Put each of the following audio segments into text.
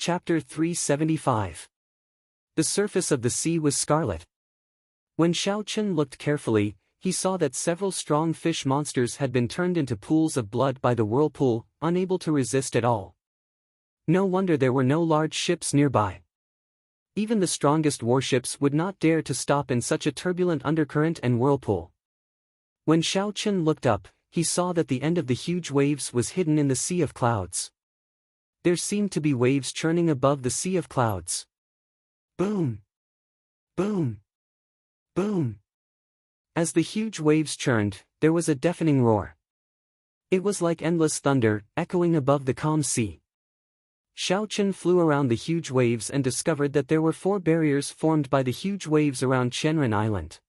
Chapter 375. The surface of the sea was scarlet. When Xiao Chen looked carefully, he saw that several strong fish monsters had been turned into pools of blood by the whirlpool, unable to resist at all. No wonder there were no large ships nearby. Even the strongest warships would not dare to stop in such a turbulent undercurrent and whirlpool. When Xiao Chen looked up, he saw that the end of the huge waves was hidden in the sea of clouds. There seemed to be waves churning above the sea of clouds. Boom! Boom! Boom! As the huge waves churned, there was a deafening roar. It was like endless thunder, echoing above the calm sea. Xiao Chen flew around the huge waves and discovered that there were 4 barriers formed by the huge waves around Qianren Island.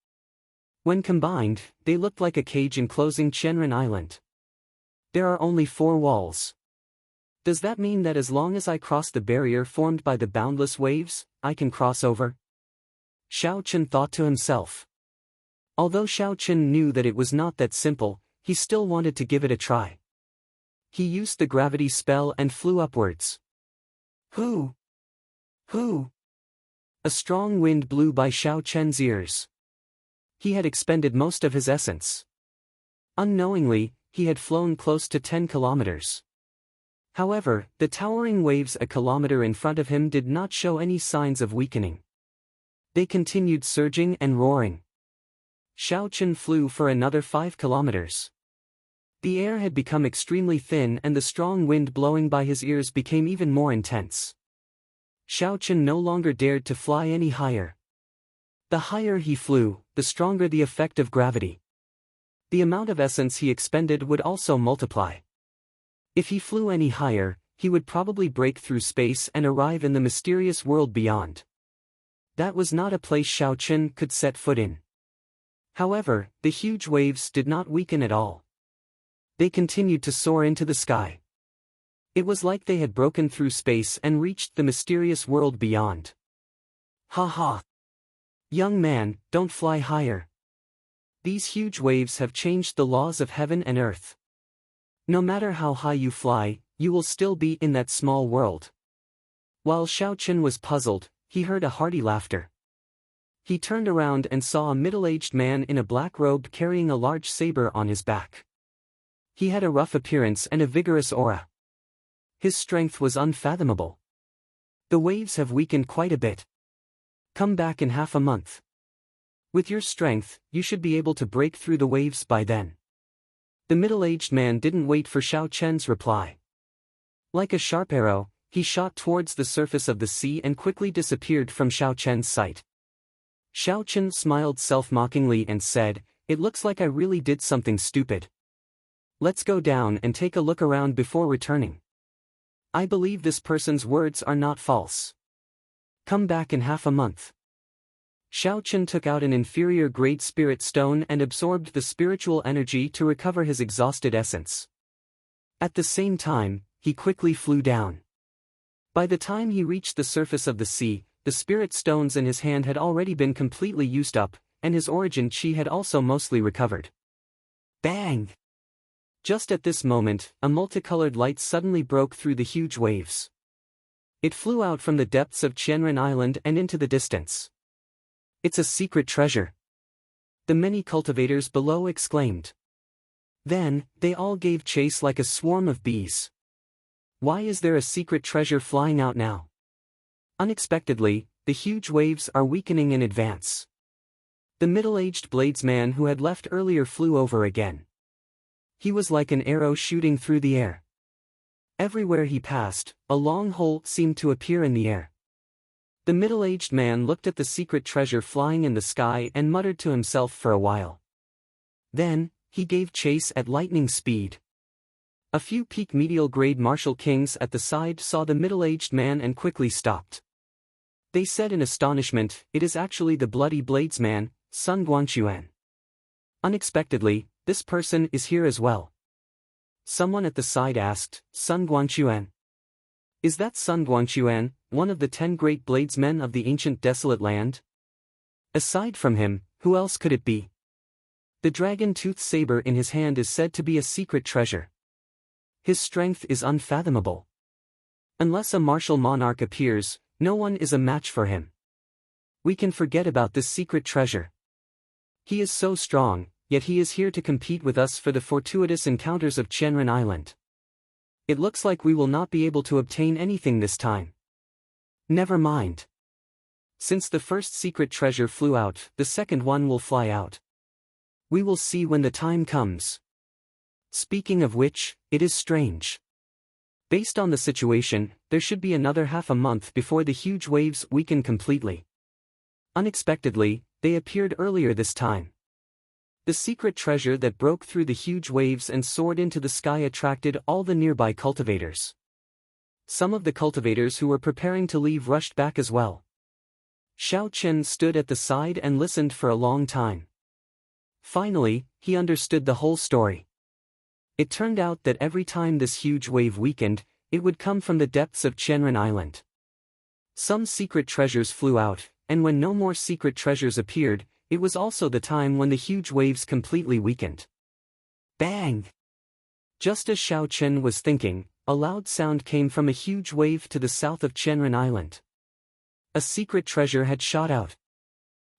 When combined, they looked like a cage enclosing Qianren Island. There are only 4 walls. Does that mean that as long as I cross the barrier formed by the boundless waves, I can cross over? Xiao Chen thought to himself. Although Xiao Chen knew that it was not that simple, he still wanted to give it a try. He used the gravity spell and flew upwards. Hoo! Hoo! A strong wind blew by Xiao Chen's ears. He had expended most of his essence. Unknowingly, he had flown close to 10 kilometers. However, the towering waves a kilometer in front of him did not show any signs of weakening. They continued surging and roaring. Xiao Chen flew for another 5 kilometers. The air had become extremely thin and the strong wind blowing by his ears became even more intense. Xiao Chen no longer dared to fly any higher. The higher he flew, the stronger the effect of gravity. The amount of essence he expended would also multiply. If he flew any higher, he would probably break through space and arrive in the mysterious world beyond. That was not a place Xiao Chen could set foot in. However, the huge waves did not weaken at all. They continued to soar into the sky. It was like they had broken through space and reached the mysterious world beyond. Ha ha! Young man, don't fly higher. These huge waves have changed the laws of heaven and earth. No matter how high you fly, you will still be in that small world. While Xiao Chen was puzzled, he heard a hearty laughter. He turned around and saw a middle-aged man in a black robe carrying a large saber on his back. He had a rough appearance and a vigorous aura. His strength was unfathomable. The waves have weakened quite a bit. Come back in half a month. With your strength, you should be able to break through the waves by then. The middle-aged man didn't wait for Xiao Chen's reply. Like a sharp arrow, he shot towards the surface of the sea and quickly disappeared from Xiao Chen's sight. Xiao Chen smiled self-mockingly and said, "It looks like I really did something stupid. Let's go down and take a look around before returning. I believe this person's words are not false. Come back in half a month." Xiao Chen took out an inferior-grade spirit stone and absorbed the spiritual energy to recover his exhausted essence. At the same time, he quickly flew down. By the time he reached the surface of the sea, the spirit stones in his hand had already been completely used up, and his origin chi had also mostly recovered. Bang! Just at this moment, a multicolored light suddenly broke through the huge waves. It flew out from the depths of Qianren Island and into the distance. It's a secret treasure. The many cultivators below exclaimed. Then, they all gave chase like a swarm of bees. Why is there a secret treasure flying out now? Unexpectedly, the huge waves are weakening in advance. The middle-aged bladesman who had left earlier flew over again. He was like an arrow shooting through the air. Everywhere he passed, a long hole seemed to appear in the air. The middle-aged man looked at the secret treasure flying in the sky and muttered to himself for a while. Then, he gave chase at lightning speed. A few peak medial-grade martial kings at the side saw the middle-aged man and quickly stopped. They said in astonishment, "It is actually the bloody bladesman, Sun Guanquan." Unexpectedly, this person is here as well. Someone at the side asked, "Sun Guanquan? Is that Sun Guanquan, one of the 10 great bladesmen of the ancient desolate land? Aside from him, who else could it be? The dragon-toothed saber in his hand is said to be a secret treasure. His strength is unfathomable. Unless a martial monarch appears, no one is a match for him. We can forget about this secret treasure. He is so strong, yet he is here to compete with us for the fortuitous encounters of Qianren Island. It looks like we will not be able to obtain anything this time. Never mind. Since the first secret treasure flew out, the second one will fly out. We will see when the time comes. Speaking of which, it is strange. Based on the situation, there should be another half a month before the huge waves weaken completely. Unexpectedly, they appeared earlier this time. The secret treasure that broke through the huge waves and soared into the sky attracted all the nearby cultivators. Some of the cultivators who were preparing to leave rushed back as well. Xiao Chen stood at the side and listened for a long time. Finally, he understood the whole story. It turned out that every time this huge wave weakened, it would come from the depths of Qianren Island. Some secret treasures flew out, and when no more secret treasures appeared, it was also the time when the huge waves completely weakened. Bang! Just as Xiao Chen was thinking, a loud sound came from a huge wave to the south of Qianren Island. A secret treasure had shot out.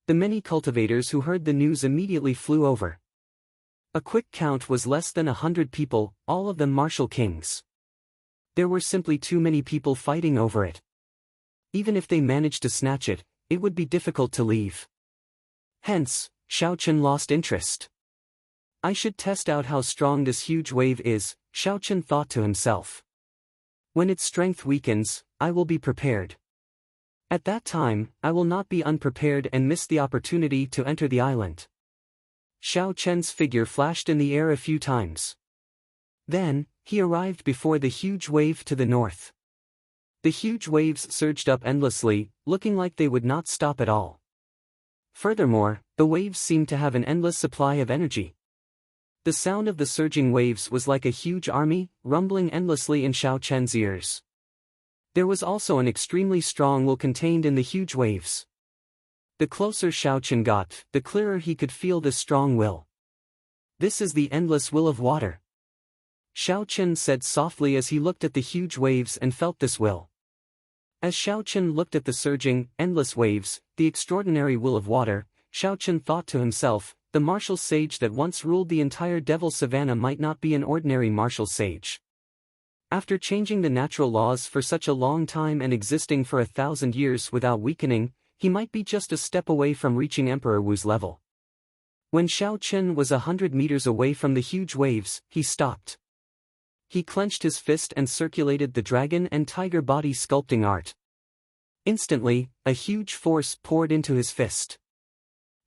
The many cultivators who heard the news immediately flew over. A quick count was less than 100 people, all of them martial kings. There were simply too many people fighting over it. Even if they managed to snatch it, it would be difficult to leave. Hence, Xiao Chen lost interest. I should test out how strong this huge wave is, Xiao Chen thought to himself. When its strength weakens, I will be prepared. At that time, I will not be unprepared and miss the opportunity to enter the island. Xiao Chen's figure flashed in the air a few times. Then, he arrived before the huge wave to the north. The huge waves surged up endlessly, looking like they would not stop at all. Furthermore, the waves seemed to have an endless supply of energy. The sound of the surging waves was like a huge army, rumbling endlessly in Xiao Chen's ears. There was also an extremely strong will contained in the huge waves. The closer Xiao Chen got, the clearer he could feel this strong will. This is the endless will of water. Xiao Chen said softly as he looked at the huge waves and felt this will. As Xiao Chen looked at the surging, endless waves, the extraordinary will of water, Xiao Chen thought to himself, the martial sage that once ruled the entire devil savannah might not be an ordinary martial sage. After changing the natural laws for such a long time and existing for 1,000 years without weakening, he might be just a step away from reaching Emperor Wu's level. When Xiao Chen was 100 meters away from the huge waves, he stopped. He clenched his fist and circulated the dragon and tiger body sculpting art. Instantly, a huge force poured into his fist.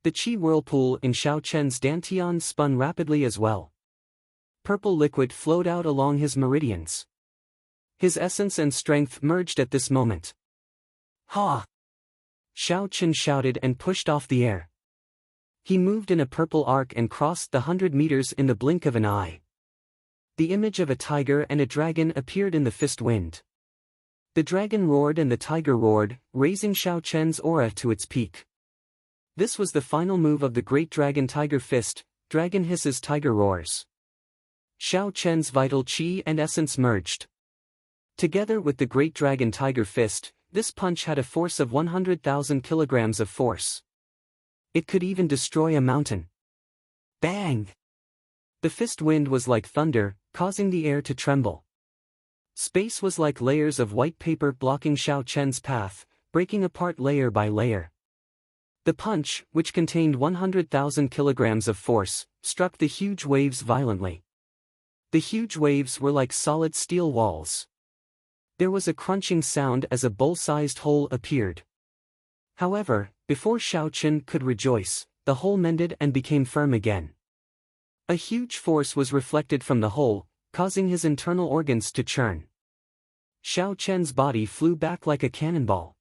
The qi whirlpool in Xiao Chen's dantian spun rapidly as well. Purple liquid flowed out along his meridians. His essence and strength merged at this moment. Ha! Xiao Chen shouted and pushed off the air. He moved in a purple arc and crossed the 100 meters in the blink of an eye. The image of a tiger and a dragon appeared in the fist wind. The dragon roared and the tiger roared, raising Xiao Chen's aura to its peak. This was the final move of the great dragon tiger fist, dragon hisses tiger roars. Xiao Chen's vital qi and essence merged. Together with the great dragon tiger fist, this punch had a force of 100,000 kilograms of force. It could even destroy a mountain. Bang! The fist wind was like thunder, causing the air to tremble. Space was like layers of white paper blocking Xiao Chen's path, breaking apart layer by layer. The punch, which contained 100,000 kilograms of force, struck the huge waves violently. The huge waves were like solid steel walls. There was a crunching sound as a bowl-sized hole appeared. However, before Xiao Chen could rejoice, the hole mended and became firm again. A huge force was reflected from the hole, causing his internal organs to churn. Xiao Chen's body flew back like a cannonball.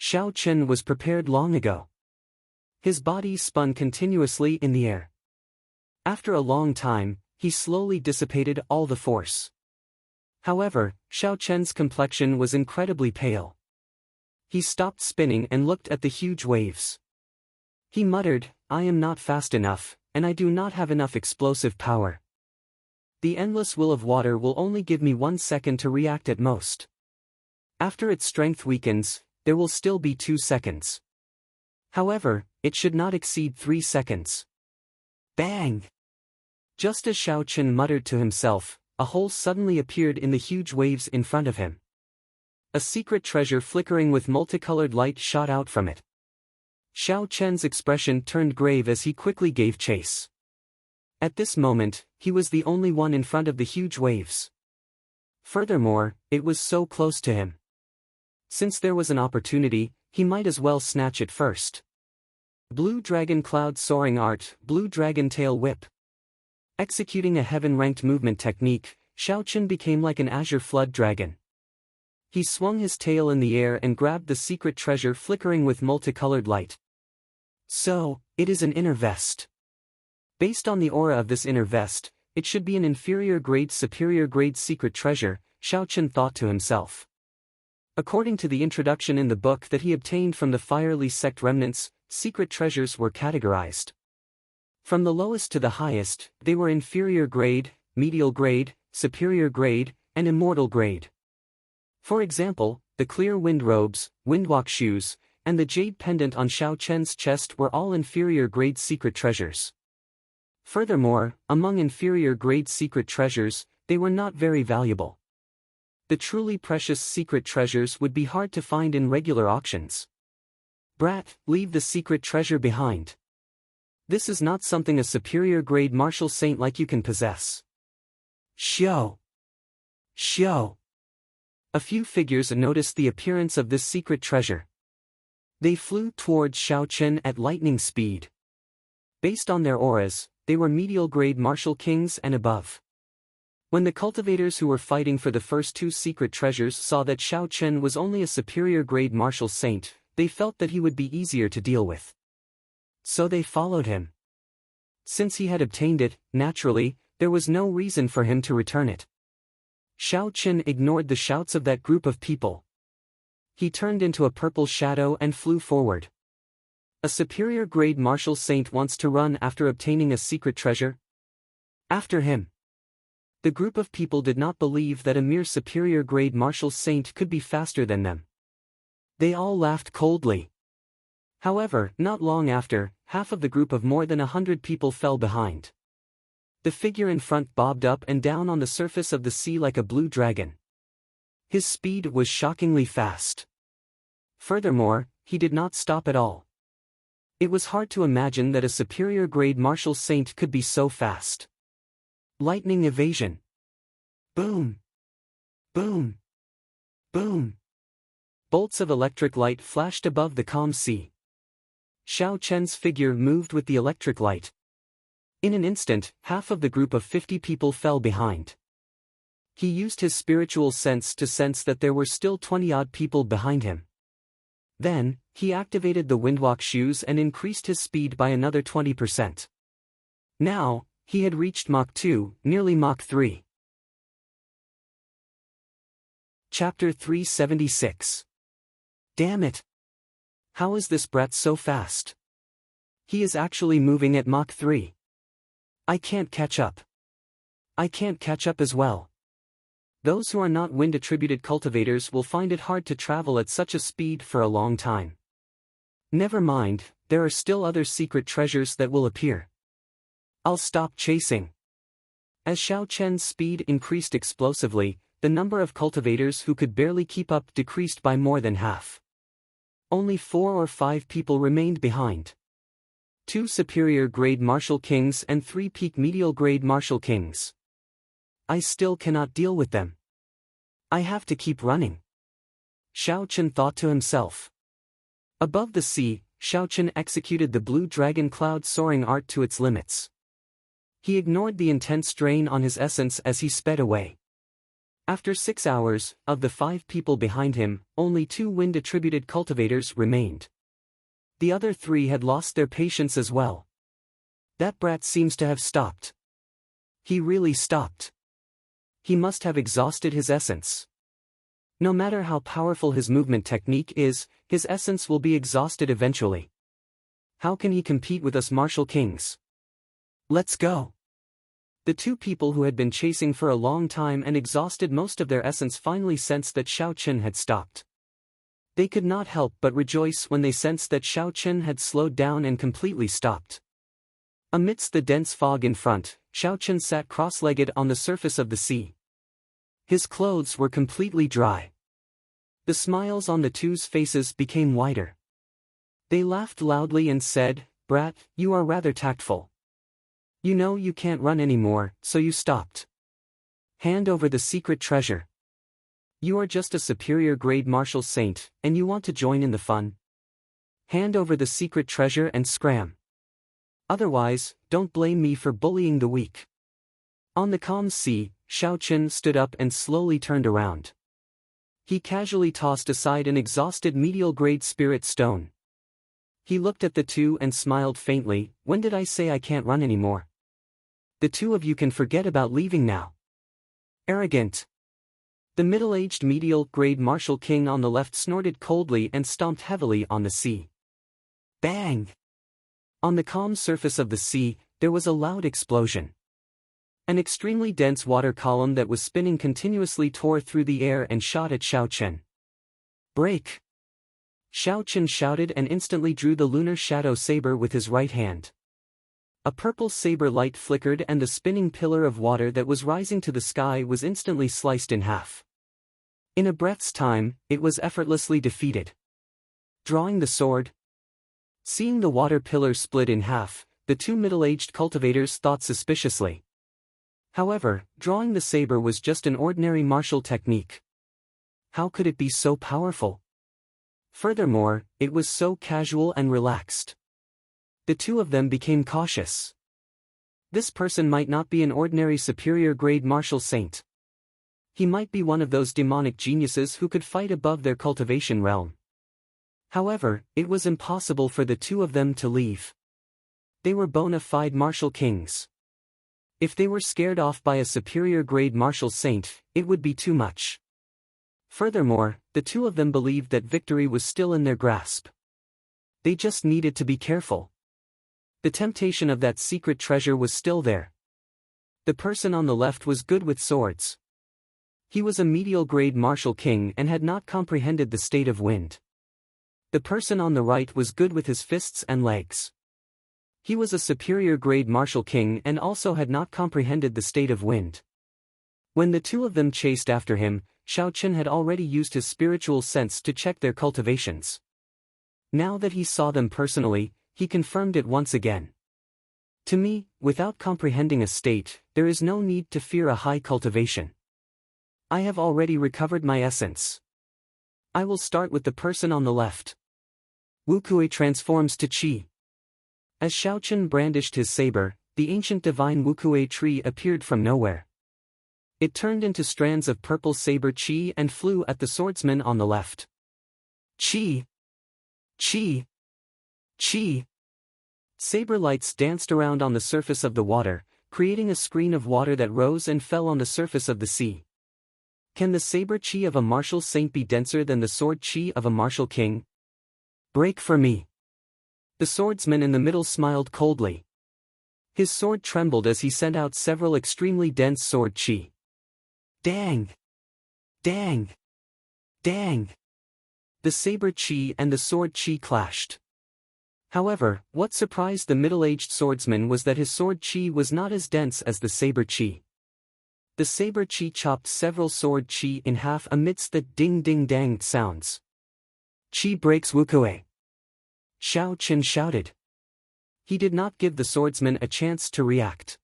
Xiao Chen was prepared long ago. His body spun continuously in the air. After a long time, he slowly dissipated all the force. However, Xiao Chen's complexion was incredibly pale. He stopped spinning and looked at the huge waves. He muttered, "I am not fast enough, and I do not have enough explosive power. The endless will of water will only give me 1 second to react at most. After its strength weakens, there will still be 2 seconds. However, it should not exceed 3 seconds. Bang! Just as Xiao Chen muttered to himself, a hole suddenly appeared in the huge waves in front of him. A secret treasure flickering with multicolored light shot out from it. Xiao Chen's expression turned grave as he quickly gave chase. At this moment, he was the only one in front of the huge waves. Furthermore, it was so close to him. Since there was an opportunity, he might as well snatch it first. Blue Dragon Cloud Soaring Art, Blue Dragon Tail Whip. Executing a heaven-ranked movement technique, Xiao Chen became like an azure flood dragon. He swung his tail in the air and grabbed the secret treasure flickering with multicolored light. So, it is an inner vest. Based on the aura of this inner vest, it should be an inferior grade superior grade secret treasure, Xiao Chen thought to himself. According to the introduction in the book that he obtained from the Firely sect remnants, secret treasures were categorized. From the lowest to the highest, they were inferior grade, medial grade, superior grade, and immortal grade. For example, the clear wind robes, windwalk shoes, and the jade pendant on Xiao Chen's chest were all inferior grade secret treasures. Furthermore, among inferior grade secret treasures, they were not very valuable. The truly precious secret treasures would be hard to find in regular auctions. Brat, leave the secret treasure behind. This is not something a superior grade martial saint like you can possess. Xiao! A few figures noticed the appearance of this secret treasure. They flew towards Xiao Chen at lightning speed. Based on their auras, they were medial grade martial kings and above. When the cultivators who were fighting for the first 2 secret treasures saw that Xiao Chen was only a superior grade martial saint, they felt that he would be easier to deal with. So they followed him. Since he had obtained it, naturally, there was no reason for him to return it. Xiao Chen ignored the shouts of that group of people. He turned into a purple shadow and flew forward. A superior grade martial saint wants to run after obtaining a secret treasure? After him. The group of people did not believe that a mere superior grade martial saint could be faster than them. They all laughed coldly. However, not long after, half of the group of more than 100 people fell behind. The figure in front bobbed up and down on the surface of the sea like a blue dragon. His speed was shockingly fast. Furthermore, he did not stop at all. It was hard to imagine that a superior grade martial saint could be so fast. Lightning evasion. Boom! Boom! Boom! Bolts of electric light flashed above the calm sea. Xiao Chen's figure moved with the electric light. In an instant, half of the group of 50 people fell behind. He used his spiritual sense to sense that there were still 20-odd people behind him. Then, he activated the windwalk shoes and increased his speed by another 20%. Now, he had reached Mach 2, nearly Mach 3. Chapter 376. Damn it! How is this brat so fast? He is actually moving at Mach 3. I can't catch up. I can't catch up as well. Those who are not wind-attributed cultivators will find it hard to travel at such a speed for a long time. Never mind, there are still other secret treasures that will appear. I'll stop chasing. As Xiao Chen's speed increased explosively, the number of cultivators who could barely keep up decreased by more than half. Only 4 or 5 people remained behind. 2 superior grade martial kings and 3 peak medial grade martial kings. I still cannot deal with them. I have to keep running. Xiao Chen thought to himself. Above the sea, Xiao Chen executed the blue dragon cloud soaring art to its limits. He ignored the intense strain on his essence as he sped away. After 6 hours, of the 5 people behind him, only 2 wind-attributed cultivators remained. The other 3 had lost their patience as well. That brat seems to have stopped. He really stopped. He must have exhausted his essence. No matter how powerful his movement technique is, his essence will be exhausted eventually. How can he compete with us martial kings? Let's go. The two people who had been chasing for a long time and exhausted most of their essence finally sensed that Xiao Chen had stopped. They could not help but rejoice when they sensed that Xiao Chen had slowed down and completely stopped. Amidst the dense fog in front, Xiao Chen sat cross-legged on the surface of the sea. His clothes were completely dry. The smiles on the two's faces became wider. They laughed loudly and said, "Brat, you are rather tactful. You know you can't run anymore, so you stopped. Hand over the secret treasure. You are just a superior grade martial saint, and you want to join in the fun. Hand over the secret treasure and scram. Otherwise, don't blame me for bullying the weak." On the calm sea, Xiao Chen stood up and slowly turned around. He casually tossed aside an exhausted medial-grade spirit stone. He looked at the two and smiled faintly. "When did I say I can't run anymore? The two of you can forget about leaving now." Arrogant. The middle-aged medial-grade martial king on the left snorted coldly and stomped heavily on the sea. Bang! On the calm surface of the sea, there was a loud explosion. An extremely dense water column that was spinning continuously tore through the air and shot at Xiao Chen. "Break!" Xiao Chen shouted and instantly drew the lunar shadow saber with his right hand. A purple saber light flickered and the spinning pillar of water that was rising to the sky was instantly sliced in half. In a breath's time, it was effortlessly defeated. Drawing the sword. Seeing the water pillar split in half, the two middle-aged cultivators thought suspiciously. However, drawing the saber was just an ordinary martial technique. How could it be so powerful? Furthermore, it was so casual and relaxed. The two of them became cautious. This person might not be an ordinary superior-grade martial saint. He might be one of those demonic geniuses who could fight above their cultivation realm. However, it was impossible for the two of them to leave. They were bona fide martial kings. If they were scared off by a superior-grade martial saint, it would be too much. Furthermore, the two of them believed that victory was still in their grasp. They just needed to be careful. The temptation of that secret treasure was still there. The person on the left was good with swords. He was a medial-grade martial king and had not comprehended the state of wind. The person on the right was good with his fists and legs. He was a superior-grade martial king and also had not comprehended the state of wind. When the two of them chased after him, Xiao Chen had already used his spiritual sense to check their cultivations. Now that he saw them personally, he confirmed it once again. To me, without comprehending a state, there is no need to fear a high cultivation. I have already recovered my essence. I will start with the person on the left. Wukue transforms to Qi. As Xiao Chen brandished his saber, the ancient divine Wukue tree appeared from nowhere. It turned into strands of purple saber Qi and flew at the swordsman on the left. Qi! Qi! Qi! Saber lights danced around on the surface of the water, creating a screen of water that rose and fell on the surface of the sea. Can the saber Qi of a martial saint be denser than the sword Qi of a martial king? Break for me. The swordsman in the middle smiled coldly. His sword trembled as he sent out several extremely dense sword Qi. Dang! Dang! Dang! The saber Qi and the sword Qi clashed. However, what surprised the middle-aged swordsman was that his sword Qi was not as dense as the saber Qi. The saber Qi chopped several sword Qi in half amidst the ding-ding-dang sounds. Qi breaks Wukue. Xiao Chen shouted. He did not give the swordsman a chance to react.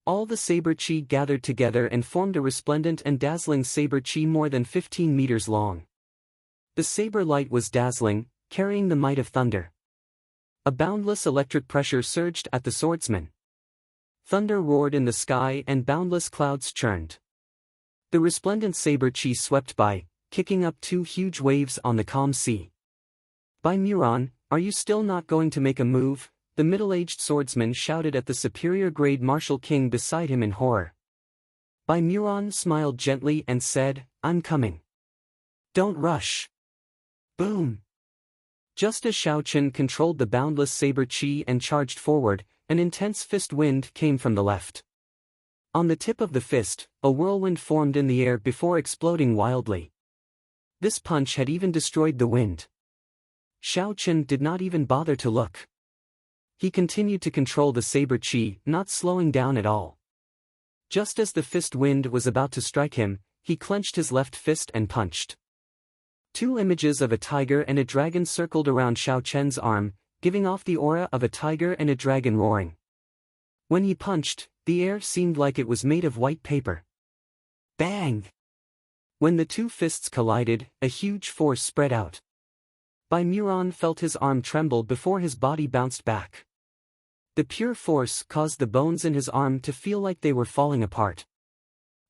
All the saber Qi gathered together and formed a resplendent and dazzling saber Qi more than 15 meters long. The saber light was dazzling, carrying the might of thunder. A boundless electric pressure surged at the swordsman. Thunder roared in the sky and boundless clouds churned. The resplendent saber Qi swept by, kicking up two huge waves on the calm sea. By Muron, are you still not going to make a move? The middle-aged swordsman shouted at the superior-grade martial king beside him in horror. By Muron smiled gently and said, I'm coming. Don't rush. Boom! Just as Xiao Chen controlled the boundless saber Qi and charged forward, an intense fist wind came from the left. On the tip of the fist, a whirlwind formed in the air before exploding wildly. This punch had even destroyed the wind. Xiao Chen did not even bother to look. He continued to control the saber chi, not slowing down at all. Just as the fist wind was about to strike him, he clenched his left fist and punched. Two images of a tiger and a dragon circled around Xiao Chen's arm, giving off the aura of a tiger and a dragon roaring. When he punched, the air seemed like it was made of white paper. Bang! When the two fists collided, a huge force spread out. Bai Muran felt his arm tremble before his body bounced back. The pure force caused the bones in his arm to feel like they were falling apart.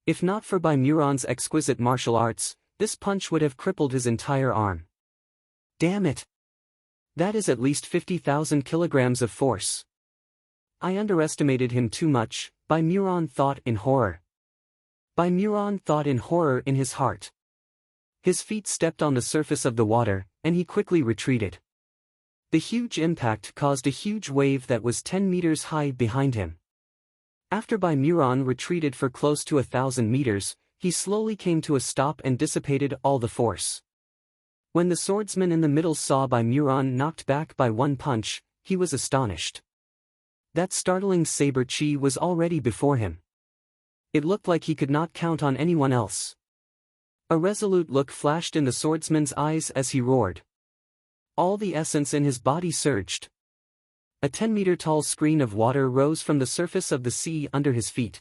If not for Bai Muran's exquisite martial arts, this punch would have crippled his entire arm. Damn it! That is at least 50,000 kilograms of force. I underestimated him too much, Bai Muran thought in horror. Bai Muran thought in horror in his heart. His feet stepped on the surface of the water, and he quickly retreated. The huge impact caused a huge wave that was 10 meters high behind him. After Bai Muran retreated for close to 1,000 meters, he slowly came to a stop and dissipated all the force. When the swordsman in the middle saw Bai Muran knocked back by one punch, he was astonished. That startling saber chi was already before him. It looked like he could not count on anyone else. A resolute look flashed in the swordsman's eyes as he roared. All the essence in his body surged. A 10-meter-tall screen of water rose from the surface of the sea under his feet.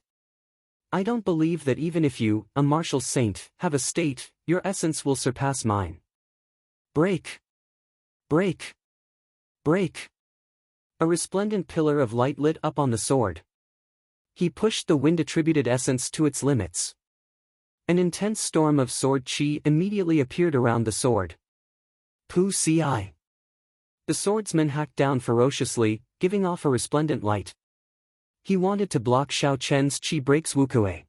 I don't believe that even if you, a martial saint, have a state, your essence will surpass mine. Break! Break! Break! A resplendent pillar of light lit up on the sword. He pushed the wind-attributed essence to its limits. An intense storm of sword chi immediately appeared around the sword. Pu ci. The swordsman hacked down ferociously, giving off a resplendent light. He wanted to block Xiao Chen's chi breaks Wukue.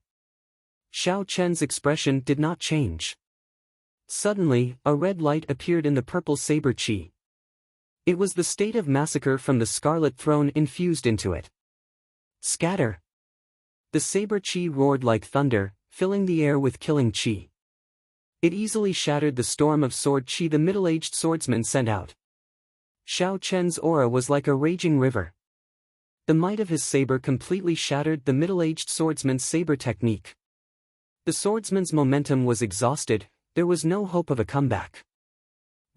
Xiao Chen's expression did not change. Suddenly, a red light appeared in the purple saber chi. It was the state of massacre from the Scarlet Throne infused into it. Scatter! The saber chi roared like thunder, filling the air with killing chi. It easily shattered the storm of sword chi the middle-aged swordsman sent out. Xiao Chen's aura was like a raging river. The might of his saber completely shattered the middle-aged swordsman's saber technique. The swordsman's momentum was exhausted, there was no hope of a comeback.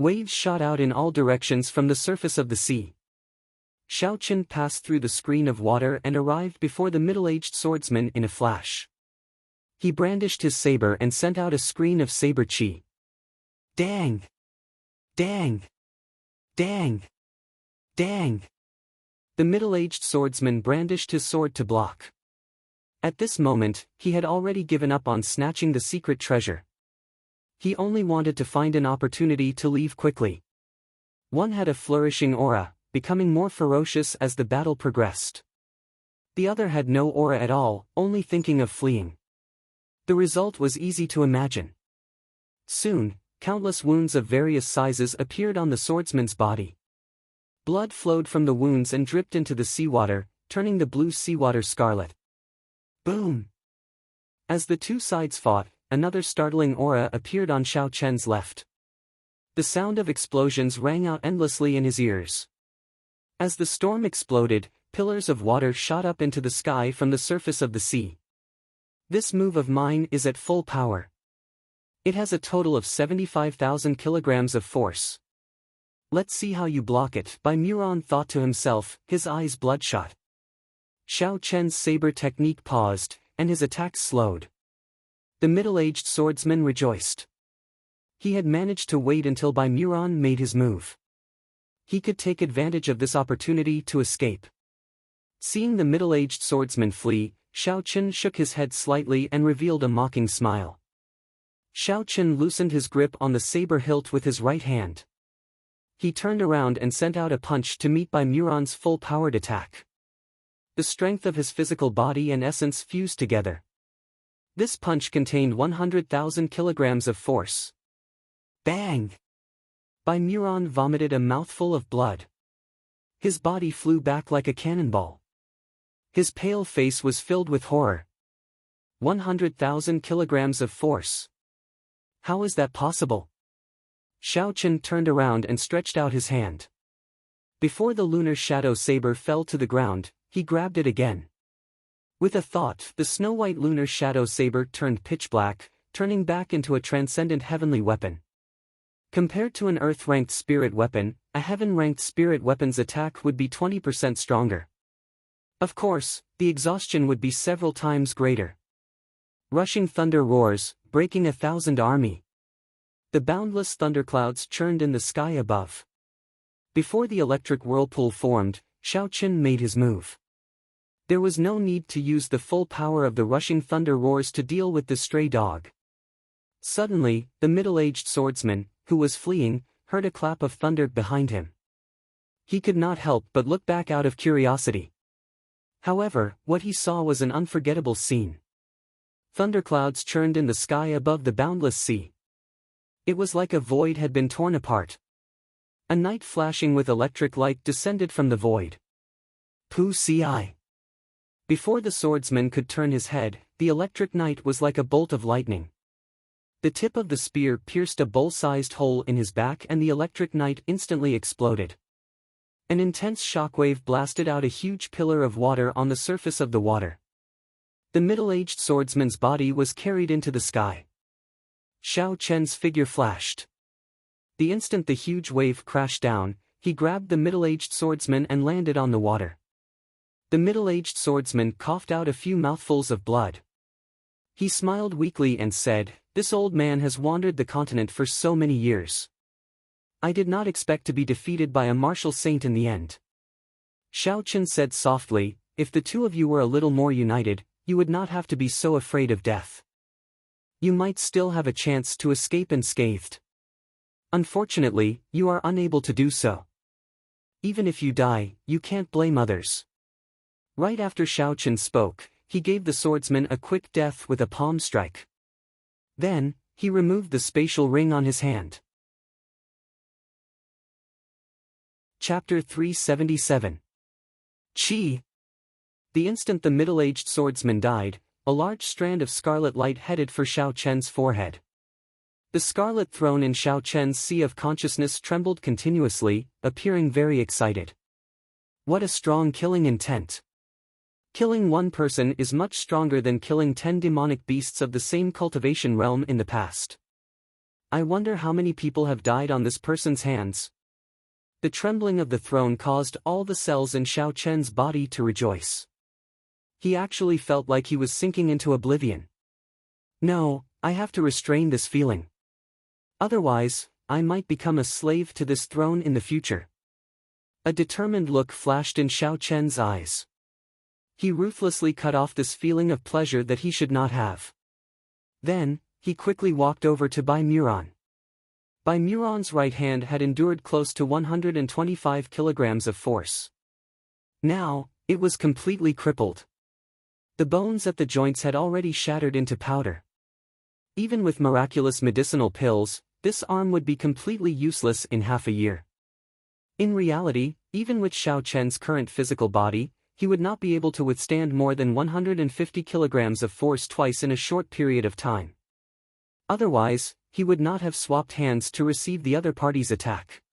Waves shot out in all directions from the surface of the sea. Xiao Chen passed through the screen of water and arrived before the middle-aged swordsman in a flash. He brandished his saber and sent out a screen of saber chi. Dang! Dang! Dang! Dang! The middle-aged swordsman brandished his sword to block. At this moment, he had already given up on snatching the secret treasure. He only wanted to find an opportunity to leave quickly. One had a flourishing aura, becoming more ferocious as the battle progressed. The other had no aura at all, only thinking of fleeing. The result was easy to imagine. Soon, countless wounds of various sizes appeared on the swordsman's body. Blood flowed from the wounds and dripped into the seawater, turning the blue seawater scarlet. Boom! As the two sides fought, another startling aura appeared on Xiao Chen's left. The sound of explosions rang out endlessly in his ears. As the storm exploded, pillars of water shot up into the sky from the surface of the sea. This move of mine is at full power. It has a total of 75,000 kilograms of force. Let's see how you block it, Bai Muran thought to himself, his eyes bloodshot. Xiao Chen's saber technique paused, and his attacks slowed. The middle-aged swordsman rejoiced. He had managed to wait until Bai Muran made his move. He could take advantage of this opportunity to escape. Seeing the middle-aged swordsman flee, Xiao Chen shook his head slightly and revealed a mocking smile. Xiao Chen loosened his grip on the saber hilt with his right hand. He turned around and sent out a punch to meet Bai Muran's full-powered attack. The strength of his physical body and essence fused together. This punch contained 100,000 kilograms of force. Bang! Bai Muran vomited a mouthful of blood. His body flew back like a cannonball. His pale face was filled with horror. 100,000 kilograms of force. How is that possible? Xiao Chen turned around and stretched out his hand. Before the lunar shadow saber fell to the ground, he grabbed it again. With a thought, the snow-white lunar shadow saber turned pitch black, turning back into a transcendent heavenly weapon. Compared to an earth-ranked spirit weapon, a heaven-ranked spirit weapon's attack would be 20% stronger. Of course, the exhaustion would be several times greater. Rushing thunder roars, breaking 1,000 army. The boundless thunderclouds churned in the sky above. Before the electric whirlpool formed, Xiao Chen made his move. There was no need to use the full power of the rushing thunder roars to deal with the stray dog. Suddenly, the middle-aged swordsman, who was fleeing, heard a clap of thunder behind him. He could not help but look back out of curiosity. However, what he saw was an unforgettable scene. Thunderclouds churned in the sky above the boundless sea. It was like a void had been torn apart. A knight flashing with electric light descended from the void. Pu Ci. Before the swordsman could turn his head, the electric knight was like a bolt of lightning. The tip of the spear pierced a bowl-sized hole in his back and the electric knight instantly exploded. An intense shockwave blasted out a huge pillar of water on the surface of the water. The middle-aged swordsman's body was carried into the sky. Xiao Chen's figure flashed. The instant the huge wave crashed down, he grabbed the middle-aged swordsman and landed on the water. The middle-aged swordsman coughed out a few mouthfuls of blood. He smiled weakly and said, "This old man has wandered the continent for so many years. I did not expect to be defeated by a martial saint in the end." Xiao Chen said softly, "If the two of you were a little more united, you would not have to be so afraid of death. You might still have a chance to escape unscathed. Unfortunately, you are unable to do so. Even if you die, you can't blame others." Right after Xiao Chen spoke, he gave the swordsman a quick death with a palm strike. Then, he removed the spatial ring on his hand. Chapter 377. Qi. The instant the middle-aged swordsman died, a large strand of scarlet light headed for Xiao Chen's forehead. The scarlet throne in Xiao Chen's sea of consciousness trembled continuously, appearing very excited. What a strong killing intent! Killing one person is much stronger than killing 10 demonic beasts of the same cultivation realm in the past. I wonder how many people have died on this person's hands. The trembling of the throne caused all the cells in Xiao Chen's body to rejoice. He actually felt like he was sinking into oblivion. No, I have to restrain this feeling. Otherwise, I might become a slave to this throne in the future. A determined look flashed in Xiao Chen's eyes. He ruthlessly cut off this feeling of pleasure that he should not have. Then, he quickly walked over to Bai Muran. Bai Muran's right hand had endured close to 125 kilograms of force. Now, it was completely crippled. The bones at the joints had already shattered into powder. Even with miraculous medicinal pills, this arm would be completely useless in half a year. In reality, even with Xiao Chen's current physical body, he would not be able to withstand more than 150 kilograms of force twice in a short period of time. Otherwise, he would not have swapped hands to receive the other party's attack.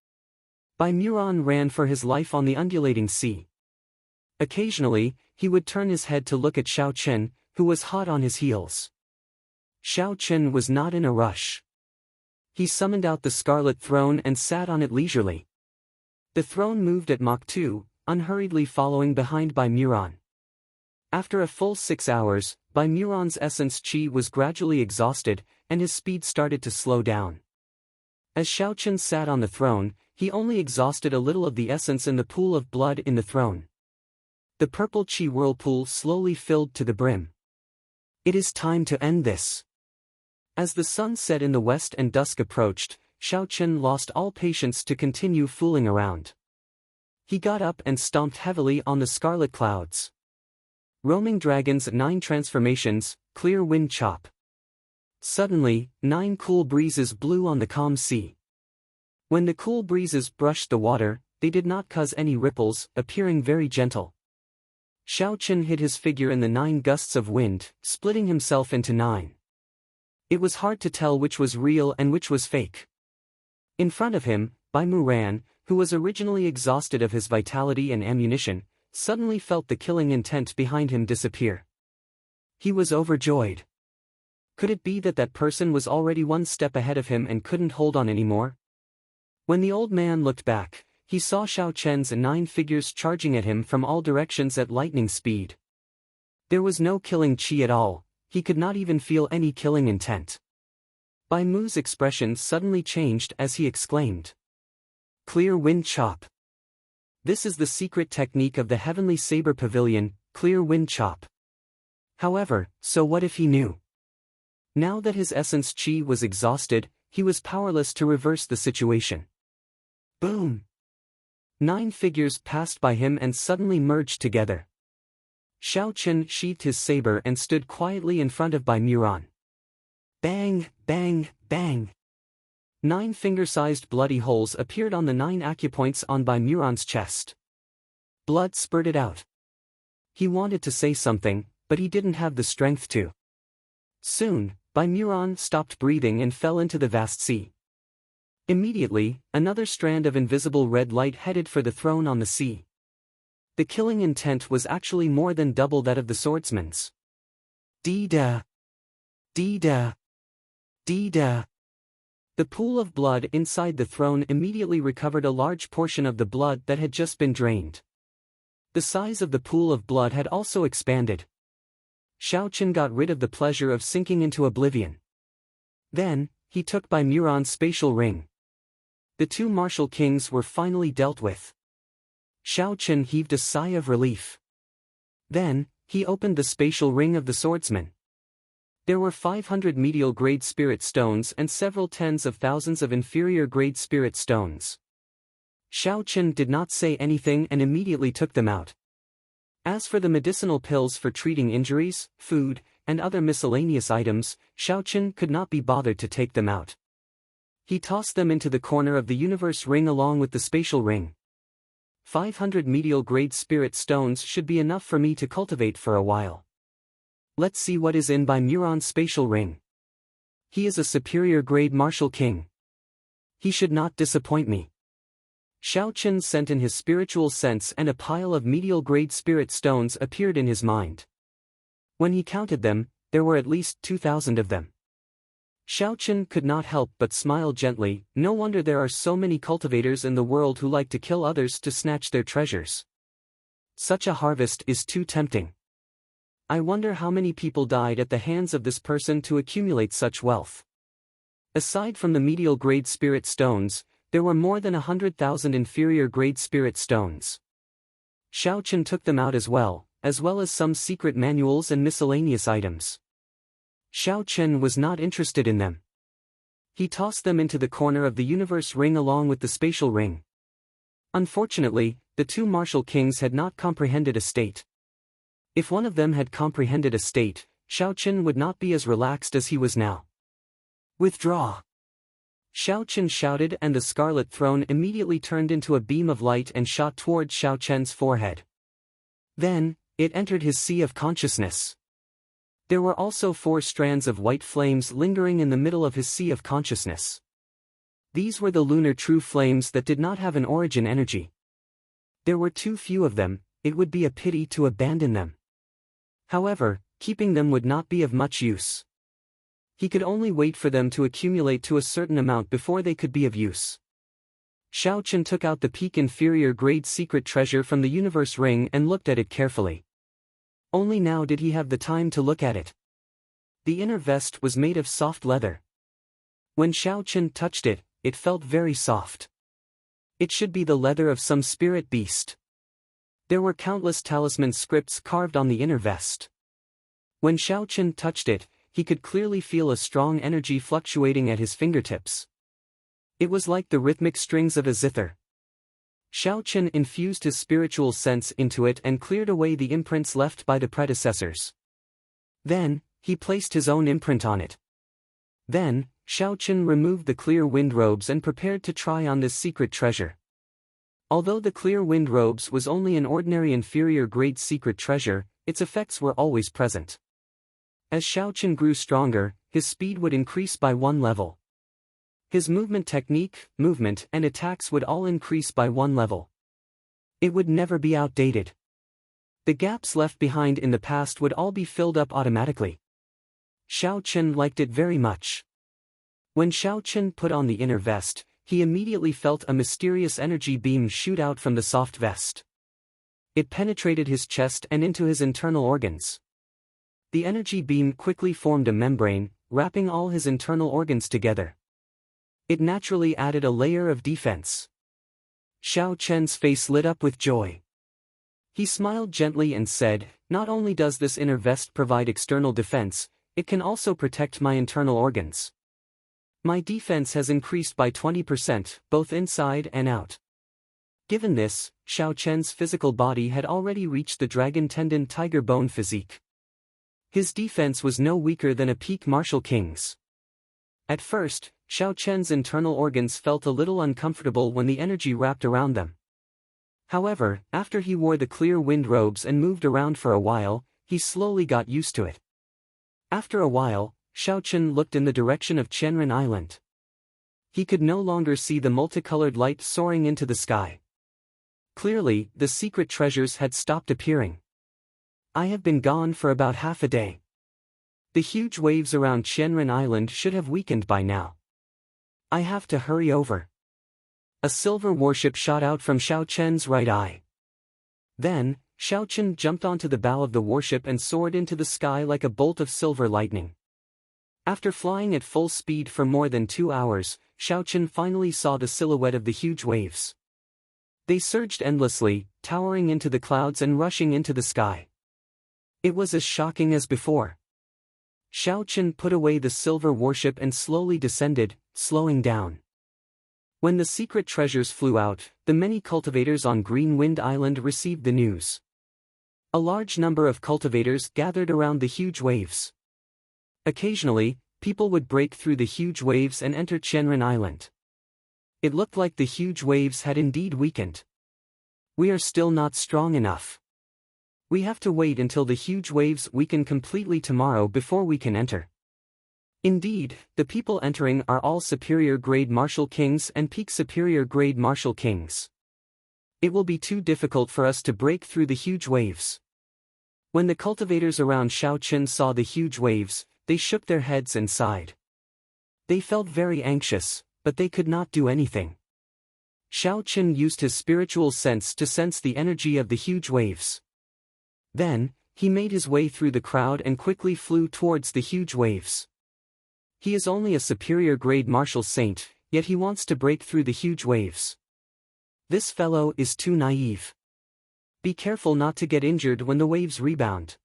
Bai Muran ran for his life on the undulating sea. Occasionally, he would turn his head to look at Xiao Chen, who was hot on his heels. Xiao Chen was not in a rush. He summoned out the scarlet throne and sat on it leisurely. The throne moved at Mach 2, unhurriedly following behind Bai Muran. After a full 6 hours, Bai Muran's essence qi was gradually exhausted, and his speed started to slow down. As Xiao Chen sat on the throne, he only exhausted a little of the essence in the pool of blood in the throne. The purple qi whirlpool slowly filled to the brim. It is time to end this. As the sun set in the west and dusk approached, Xiao Chen lost all patience to continue fooling around. He got up and stomped heavily on the scarlet clouds. Roaming Dragon's 9 transformations, clear wind chop. Suddenly, 9 cool breezes blew on the calm sea. When the cool breezes brushed the water, they did not cause any ripples, appearing very gentle. Xiao Chen hid his figure in the 9 gusts of wind, splitting himself into 9. It was hard to tell which was real and which was fake. In front of him, Bai Mu Ran, who was originally exhausted of his vitality and ammunition, suddenly felt the killing intent behind him disappear. He was overjoyed. Could it be that that person was already 1 step ahead of him and couldn't hold on anymore? When the old man looked back, he saw Xiao Chen's 9 figures charging at him from all directions at lightning speed. There was no killing chi at all, he could not even feel any killing intent. Bai Mu's expression suddenly changed as he exclaimed. Clear Wind Chop. This is the secret technique of the Heavenly Saber Pavilion, Clear Wind Chop. However, so what if he knew? Now that his essence chi was exhausted, he was powerless to reverse the situation. Boom! 9 figures passed by him and suddenly merged together. Xiao Chen sheathed his saber and stood quietly in front of Bai Muran. Bang, bang, bang! 9 finger-sized bloody holes appeared on the 9 acupoints on Bai Muran's chest. Blood spurted out. He wanted to say something, but he didn't have the strength to. Soon, Bai Muran stopped breathing and fell into the vast sea. Immediately, another strand of invisible red light headed for the throne on the sea. The killing intent was actually more than double that of the swordsman's. Dee-da! Dee-da! Dee-da! The pool of blood inside the throne immediately recovered a large portion of the blood that had just been drained. The size of the pool of blood had also expanded. Xiao Chen got rid of the pleasure of sinking into oblivion. Then, he took Bai Muran's spatial ring. The 2 martial kings were finally dealt with. Xiao Chen heaved a sigh of relief. Then, he opened the spatial ring of the swordsman. There were 500 medial-grade spirit stones and several tens of thousands of inferior-grade spirit stones. Xiao Chen did not say anything and immediately took them out. As for the medicinal pills for treating injuries, food, and other miscellaneous items, Xiao Chen could not be bothered to take them out. He tossed them into the corner of the universe ring along with the spatial ring. 500 medial-grade spirit stones should be enough for me to cultivate for a while. Let's see what is in Bai Muran's spatial ring. He is a superior-grade martial king. He should not disappoint me. Xiao Chen sent in his spiritual sense and a pile of medial-grade spirit stones appeared in his mind. When he counted them, there were at least 2,000 of them. Xiao Chen could not help but smile gently. No wonder there are so many cultivators in the world who like to kill others to snatch their treasures. Such a harvest is too tempting. I wonder how many people died at the hands of this person to accumulate such wealth. Aside from the medial-grade spirit stones, there were more than 100,000 inferior-grade spirit stones. Xiao Chen took them out as well as some secret manuals and miscellaneous items. Xiao Chen was not interested in them. He tossed them into the corner of the universe ring along with the spatial ring. Unfortunately, the 2 martial kings had not comprehended a state. If one of them had comprehended a state, Xiao Chen would not be as relaxed as he was now. Withdraw! Xiao Chen shouted, and the scarlet throne immediately turned into a beam of light and shot toward Xiao Chen's forehead. Then, it entered his sea of consciousness. There were also 4 strands of white flames lingering in the middle of his sea of consciousness. These were the lunar true flames that did not have an origin energy. There were too few of them, it would be a pity to abandon them. However, keeping them would not be of much use. He could only wait for them to accumulate to a certain amount before they could be of use. Xiao Chen took out the peak inferior grade secret treasure from the universe ring and looked at it carefully. Only now did he have the time to look at it. The inner vest was made of soft leather. When Xiao Chen touched it, it felt very soft. It should be the leather of some spirit beast. There were countless talisman scripts carved on the inner vest. When Xiao Chen touched it, he could clearly feel a strong energy fluctuating at his fingertips. It was like the rhythmic strings of a zither. Xiao Chen infused his spiritual sense into it and cleared away the imprints left by the predecessors. Then, he placed his own imprint on it. Then, Xiao Chen removed the clear wind robes and prepared to try on this secret treasure. Although the clear wind robes was only an ordinary inferior-grade secret treasure, its effects were always present. As Xiaochen grew stronger, his speed would increase by 1 level. His movement technique, movement, and attacks would all increase by 1 level. It would never be outdated. The gaps left behind in the past would all be filled up automatically. Xiaochen liked it very much. When Xiaochen put on the inner vest, he immediately felt a mysterious energy beam shoot out from the soft vest. It penetrated his chest and into his internal organs. The energy beam quickly formed a membrane, wrapping all his internal organs together. It naturally added a layer of defense. Xiaochen's face lit up with joy. He smiled gently and said, "Not only does this inner vest provide external defense, it can also protect my internal organs. My defense has increased by 20%, both inside and out." Given this, Xiaochen's physical body had already reached the dragon tendon tiger bone physique. His defense was no weaker than a peak martial king's. At first, Xiaochen's internal organs felt a little uncomfortable when the energy wrapped around them. However, after he wore the clear wind robes and moved around for a while, he slowly got used to it. After a while, Xiaochen looked in the direction of Qianren Island. He could no longer see the multicolored light soaring into the sky. Clearly, the secret treasures had stopped appearing. "I have been gone for about half a day. The huge waves around Qianren Island should have weakened by now. I have to hurry over." A silver warship shot out from Xiaochen's right eye. Then, Xiaochen jumped onto the bow of the warship and soared into the sky like a bolt of silver lightning. After flying at full speed for more than 2 hours, Xiaochen finally saw the silhouette of the huge waves. They surged endlessly, towering into the clouds and rushing into the sky. It was as shocking as before. Xiaochen put away the silver warship and slowly descended, slowing down. When the secret treasures flew out, the many cultivators on Green Wind Island received the news. A large number of cultivators gathered around the huge waves. Occasionally, people would break through the huge waves and enter Qianren Island. It looked like the huge waves had indeed weakened. "We are still not strong enough. We have to wait until the huge waves weaken completely tomorrow before we can enter." Indeed, the people entering are all superior-grade martial kings and peak superior-grade martial kings. It will be too difficult for us to break through the huge waves. When the cultivators around Xiaochen saw the huge waves, they shook their heads and sighed. They felt very anxious, but they could not do anything. Xiaochen used his spiritual sense to sense the energy of the huge waves. Then, he made his way through the crowd and quickly flew towards the huge waves. He is only a superior-grade martial saint, yet he wants to break through the huge waves. This fellow is too naive. Be careful not to get injured when the waves rebound.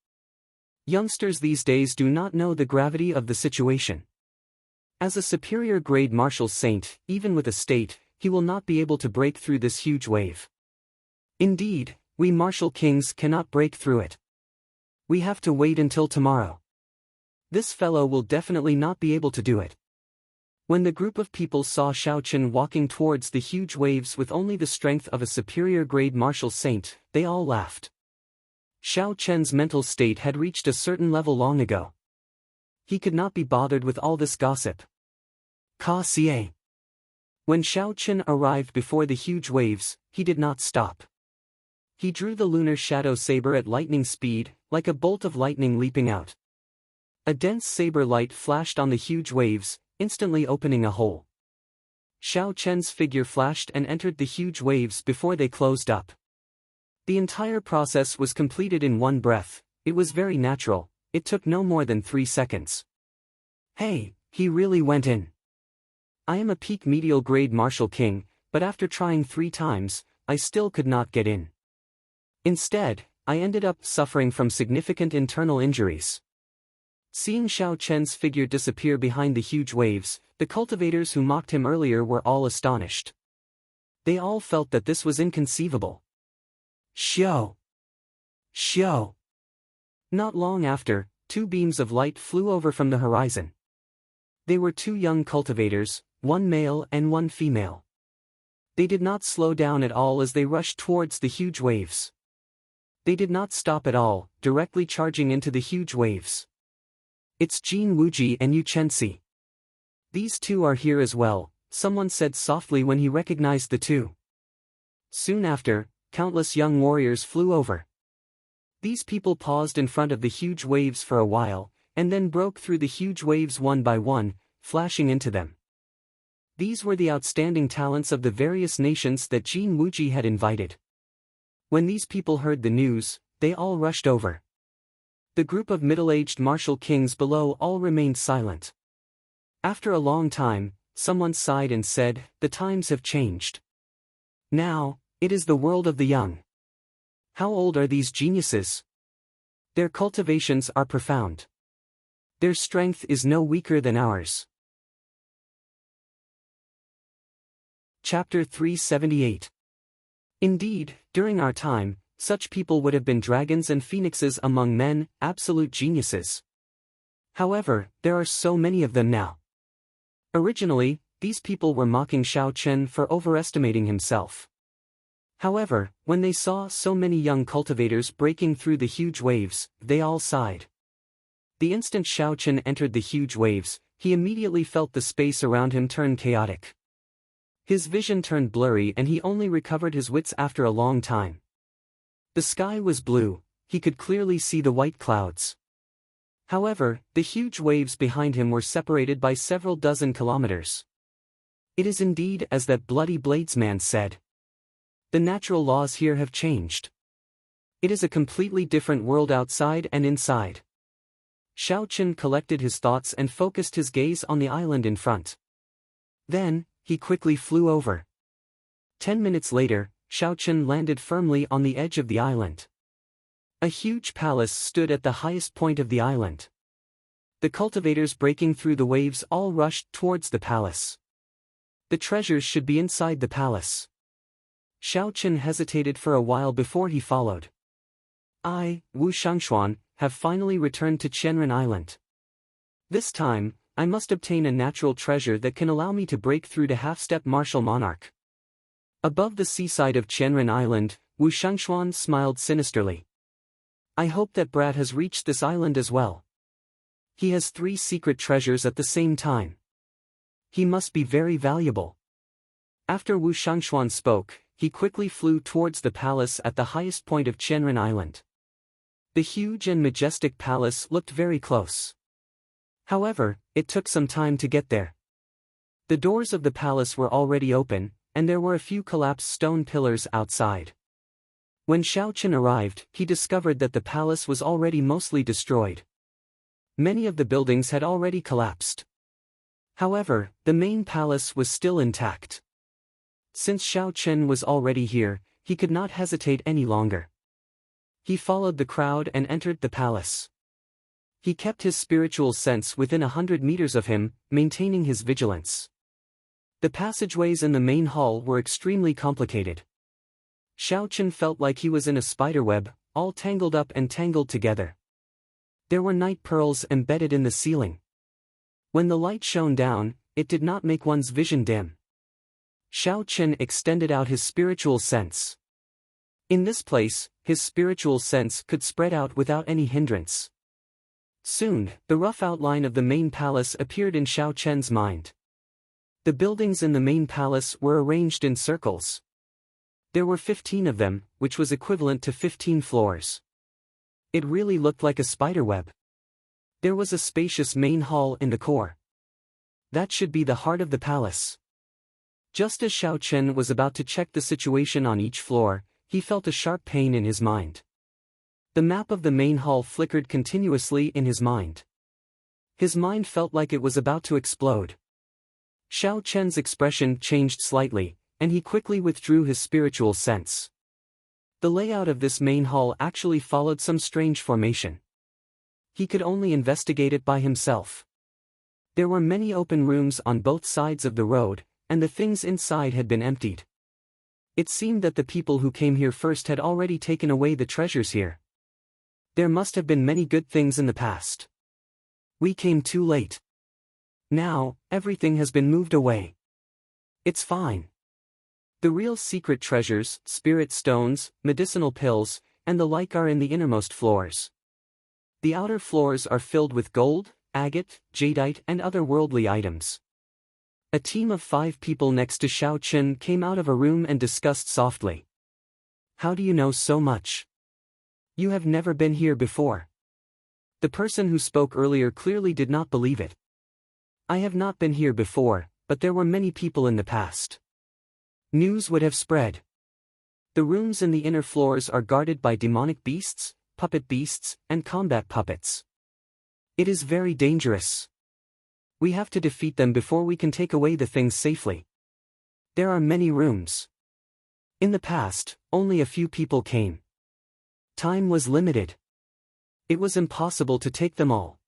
Youngsters these days do not know the gravity of the situation. As a superior-grade martial saint, even with a state, he will not be able to break through this huge wave. Indeed, we martial kings cannot break through it. We have to wait until tomorrow. This fellow will definitely not be able to do it. When the group of people saw Xiaochen walking towards the huge waves with only the strength of a superior-grade martial saint, they all laughed. Xiaochen's mental state had reached a certain level long ago. He could not be bothered with all this gossip. Ka Xie. When Xiaochen arrived before the huge waves, he did not stop. He drew the lunar shadow saber at lightning speed, like a bolt of lightning leaping out. A dense saber light flashed on the huge waves, instantly opening a hole. Xiaochen's figure flashed and entered the huge waves before they closed up. The entire process was completed in one breath. It was very natural. It took no more than 3 seconds. Hey, he really went in. I am a peak medial grade martial king, but after trying 3 times, I still could not get in. Instead, I ended up suffering from significant internal injuries. Seeing Xiaochen's figure disappear behind the huge waves, the cultivators who mocked him earlier were all astonished. They all felt that this was inconceivable. Xiao! Xiao! Not long after, 2 beams of light flew over from the horizon. They were 2 young cultivators, one male and one female. They did not slow down at all as they rushed towards the huge waves. They did not stop at all, directly charging into the huge waves. It's Jin Wuji and Yu Chenxi. These two are here as well, someone said softly when he recognized the two. Soon after, countless young warriors flew over. These people paused in front of the huge waves for a while, and then broke through the huge waves one by one, flashing into them. These were the outstanding talents of the various nations that Jin Wuji had invited. When these people heard the news, they all rushed over. The group of middle-aged martial kings below all remained silent. After a long time, someone sighed and said, "The times have changed. Now, it is the world of the young. How old are these geniuses? Their cultivations are profound. Their strength is no weaker than ours." Chapter 378. Indeed, during our time, such people would have been dragons and phoenixes among men, absolute geniuses. However, there are so many of them now. Originally, these people were mocking Xiao Chen for overestimating himself. However, when they saw so many young cultivators breaking through the huge waves, they all sighed. The instant Xiao Chen entered the huge waves, he immediately felt the space around him turn chaotic. His vision turned blurry and he only recovered his wits after a long time. The sky was blue, he could clearly see the white clouds. However, the huge waves behind him were separated by several dozen kilometers. It is indeed as that bloody bladesman said. The natural laws here have changed. It is a completely different world outside and inside. Xiao Chen collected his thoughts and focused his gaze on the island in front. Then, he quickly flew over. 10 minutes later, Xiao Chen landed firmly on the edge of the island. A huge palace stood at the highest point of the island. The cultivators breaking through the waves all rushed towards the palace. The treasures should be inside the palace. Xiao Chen hesitated for a while before he followed. I, Wu Shangshuan, have finally returned to Qianren Island. This time, I must obtain a natural treasure that can allow me to break through to half-step martial monarch. Above the seaside of Qianren Island, Wu Shangshuan smiled sinisterly. I hope that Brat has reached this island as well. He has 3 secret treasures at the same time. He must be very valuable. After Wu Shangshuan spoke, he quickly flew towards the palace at the highest point of Qianren Island. The huge and majestic palace looked very close. However, it took some time to get there. The doors of the palace were already open, and there were a few collapsed stone pillars outside. When Xiao Chen arrived, he discovered that the palace was already mostly destroyed. Many of the buildings had already collapsed. However, the main palace was still intact. Since Xiao Chen was already here, he could not hesitate any longer. He followed the crowd and entered the palace. He kept his spiritual sense within 100 meters of him, maintaining his vigilance. The passageways in the main hall were extremely complicated. Xiao Chen felt like he was in a spiderweb, all tangled up and tangled together. There were night pearls embedded in the ceiling. When the light shone down, it did not make one's vision dim. Xiao Chen extended out his spiritual sense. In this place, his spiritual sense could spread out without any hindrance. Soon, the rough outline of the main palace appeared in Xiao Chen's mind. The buildings in the main palace were arranged in circles. There were 15 of them, which was equivalent to 15 floors. It really looked like a spiderweb. There was a spacious main hall in the core. That should be the heart of the palace. Just as Xiao Chen was about to check the situation on each floor, he felt a sharp pain in his mind. The map of the main hall flickered continuously in his mind. His mind felt like it was about to explode. Xiao Chen's expression changed slightly, and he quickly withdrew his spiritual sense. The layout of this main hall actually followed some strange formation. He could only investigate it by himself. There were many open rooms on both sides of the road, and the things inside had been emptied. It seemed that the people who came here first had already taken away the treasures here. There must have been many good things in the past. We came too late. Now, everything has been moved away. It's fine. The real secret treasures, spirit stones, medicinal pills, and the like are in the innermost floors. The outer floors are filled with gold, agate, jadeite and other worldly items. A team of 5 people next to Xiao Chen came out of a room and discussed softly. How do you know so much? You have never been here before. The person who spoke earlier clearly did not believe it. I have not been here before, but there were many people in the past. News would have spread. The rooms in the inner floors are guarded by demonic beasts, puppet beasts, and combat puppets. It is very dangerous. We have to defeat them before we can take away the things safely. There are many rooms. In the past, only a few people came. Time was limited. It was impossible to take them all.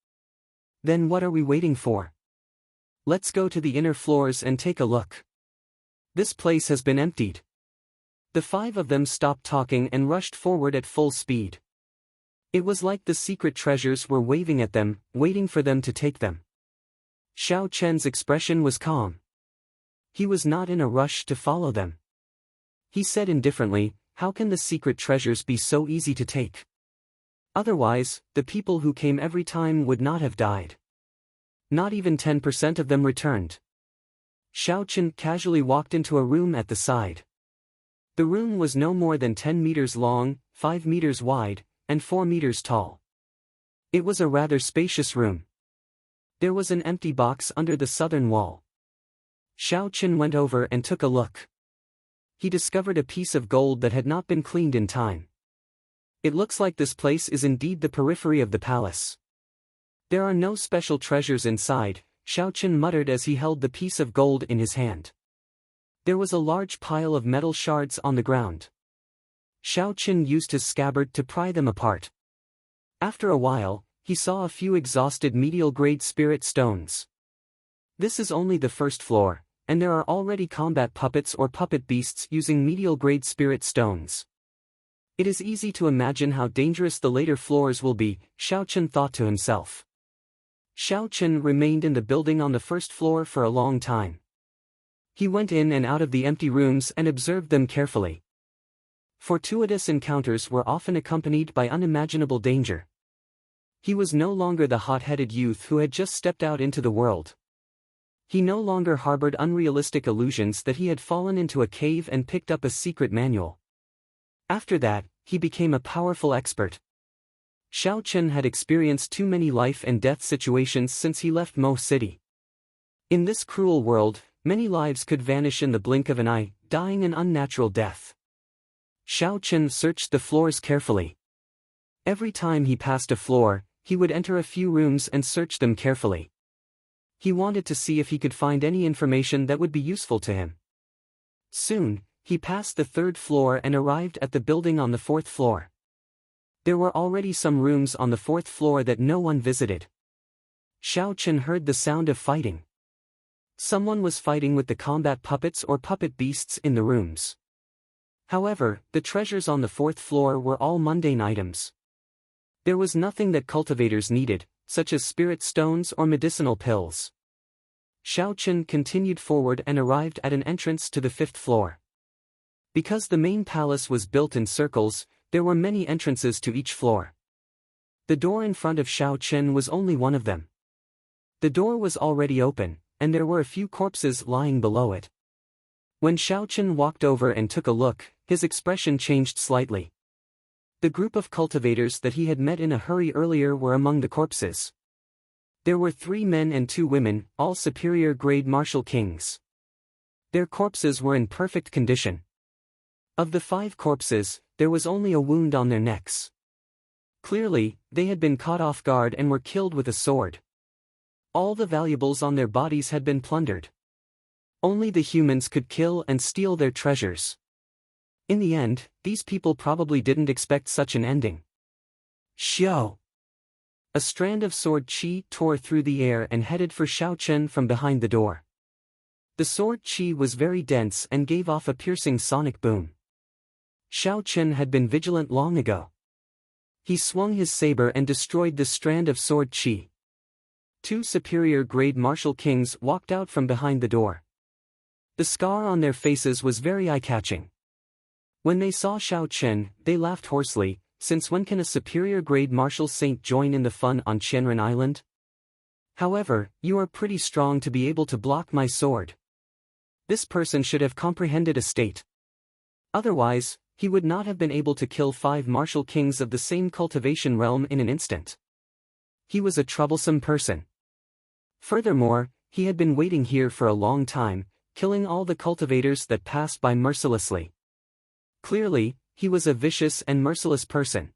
Then what are we waiting for? Let's go to the inner floors and take a look. This place has been emptied. The 5 of them stopped talking and rushed forward at full speed. It was like the secret treasures were waving at them, waiting for them to take them. Xiao Chen's expression was calm. He was not in a rush to follow them. He said indifferently, how can the secret treasures be so easy to take? Otherwise, the people who came every time would not have died. Not even 10% of them returned. Xiao Chen casually walked into a room at the side. The room was no more than 10 meters long, 5 meters wide, and 4 meters tall. It was a rather spacious room. There was an empty box under the southern wall. Xiao Chen went over and took a look. He discovered a piece of gold that had not been cleaned in time. It looks like this place is indeed the periphery of the palace. There are no special treasures inside, Xiao Chen muttered as he held the piece of gold in his hand. There was a large pile of metal shards on the ground. Xiao Chen used his scabbard to pry them apart. After a while, he saw a few exhausted medial-grade spirit stones. This is only the first floor, and there are already combat puppets or puppet beasts using medial-grade spirit stones. It is easy to imagine how dangerous the later floors will be, Xiao Chen thought to himself. Xiao Chen remained in the building on the first floor for a long time. He went in and out of the empty rooms and observed them carefully. Fortuitous encounters were often accompanied by unimaginable danger. He was no longer the hot-headed youth who had just stepped out into the world. He no longer harbored unrealistic illusions that he had fallen into a cave and picked up a secret manual. After that, he became a powerful expert. Xiao Chen had experienced too many life and death situations since he left Mo City. In this cruel world, many lives could vanish in the blink of an eye, dying an unnatural death. Xiao Chen searched the floors carefully. Every time he passed a floor, he would enter a few rooms and search them carefully. He wanted to see if he could find any information that would be useful to him. Soon, he passed the 3rd floor and arrived at the building on the 4th floor. There were already some rooms on the 4th floor that no one visited. Xiao Chen heard the sound of fighting. Someone was fighting with the combat puppets or puppet beasts in the rooms. However, the treasures on the 4th floor were all mundane items. There was nothing that cultivators needed, such as spirit stones or medicinal pills. Xiao Chen continued forward and arrived at an entrance to the 5th floor. Because the main palace was built in circles, there were many entrances to each floor. The door in front of Xiao Chen was only one of them. The door was already open, and there were a few corpses lying below it. When Xiao Chen walked over and took a look, his expression changed slightly. The group of cultivators that he had met in a hurry earlier were among the corpses. There were 3 men and 2 women, all superior-grade martial kings. Their corpses were in perfect condition. Of the 5 corpses, there was only a wound on their necks. Clearly, they had been caught off guard and were killed with a sword. All the valuables on their bodies had been plundered. Only the humans could kill and steal their treasures. In the end, these people probably didn't expect such an ending. Xiao! A strand of sword qi tore through the air and headed for Xiao Chen from behind the door. The sword qi was very dense and gave off a piercing sonic boom. Xiao Chen had been vigilant long ago. He swung his saber and destroyed the strand of sword qi. 2 superior-grade martial kings walked out from behind the door. The scar on their faces was very eye-catching. When they saw Xiao Chen, they laughed hoarsely, since when can a superior-grade martial saint join in the fun on Qianren Island? However, you are pretty strong to be able to block my sword. This person should have comprehended a state. Otherwise, he would not have been able to kill 5 martial kings of the same cultivation realm in an instant. He was a troublesome person. Furthermore, he had been waiting here for a long time, killing all the cultivators that passed by mercilessly. Clearly, he was a vicious and merciless person.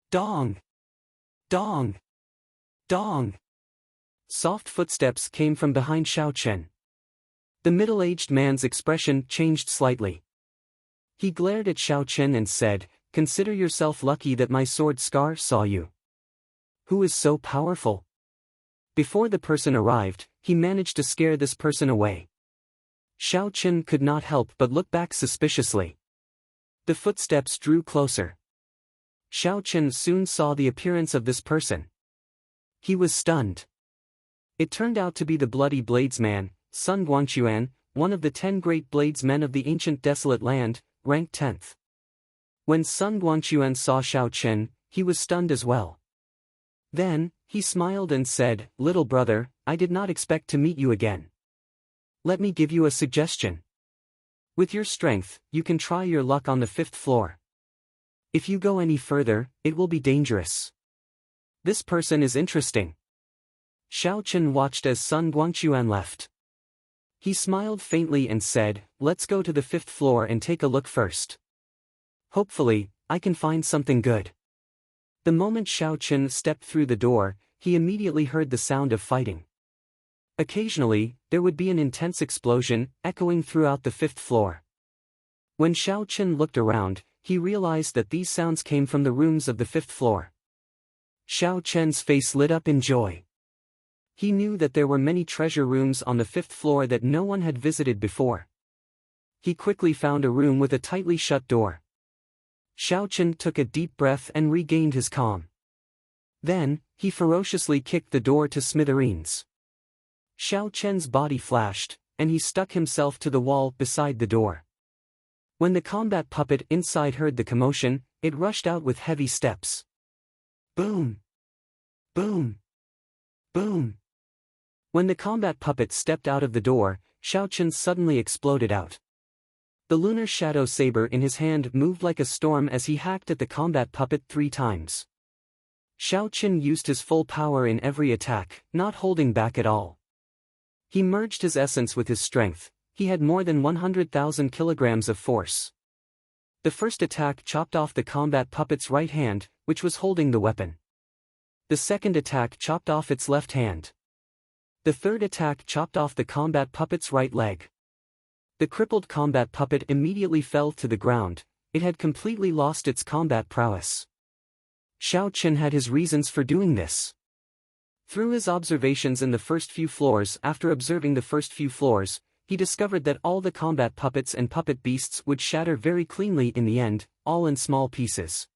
Dong! Dong! Dong! Soft footsteps came from behind Xiao Chen. The middle-aged man's expression changed slightly. He glared at Xiao Chen and said, "Consider yourself lucky that my sword scar saw you. Who is so powerful?" Before the person arrived, he managed to scare this person away. Xiao Chen could not help but look back suspiciously. The footsteps drew closer. Xiao Chen soon saw the appearance of this person. He was stunned. It turned out to be the Bloody Bladesman, Sun Guangquan, one of the 10 great bladesmen of the ancient desolate land, ranked 10th. When Sun Guangquan saw Xiao Chen, he was stunned as well. Then, he smiled and said, "Little brother, I did not expect to meet you again. Let me give you a suggestion. With your strength, you can try your luck on the 5th floor. If you go any further, it will be dangerous. This person is interesting." Xiao Chen watched as Sun Guangquan left. He smiled faintly and said, "Let's go to the 5th floor and take a look first. Hopefully, I can find something good." The moment Xiao Chen stepped through the door, he immediately heard the sound of fighting. Occasionally, there would be an intense explosion, echoing throughout the 5th floor. When Xiao Chen looked around, he realized that these sounds came from the rooms of the 5th floor. Xiao Chen's face lit up in joy. He knew that there were many treasure rooms on the 5th floor that no one had visited before. He quickly found a room with a tightly shut door. Xiao Chen took a deep breath and regained his calm. Then, he ferociously kicked the door to smithereens. Xiao Chen's body flashed, and he stuck himself to the wall beside the door. When the combat puppet inside heard the commotion, it rushed out with heavy steps. Boom! Boom! Boom! When the combat puppet stepped out of the door, Xiao Chen suddenly exploded out. The lunar shadow saber in his hand moved like a storm as he hacked at the combat puppet 3 times. Xiao Chen used his full power in every attack, not holding back at all. He merged his essence with his strength. He had more than 100,000 kilograms of force. The first attack chopped off the combat puppet's right hand, which was holding the weapon. The second attack chopped off its left hand. The third attack chopped off the combat puppet's right leg. The crippled combat puppet immediately fell to the ground. It had completely lost its combat prowess. Xiao Chen had his reasons for doing this. Through his observations in the first few floors, after observing the first few floors, he discovered that all the combat puppets and puppet beasts would shatter very cleanly in the end, all in small pieces.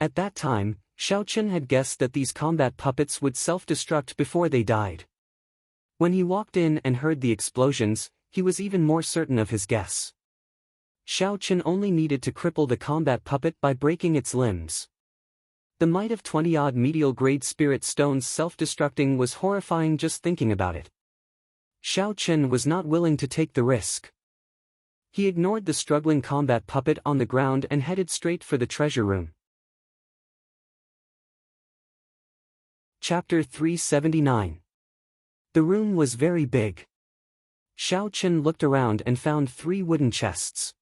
At that time, Xiao Chen had guessed that these combat puppets would self-destruct before they died. When he walked in and heard the explosions, he was even more certain of his guess. Xiao Chen only needed to cripple the combat puppet by breaking its limbs. The might of 20-odd medial-grade spirit stones self-destructing was horrifying just thinking about it. Xiao Chen was not willing to take the risk. He ignored the struggling combat puppet on the ground and headed straight for the treasure room. Chapter 379. The room was very big. Xiao Chen looked around and found 3 wooden chests.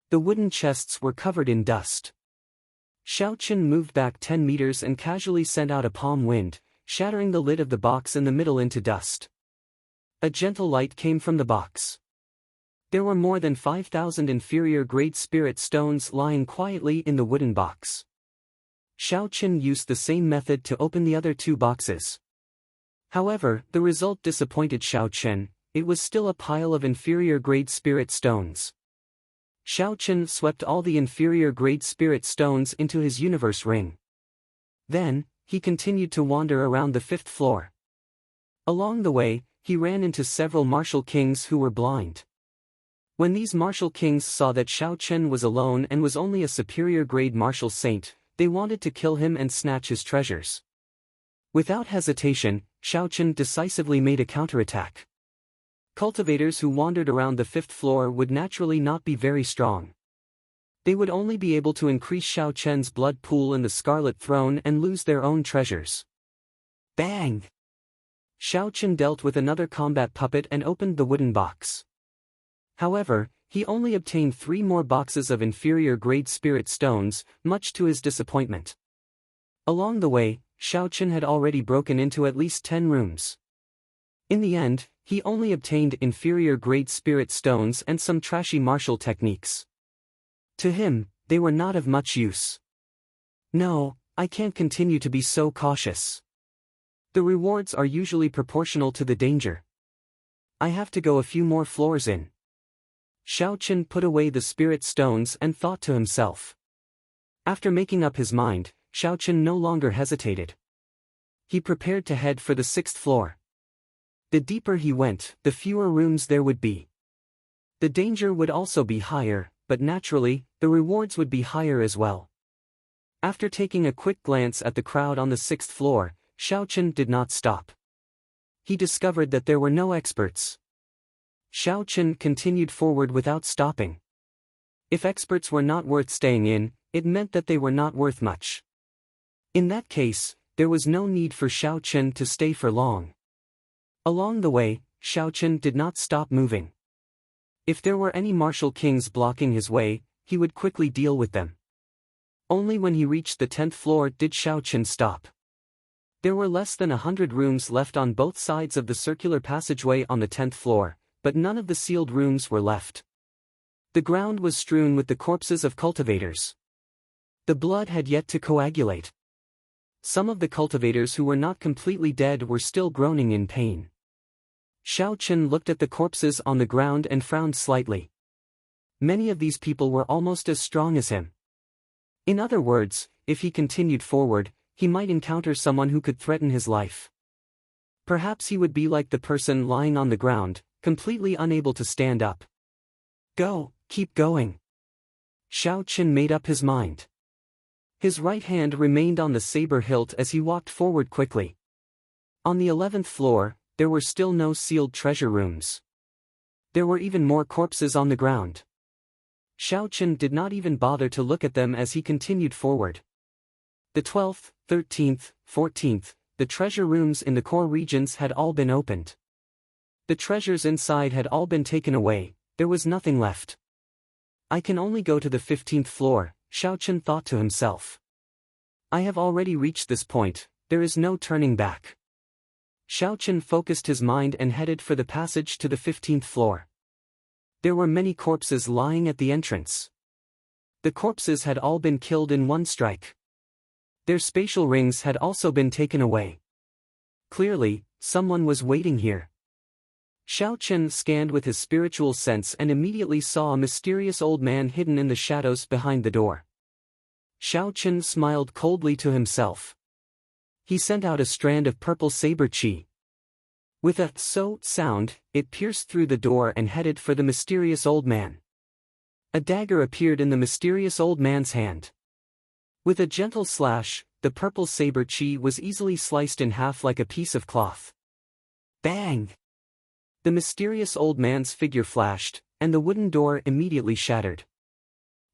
The wooden chests were covered in dust. Xiao Chen moved back 10 meters and casually sent out a palm wind, shattering the lid of the box in the middle into dust. A gentle light came from the box. There were more than 5,000 inferior-grade spirit stones lying quietly in the wooden box. Xiao Chen used the same method to open the other 2 boxes. However, the result disappointed Xiao Chen. It was still a pile of inferior-grade spirit stones. Xiao Chen swept all the inferior-grade spirit stones into his universe ring. Then, he continued to wander around the 5th floor. Along the way, he ran into several martial kings who were blind. When these martial kings saw that Xiao Chen was alone and was only a superior-grade martial saint, they wanted to kill him and snatch his treasures. Without hesitation, Xiao Chen decisively made a counterattack. Cultivators who wandered around the 5th floor would naturally not be very strong. They would only be able to increase Xiao Chen's blood pool in the Scarlet Throne and lose their own treasures. Bang! Xiao Chen dealt with another combat puppet and opened the wooden box. However, he only obtained 3 more boxes of inferior-grade spirit stones, much to his disappointment. Along the way, Xiao Chen had already broken into at least 10 rooms. In the end, he only obtained inferior-grade spirit stones and some trashy martial techniques. To him, they were not of much use. No, I can't continue to be so cautious. The rewards are usually proportional to the danger. I have to go a few more floors in. Xiao Chen put away the spirit stones and thought to himself. After making up his mind, Xiao Chen no longer hesitated. He prepared to head for the 6th floor. The deeper he went, the fewer rooms there would be. The danger would also be higher, but naturally, the rewards would be higher as well. After taking a quick glance at the crowd on the 6th floor, Xiao Chen did not stop. He discovered that there were no experts. Xiao Chen continued forward without stopping. If experts were not worth staying in, it meant that they were not worth much. In that case, there was no need for Xiao Chen to stay for long. Along the way, Xiao Chen did not stop moving. If there were any martial kings blocking his way, he would quickly deal with them. Only when he reached the 10th floor did Xiao Chen stop. There were less than 100 rooms left on both sides of the circular passageway on the 10th floor, but none of the sealed rooms were left. The ground was strewn with the corpses of cultivators. The blood had yet to coagulate. Some of the cultivators who were not completely dead were still groaning in pain. Xiao Chen looked at the corpses on the ground and frowned slightly. Many of these people were almost as strong as him. In other words, if he continued forward, he might encounter someone who could threaten his life. Perhaps he would be like the person lying on the ground, completely unable to stand up. Go, keep going. Xiao Chen made up his mind. His right hand remained on the saber hilt as he walked forward quickly. On the 11th floor, there were still no sealed treasure rooms. There were even more corpses on the ground. Xiao Chen did not even bother to look at them as he continued forward. The 12th, 13th, 14th, the treasure rooms in the core regions had all been opened. The treasures inside had all been taken away, there was nothing left. I can only go to the 15th floor, Xiao Chen thought to himself. I have already reached this point, there is no turning back. Xiao Chen focused his mind and headed for the passage to the 15th floor. There were many corpses lying at the entrance. The corpses had all been killed in one strike. Their spatial rings had also been taken away. Clearly, someone was waiting here. Xiao Chen scanned with his spiritual sense and immediately saw a mysterious old man hidden in the shadows behind the door. Xiao Chen smiled coldly to himself. He sent out a strand of purple saber chi. With a "so" sound, it pierced through the door and headed for the mysterious old man. A dagger appeared in the mysterious old man's hand. With a gentle slash, the purple saber chi was easily sliced in half like a piece of cloth. Bang! The mysterious old man's figure flashed, and the wooden door immediately shattered.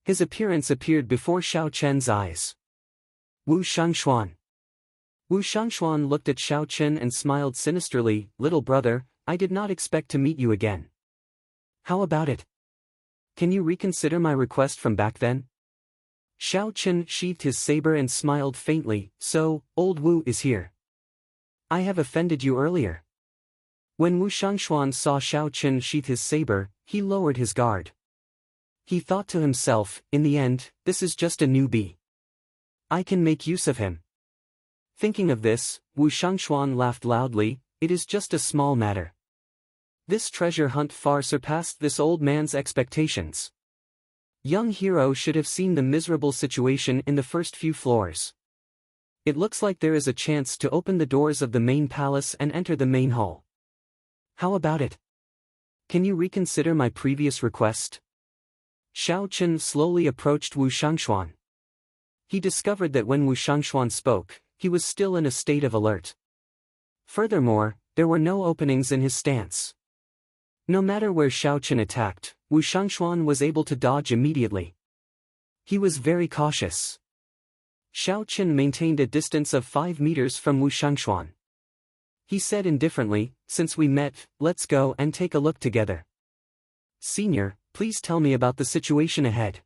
His appearance appeared before Xiao Chen's eyes. Wu Shangshuan. Wu Shangshuan looked at Xiao Chen and smiled sinisterly. Little brother, I did not expect to meet you again. How about it? Can you reconsider my request from back then? Xiao Chen sheathed his saber and smiled faintly. So, old Wu is here. I have offended you earlier. When Wu Shangshuan saw Xiao Chen sheath his saber, he lowered his guard. He thought to himself, in the end, this is just a newbie. I can make use of him. Thinking of this, Wu Shangshuan laughed loudly. It is just a small matter. This treasure hunt far surpassed this old man's expectations. Young hero should have seen the miserable situation in the first few floors. It looks like there is a chance to open the doors of the main palace and enter the main hall. How about it? Can you reconsider my previous request? Xiao Chen slowly approached Wu Shangshuan. He discovered that when Wu Shangshuan spoke, he was still in a state of alert. Furthermore, there were no openings in his stance. No matter where Xiao Chen attacked, Wu Shangshuan was able to dodge immediately. He was very cautious. Xiao Chen maintained a distance of 5 meters from Wu Shangshuan. He said indifferently, "Since we met, let's go and take a look together." "Senior, please tell me about the situation ahead."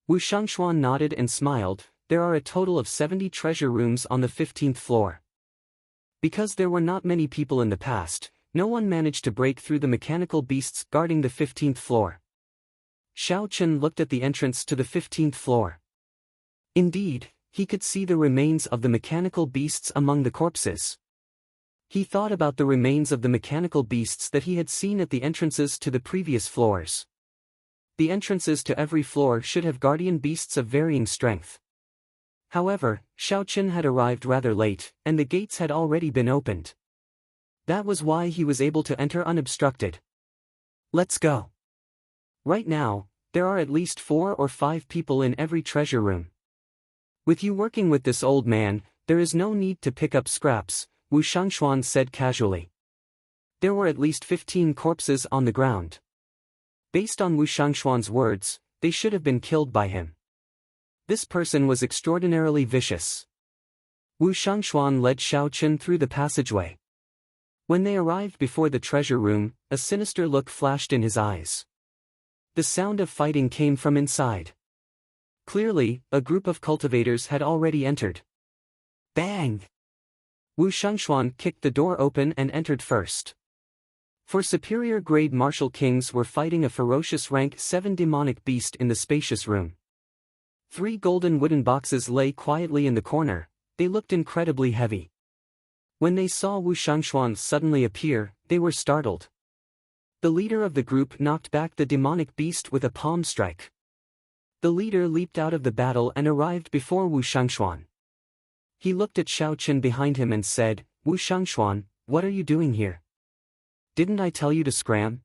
Wu Shangshuan nodded and smiled. There are a total of 70 treasure rooms on the 15th floor. Because there were not many people in the past, no one managed to break through the mechanical beasts guarding the 15th floor. Xiao Chen looked at the entrance to the 15th floor. Indeed, he could see the remains of the mechanical beasts among the corpses. He thought about the remains of the mechanical beasts that he had seen at the entrances to the previous floors. The entrances to every floor should have guardian beasts of varying strength. However, Xiao Chen had arrived rather late, and the gates had already been opened. That was why he was able to enter unobstructed. "Let's go." Right now, there are at least 4 or 5 people in every treasure room. "With you working with this old man, there is no need to pick up scraps," Wu Shangshuan said casually. There were at least 15 corpses on the ground. Based on Wu Shangshuan's words, they should have been killed by him. This person was extraordinarily vicious. Wu Shangshuan led Xiao Chen through the passageway. When they arrived before the treasure room, a sinister look flashed in his eyes. The sound of fighting came from inside. Clearly, a group of cultivators had already entered. Bang! Wu Shangshuan kicked the door open and entered first. 4 superior-grade martial kings were fighting a ferocious rank 7 demonic beast in the spacious room. 3 golden wooden boxes lay quietly in the corner. They looked incredibly heavy. When they saw Wu Shangshuan suddenly appear, they were startled. The leader of the group knocked back the demonic beast with a palm strike. The leader leaped out of the battle and arrived before Wu Shangshuan. He looked at Xiao Chen behind him and said, "Wu Shangshuan, what are you doing here? Didn't I tell you to scram?"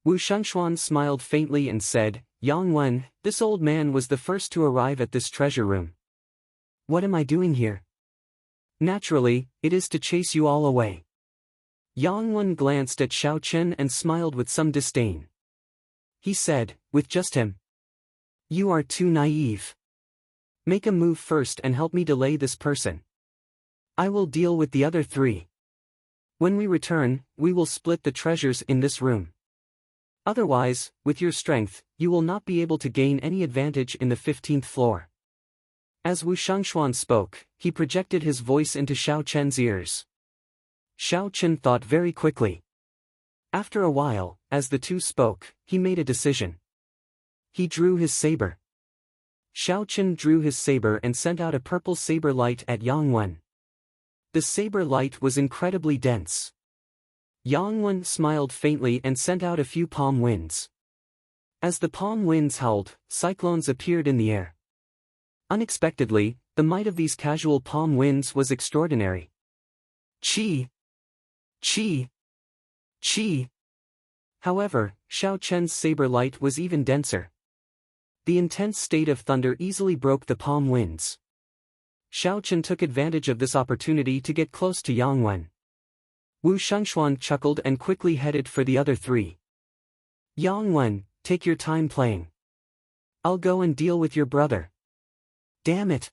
Wu Shangshuan smiled faintly and said, "Yang Wen, this old man was the first to arrive at this treasure room. What am I doing here?" "Naturally, it is to chase you all away." Yang Wen glanced at Xiao Chen and smiled with some disdain. He said, "With just him? You are too naive. Make a move first and help me delay this person. I will deal with the other 3. When we return, we will split the treasures in this room. Otherwise, with your strength, you will not be able to gain any advantage in the 15th floor." As Wu Shangshuan spoke, he projected his voice into Xiao Chen's ears. Xiao Chen thought very quickly. After a while, as the two spoke, he made a decision. He drew his saber. Xiao Chen drew his saber and sent out a purple saber light at Yang Wen. The saber light was incredibly dense. Yang Wen smiled faintly and sent out a few palm winds. As the palm winds howled, cyclones appeared in the air. Unexpectedly, the might of these casual palm winds was extraordinary. Chi! Chi! Chi! However, Xiao Chen's saber light was even denser. The intense state of thunder easily broke the palm winds. Xiao Chen took advantage of this opportunity to get close to Yang Wen. Wu Shangshuan chuckled and quickly headed for the other 3. "Yang Wen, take your time playing. I'll go and deal with your brother." Damn it!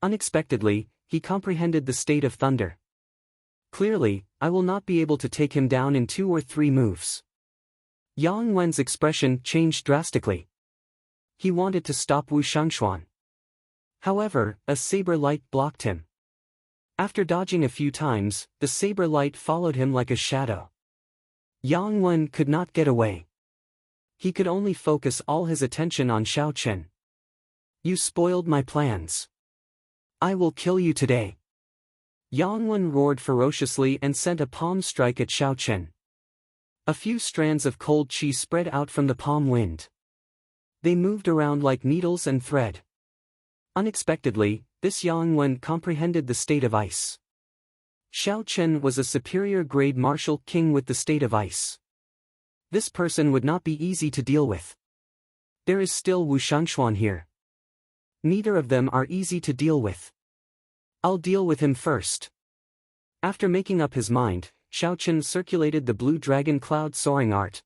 Unexpectedly, he comprehended the state of thunder. Clearly, I will not be able to take him down in 2 or 3 moves. Yang Wen's expression changed drastically. He wanted to stop Wu Shangshuan. However, a saber light blocked him. After dodging a few times, the saber light followed him like a shadow. Yang Wen could not get away. He could only focus all his attention on Xiao Chen. "You spoiled my plans. I will kill you today." Yang Wen roared ferociously and sent a palm strike at Xiao Chen. A few strands of cold chi spread out from the palm wind. They moved around like needles and thread. Unexpectedly, this Yang Wen comprehended the state of ice. Xiao Chen was a superior-grade martial king with the state of ice. This person would not be easy to deal with. There is still Wu Shangshuan here. Neither of them are easy to deal with. I'll deal with him first. After making up his mind, Xiao Chen circulated the blue dragon cloud soaring art.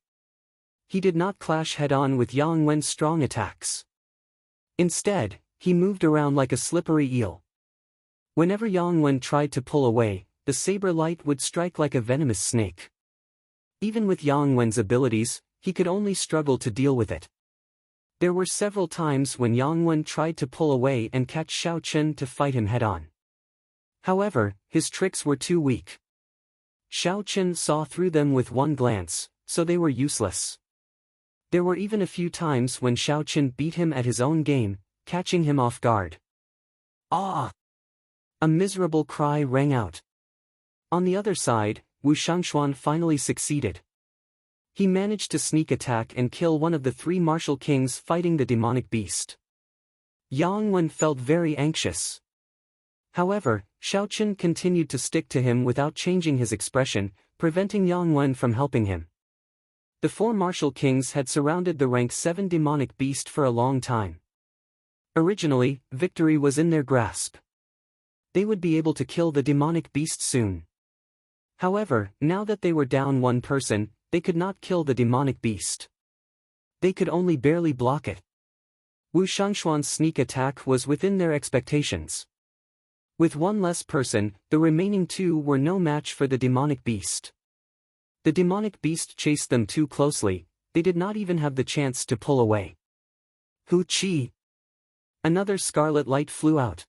He did not clash head-on with Yang Wen's strong attacks. Instead, he moved around like a slippery eel. Whenever Yang Wen tried to pull away, the saber light would strike like a venomous snake. Even with Yang Wen's abilities, he could only struggle to deal with it. There were several times when Yang Wen tried to pull away and catch Xiao Chen to fight him head-on. However, his tricks were too weak. Xiao Chen saw through them with one glance, so they were useless. There were even a few times when Xiao Chen beat him at his own game, catching him off guard. Ah! A miserable cry rang out. On the other side, Wu Shangshuan finally succeeded. He managed to sneak attack and kill one of the three martial kings fighting the demonic beast. Yang Wen felt very anxious. However, Xiao Chen continued to stick to him without changing his expression, preventing Yang Wen from helping him. The four martial kings had surrounded the rank 7 demonic beast for a long time. Originally, victory was in their grasp. They would be able to kill the demonic beast soon. However, now that they were down one person, they could not kill the demonic beast. They could only barely block it. Wu Shangshuan's sneak attack was within their expectations. With one less person, the remaining two were no match for the demonic beast. The demonic beast chased them too closely, they did not even have the chance to pull away. Hu Qi! Another scarlet light flew out.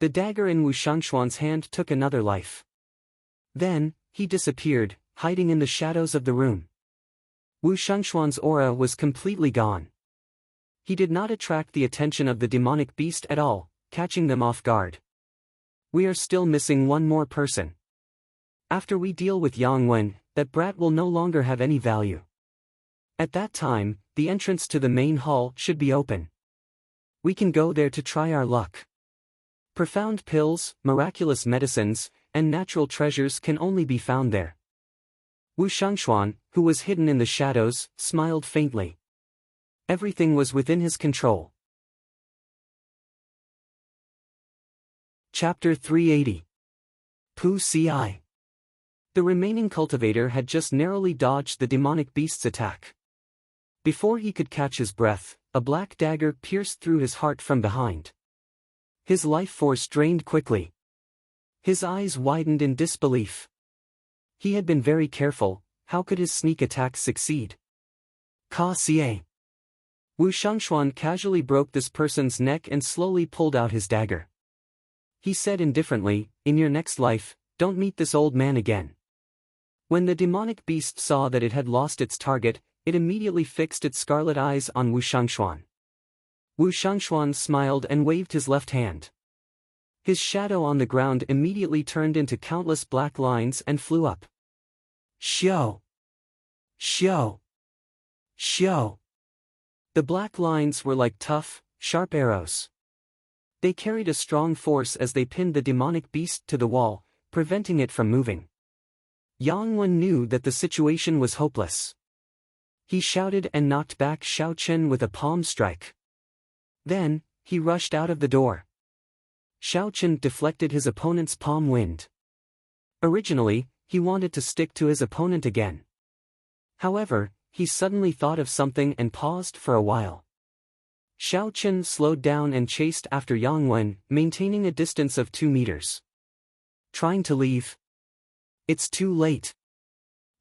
The dagger in Wu Shangshuan's hand took another life. Then, he disappeared, hiding in the shadows of the room. Wu Shangshuan's aura was completely gone. He did not attract the attention of the demonic beast at all, catching them off guard. We are still missing one more person. After we deal with Yang Wen, that brat will no longer have any value. At that time, the entrance to the main hall should be open. We can go there to try our luck. Profound pills, miraculous medicines, and natural treasures can only be found there. Wu Shangshuan, who was hidden in the shadows, smiled faintly. Everything was within his control. Chapter 380. Pu Ci. The remaining cultivator had just narrowly dodged the demonic beast's attack. Before he could catch his breath, a black dagger pierced through his heart from behind. His life force drained quickly. His eyes widened in disbelief. He had been very careful, how could his sneak attack succeed? Ka Xie. Wu Shangshuan casually broke this person's neck and slowly pulled out his dagger. He said indifferently, "In your next life, don't meet this old man again." When the demonic beast saw that it had lost its target, it immediately fixed its scarlet eyes on Wu Shangshuan. Wu Shangshuan smiled and waved his left hand. His shadow on the ground immediately turned into countless black lines and flew up. Xiao! Xiao! Xiao! The black lines were like tough, sharp arrows. They carried a strong force as they pinned the demonic beast to the wall, preventing it from moving. Yang Wen knew that the situation was hopeless. He shouted and knocked back Xiao Chen with a palm strike. Then, he rushed out of the door. Xiao Chen deflected his opponent's palm wind. Originally, he wanted to stick to his opponent again. However, he suddenly thought of something and paused for a while. Xiao Chen slowed down and chased after Yang Wen, maintaining a distance of 2 meters. Trying to leave? It's too late.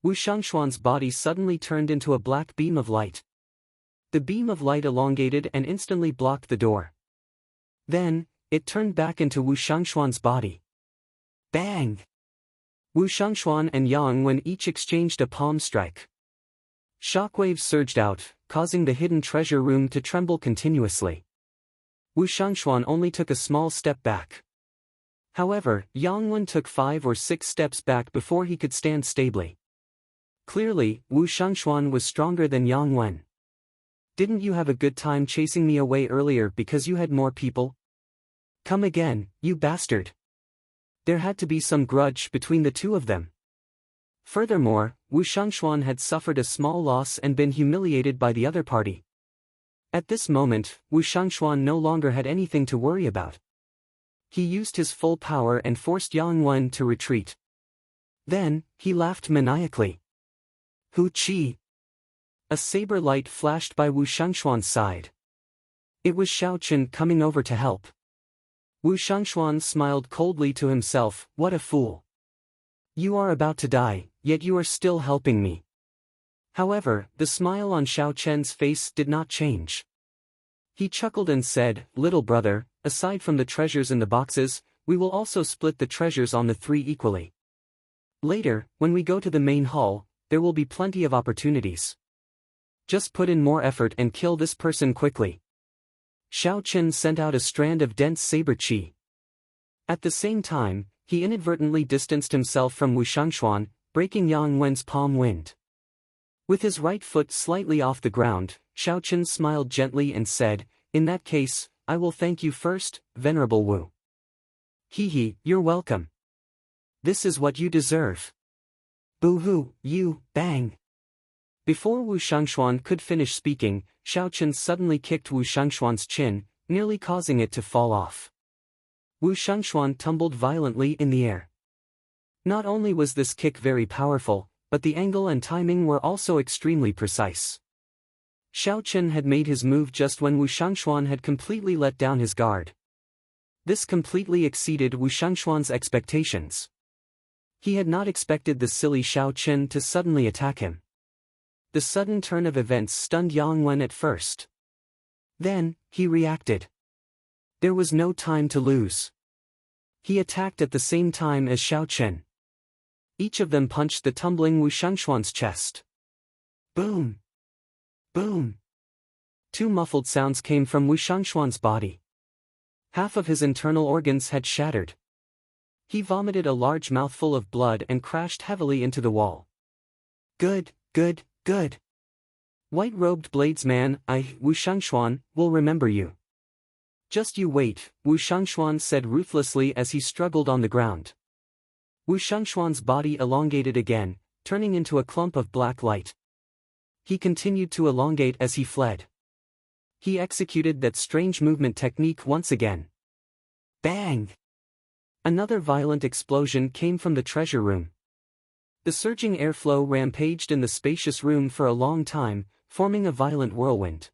Wu Shangshuan's body suddenly turned into a black beam of light. The beam of light elongated and instantly blocked the door. Then, it turned back into Wu Shangshuan's body. Bang! Wu Shangshuan and Yang Wen each exchanged a palm strike. Shockwaves surged out, causing the hidden treasure room to tremble continuously. Wu Shangshuan only took a small step back. However, Yang Wen took 5 or 6 steps back before he could stand stably. Clearly, Wu Shangshuan was stronger than Yang Wen. Didn't you have a good time chasing me away earlier because you had more people? Come again, you bastard! There had to be some grudge between the two of them. Furthermore, Wu Shangshuan had suffered a small loss and been humiliated by the other party. At this moment, Wu Shangshuan no longer had anything to worry about. He used his full power and forced Yang Wen to retreat. Then, he laughed maniacally. Hu Qi! A saber light flashed by Wu Shangshuan's side. It was Xiao Chen coming over to help. Wu Shangshuan smiled coldly to himself, what a fool. You are about to die, yet you are still helping me. However, the smile on Xiao Chen's face did not change. He chuckled and said, little brother, aside from the treasures in the boxes, we will also split the treasures on the three equally. Later, when we go to the main hall, there will be plenty of opportunities. Just put in more effort and kill this person quickly. Xiao Chen sent out a strand of dense saber qi. At the same time, he inadvertently distanced himself from Wu Shangshuan, breaking Yang Wen's palm wind. With his right foot slightly off the ground, Xiao Chen smiled gently and said, in that case, I will thank you first, Venerable Wu. Hee, you're welcome. This is what you deserve. Boo-hoo, you, bang. Before Wu Shangshuan could finish speaking, Xiao Chen suddenly kicked Wu Shangshuan's chin, nearly causing it to fall off. Wu Shangshuan tumbled violently in the air. Not only was this kick very powerful, but the angle and timing were also extremely precise. Xiao Chen had made his move just when Wu Shangshuan had completely let down his guard. This completely exceeded Wu Shangshuan's expectations. He had not expected the silly Xiao Chen to suddenly attack him. The sudden turn of events stunned Yang Wen at first. Then, he reacted. There was no time to lose. He attacked at the same time as Xiao Chen. Each of them punched the tumbling Wu Shangshuan's chest. Boom! Boom! Two muffled sounds came from Wu Shangshuan's body. Half of his internal organs had shattered. He vomited a large mouthful of blood and crashed heavily into the wall. Good. White-robed bladesman, Wu Shangshuan, will remember you. Just you wait, Wu Shangshuan said ruthlessly as he struggled on the ground. Wu Shangshuan's body elongated again, turning into a clump of black light. He continued to elongate as he fled. He executed that strange movement technique once again. Bang! Another violent explosion came from the treasure room. The surging airflow rampaged in the spacious room for a long time, forming a violent whirlwind.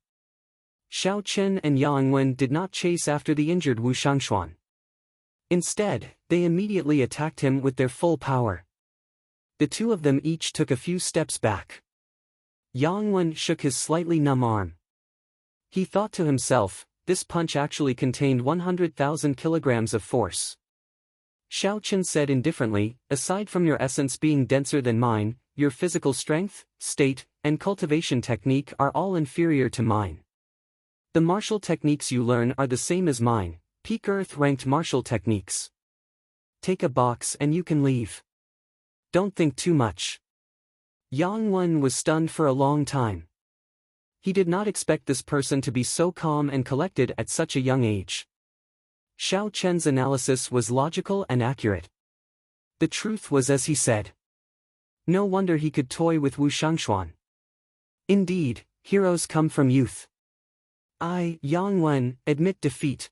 Xiao Chen and Yang Wen did not chase after the injured Wu Shangshuan. Instead, they immediately attacked him with their full power. The two of them each took a few steps back. Yang Wen shook his slightly numb arm. He thought to himself, this punch actually contained 100,000 kilograms of force. Xiao Chen said indifferently, aside from your essence being denser than mine, your physical strength, state, and cultivation technique are all inferior to mine. The martial techniques you learn are the same as mine, peak Earth-ranked martial techniques. Take a box and you can leave. Don't think too much. Yang Wen was stunned for a long time. He did not expect this person to be so calm and collected at such a young age. Xiao Chen's analysis was logical and accurate. The truth was as he said. No wonder he could toy with Wu Shangshuan. Indeed, heroes come from youth. I, Yang Wen, admit defeat.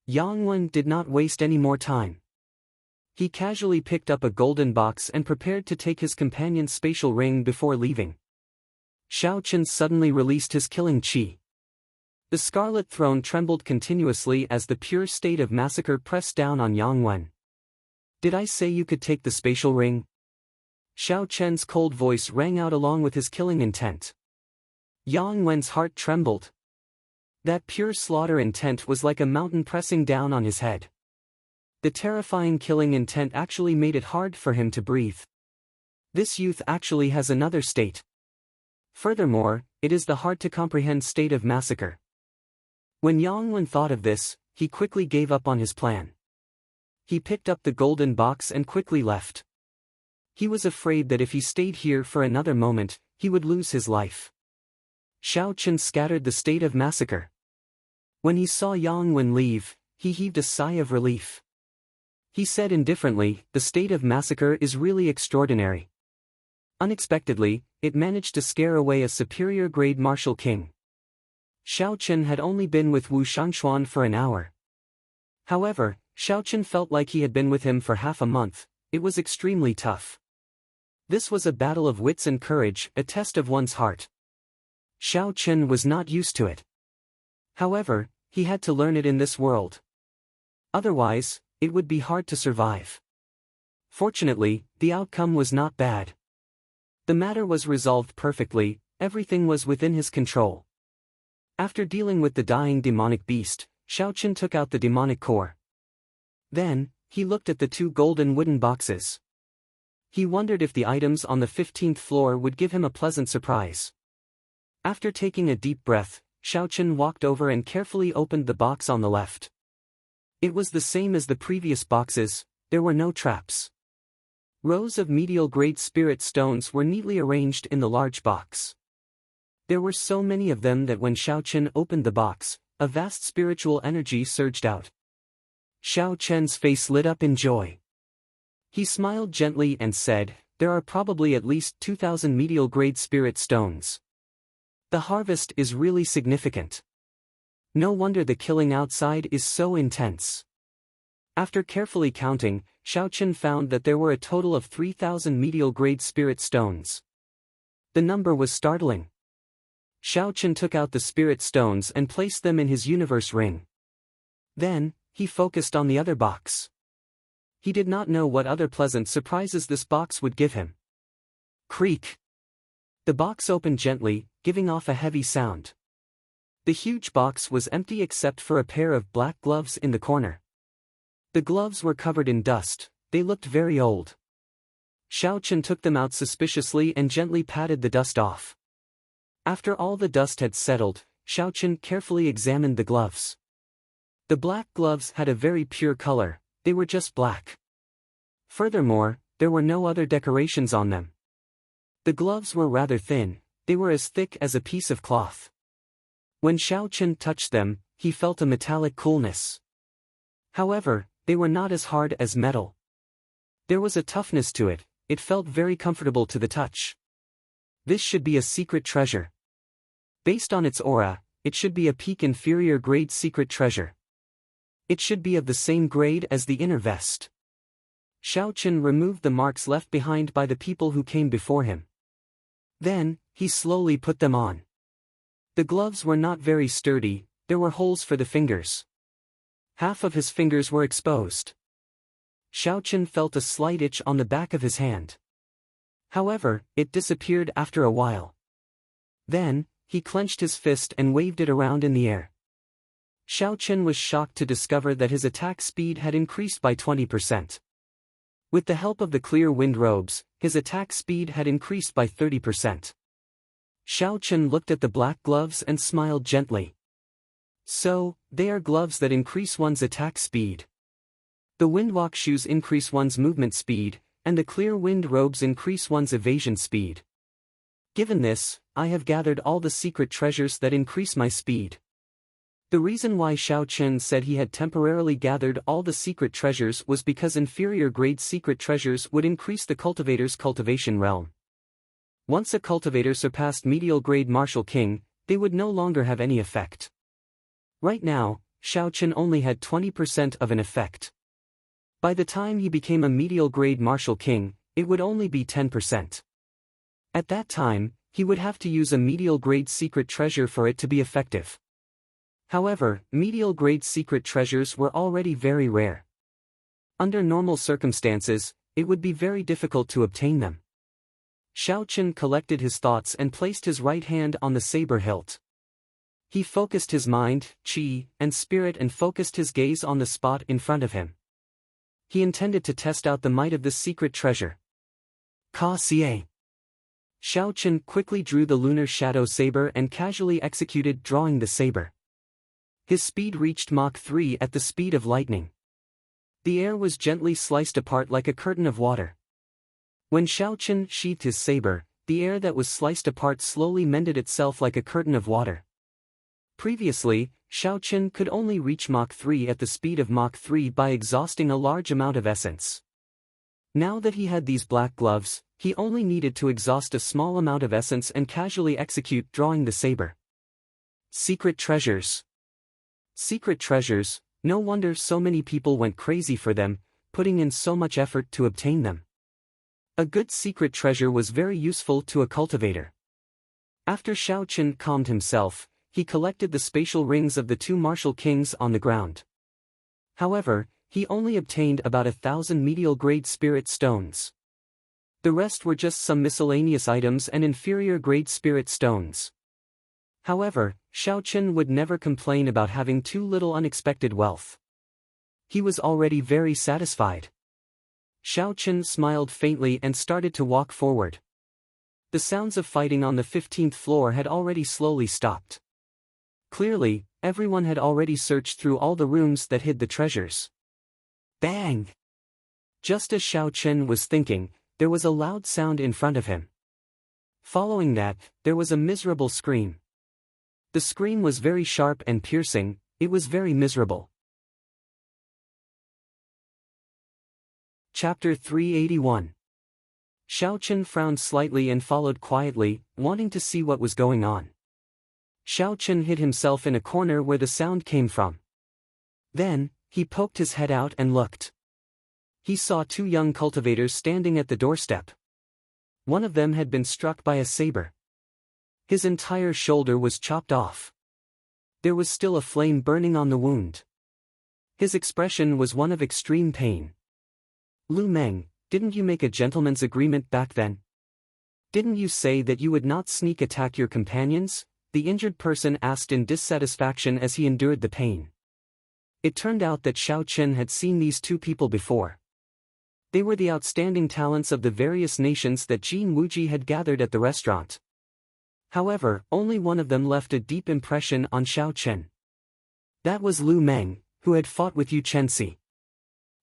Yang Wen did not waste any more time. He casually picked up a golden box and prepared to take his companion's spatial ring before leaving. Xiao Chen suddenly released his killing qi. The Scarlet Throne trembled continuously as the pure state of massacre pressed down on Yang Wen. Did I say you could take the spatial ring? Xiao Chen's cold voice rang out along with his killing intent. Yang Wen's heart trembled. That pure slaughter intent was like a mountain pressing down on his head. The terrifying killing intent actually made it hard for him to breathe. This youth actually has another state. Furthermore, it is the hard-to-comprehend state of massacre. When Yang Wen thought of this, he quickly gave up on his plan. He picked up the golden box and quickly left. He was afraid that if he stayed here for another moment, he would lose his life. Xiao Chen scattered the state of massacre. When he saw Yang Wen leave, he heaved a sigh of relief. He said indifferently, "The state of massacre is really extraordinary." Unexpectedly, it managed to scare away a superior-grade martial king. Xiao Chen had only been with Wu Shangxuan for an hour. However, Xiao Chen felt like he had been with him for half a month. It was extremely tough. This was a battle of wits and courage, a test of one's heart. Xiao Chen was not used to it. However, he had to learn it in this world. Otherwise, it would be hard to survive. Fortunately, the outcome was not bad. The matter was resolved perfectly, everything was within his control. After dealing with the dying demonic beast, Xiao Chen took out the demonic core. Then, he looked at the 2 golden wooden boxes. He wondered if the items on the 15th floor would give him a pleasant surprise. After taking a deep breath, Xiao Chen walked over and carefully opened the box on the left. It was the same as the previous boxes, there were no traps. Rows of medial-grade spirit stones were neatly arranged in the large box. There were so many of them that when Xiao Chen opened the box, a vast spiritual energy surged out. Xiao Chen's face lit up in joy. He smiled gently and said, "There are probably at least 2,000 medial-grade spirit stones. The harvest is really significant. No wonder the killing outside is so intense." After carefully counting, Xiao Chen found that there were a total of 3,000 medial-grade spirit stones. The number was startling. Xiao Chen took out the spirit stones and placed them in his universe ring. Then, he focused on the other box. He did not know what other pleasant surprises this box would give him. Creak! The box opened gently, giving off a heavy sound. The huge box was empty except for a pair of black gloves in the corner. The gloves were covered in dust, they looked very old. Xiao Chen took them out suspiciously and gently patted the dust off. After all the dust had settled, Xiao Chen carefully examined the gloves. The black gloves had a very pure color, they were just black. Furthermore, there were no other decorations on them. The gloves were rather thin, they were as thick as a piece of cloth. When Xiao Chen touched them, he felt a metallic coolness. However, they were not as hard as metal. There was a toughness to it, it felt very comfortable to the touch. This should be a secret treasure. Based on its aura, it should be a peak inferior grade secret treasure. It should be of the same grade as the inner vest. Xiao Chen removed the marks left behind by the people who came before him. Then, he slowly put them on. The gloves were not very sturdy, there were holes for the fingers. Half of his fingers were exposed. Xiao Chen felt a slight itch on the back of his hand. However, it disappeared after a while. Then, he clenched his fist and waved it around in the air. Xiao Chen was shocked to discover that his attack speed had increased by 20%. With the help of the clear wind robes, his attack speed had increased by 30%. Xiao Chen looked at the black gloves and smiled gently. So, they are gloves that increase one's attack speed. The windwalk shoes increase one's movement speed, and the clear wind robes increase one's evasion speed. Given this, I have gathered all the secret treasures that increase my speed. The reason why Xiao Chen said he had temporarily gathered all the secret treasures was because inferior grade secret treasures would increase the cultivator's cultivation realm. Once a cultivator surpassed medial grade martial king, they would no longer have any effect. Right now, Xiao Chen only had 20% of an effect. By the time he became a medial grade martial king, it would only be 10%. At that time, he would have to use a medial grade secret treasure for it to be effective. However, medial grade secret treasures were already very rare. Under normal circumstances, it would be very difficult to obtain them. Xiao Chen collected his thoughts and placed his right hand on the saber hilt. He focused his mind, qi, and spirit and focused his gaze on the spot in front of him. He intended to test out the might of this secret treasure. Ka Xie. Xiao Chen quickly drew the lunar shadow saber and casually executed drawing the saber. His speed reached Mach 3 at the speed of lightning. The air was gently sliced apart like a curtain of water. When Xiao Chen sheathed his saber, the air that was sliced apart slowly mended itself like a curtain of water. Previously, Xiaoqun could only reach Mach 3 at the speed of Mach 3 by exhausting a large amount of essence. Now that he had these black gloves, he only needed to exhaust a small amount of essence and casually execute drawing the saber. Secret treasures. Secret treasures, no wonder so many people went crazy for them, putting in so much effort to obtain them. A good secret treasure was very useful to a cultivator. After Xiaoqun calmed himself, he collected the spatial rings of the two martial kings on the ground. However, he only obtained about 1,000 medial-grade spirit stones. The rest were just some miscellaneous items and inferior-grade spirit stones. However, Xiaoqun would never complain about having too little unexpected wealth. He was already very satisfied. Xiaoqun smiled faintly and started to walk forward. The sounds of fighting on the 15th floor had already slowly stopped. Clearly, everyone had already searched through all the rooms that hid the treasures. Bang! Just as Xiaoqun was thinking, there was a loud sound in front of him. Following that, there was a miserable scream. The scream was very sharp and piercing, it was very miserable. Chapter 381. Xiaoqun frowned slightly and followed quietly, wanting to see what was going on. Xiaoqun hid himself in a corner where the sound came from. Then, he poked his head out and looked. He saw two young cultivators standing at the doorstep. One of them had been struck by a saber. His entire shoulder was chopped off. There was still a flame burning on the wound. His expression was one of extreme pain. Lu Meng, didn't you make a gentleman's agreement back then? Didn't you say that you would not sneak attack your companions? The injured person asked in dissatisfaction as he endured the pain. It turned out that Xiaoqun had seen these two people before. They were the outstanding talents of the various nations that Jin Wuji had gathered at the restaurant. However, only one of them left a deep impression on Xiaoqun. That was Lu Meng, who had fought with Yu Chenxi.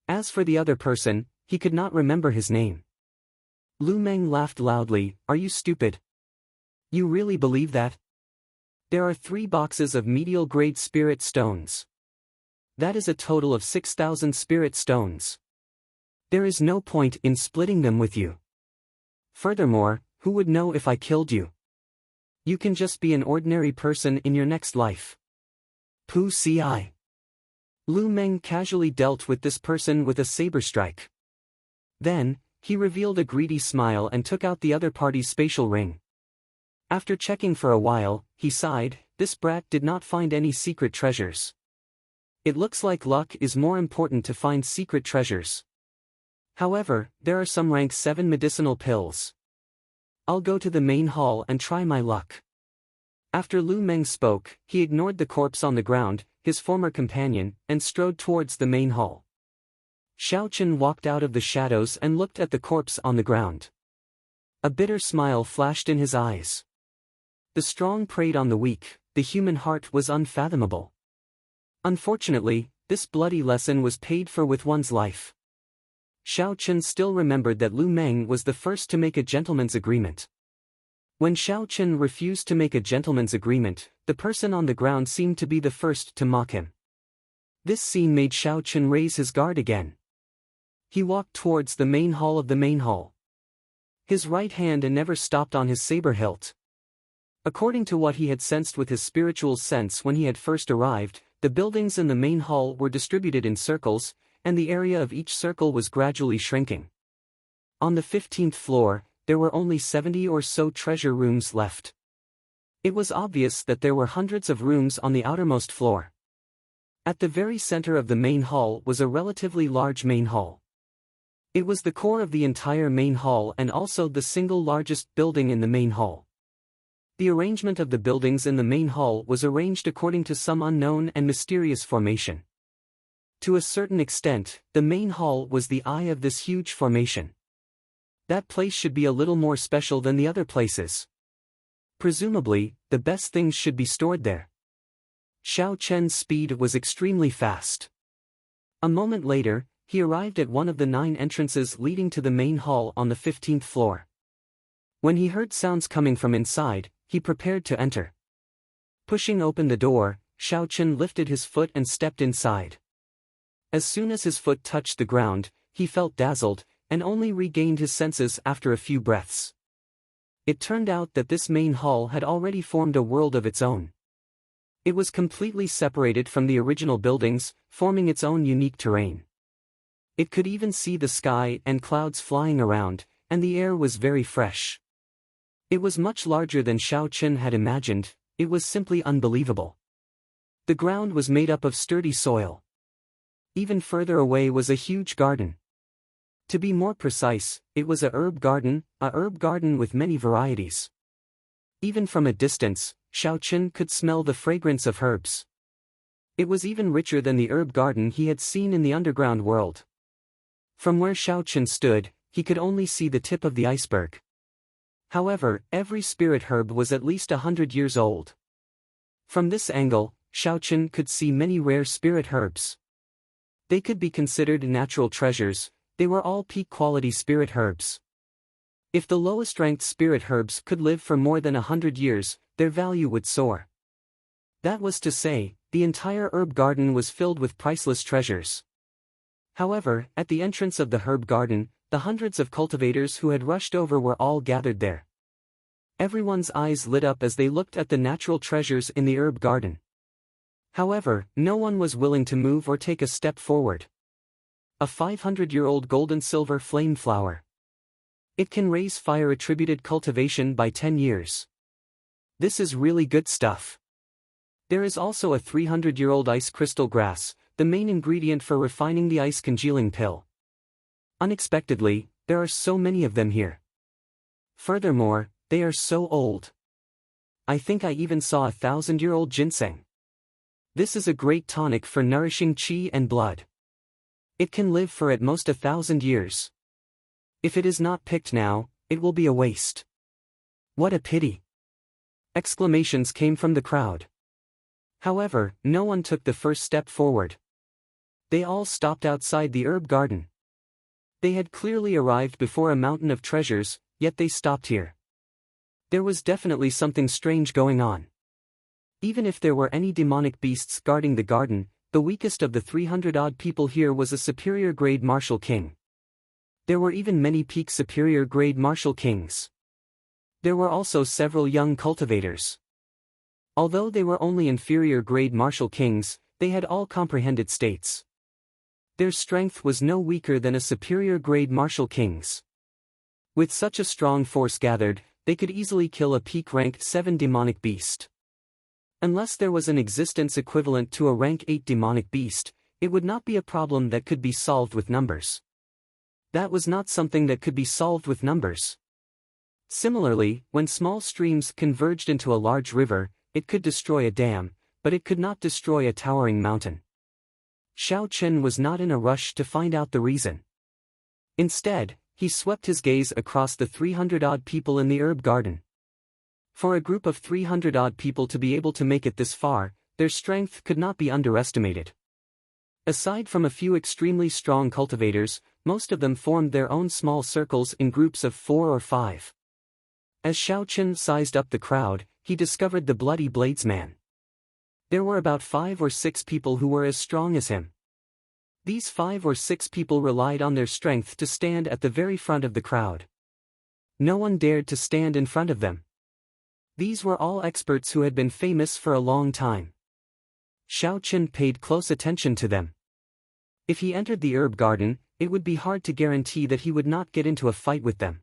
As for the other person, he could not remember his name. Lu Meng laughed loudly. Are you stupid? You really believe that? There are 3 boxes of medial-grade spirit stones. That is a total of 6,000 spirit stones. There is no point in splitting them with you. Furthermore, who would know if I killed you? You can just be an ordinary person in your next life. Pu Ci. Lu Meng casually dealt with this person with a saber strike. Then, he revealed a greedy smile and took out the other party's spatial ring. After checking for a while, he sighed, this brat did not find any secret treasures. It looks like luck is more important to find secret treasures. However, there are some rank 7 medicinal pills. I'll go to the main hall and try my luck. After Lu Meng spoke, he ignored the corpse on the ground, his former companion, and strode towards the main hall. Xiaoqun walked out of the shadows and looked at the corpse on the ground. A bitter smile flashed in his eyes. The strong preyed on the weak, the human heart was unfathomable. Unfortunately, this bloody lesson was paid for with one's life. Xiaoqun still remembered that Lu Meng was the first to make a gentleman's agreement. When Xiaoqun refused to make a gentleman's agreement, the person on the ground seemed to be the first to mock him. This scene made Xiaoqun raise his guard again. He walked towards the main hall of the main hall. His right hand never stopped on his saber hilt. According to what he had sensed with his spiritual sense when he had first arrived, the buildings in the main hall were distributed in circles, and the area of each circle was gradually shrinking. On the 15th floor, there were only 70 or so treasure rooms left. It was obvious that there were hundreds of rooms on the outermost floor. At the very center of the main hall was a relatively large main hall. It was the core of the entire main hall and also the single largest building in the main hall. The arrangement of the buildings in the main hall was arranged according to some unknown and mysterious formation. To a certain extent, the main hall was the eye of this huge formation. That place should be a little more special than the other places. Presumably, the best things should be stored there. Xiaoqun's speed was extremely fast. A moment later, he arrived at one of the 9 entrances leading to the main hall on the 15th floor. When he heard sounds coming from inside, he prepared to enter. Pushing open the door, Xiao Chen lifted his foot and stepped inside. As soon as his foot touched the ground, he felt dazzled, and only regained his senses after a few breaths. It turned out that this main hall had already formed a world of its own. It was completely separated from the original buildings, forming its own unique terrain. It could even see the sky and clouds flying around, and the air was very fresh. It was much larger than Xiao Chen had imagined. It was simply unbelievable. The ground was made up of sturdy soil. Even further away was a huge garden. To be more precise, it was a herb garden with many varieties. Even from a distance, Xiao Chen could smell the fragrance of herbs. It was even richer than the herb garden he had seen in the underground world. From where Xiao Chen stood, he could only see the tip of the iceberg. However, every spirit herb was at least 100 years old. From this angle, Xiao Chen could see many rare spirit herbs. They could be considered natural treasures. They were all peak-quality spirit herbs. If the lowest-ranked spirit herbs could live for more than 100 years, their value would soar. That was to say, the entire herb garden was filled with priceless treasures. However, at the entrance of the herb garden, the hundreds of cultivators who had rushed over were all gathered there. Everyone's eyes lit up as they looked at the natural treasures in the herb garden. However, no one was willing to move or take a step forward. A 500-year-old gold-and-silver flame flower. It can raise fire-attributed cultivation by 10 years. This is really good stuff. There is also a 300-year-old ice crystal grass, the main ingredient for refining the ice congealing pill. Unexpectedly, there are so many of them here. Furthermore, they are so old. I think I even saw a 1,000-year-old ginseng. This is a great tonic for nourishing qi and blood. It can live for at most 1,000 years. If it is not picked now, it will be a waste. What a pity! Exclamations came from the crowd. However, no one took the first step forward. They all stopped outside the herb garden. They had clearly arrived before a mountain of treasures, yet they stopped here. There was definitely something strange going on. Even if there were any demonic beasts guarding the garden, the weakest of the 300-odd people here was a superior-grade martial king. There were even many peak superior-grade martial kings. There were also several young cultivators. Although they were only inferior-grade martial kings, they had all comprehended states. Their strength was no weaker than a superior-grade martial king's. With such a strong force gathered, they could easily kill a peak-ranked 7 demonic beast. Unless there was an existence equivalent to a rank 8 demonic beast, it would not be a problem that could be solved with numbers. That was not something that could be solved with numbers. Similarly, when small streams converged into a large river, it could destroy a dam, but it could not destroy a towering mountain. Xiao Chen was not in a rush to find out the reason. Instead, he swept his gaze across the 300-odd people in the herb garden. For a group of 300-odd people to be able to make it this far, their strength could not be underestimated. Aside from a few extremely strong cultivators, most of them formed their own small circles in groups of 4 or 5. As Xiao Chen sized up the crowd, he discovered the Bloody Bladesman. There were about 5 or 6 people who were as strong as him. These 5 or 6 people relied on their strength to stand at the very front of the crowd. No one dared to stand in front of them. These were all experts who had been famous for a long time. Xiao Chen paid close attention to them. If he entered the herb garden, it would be hard to guarantee that he would not get into a fight with them.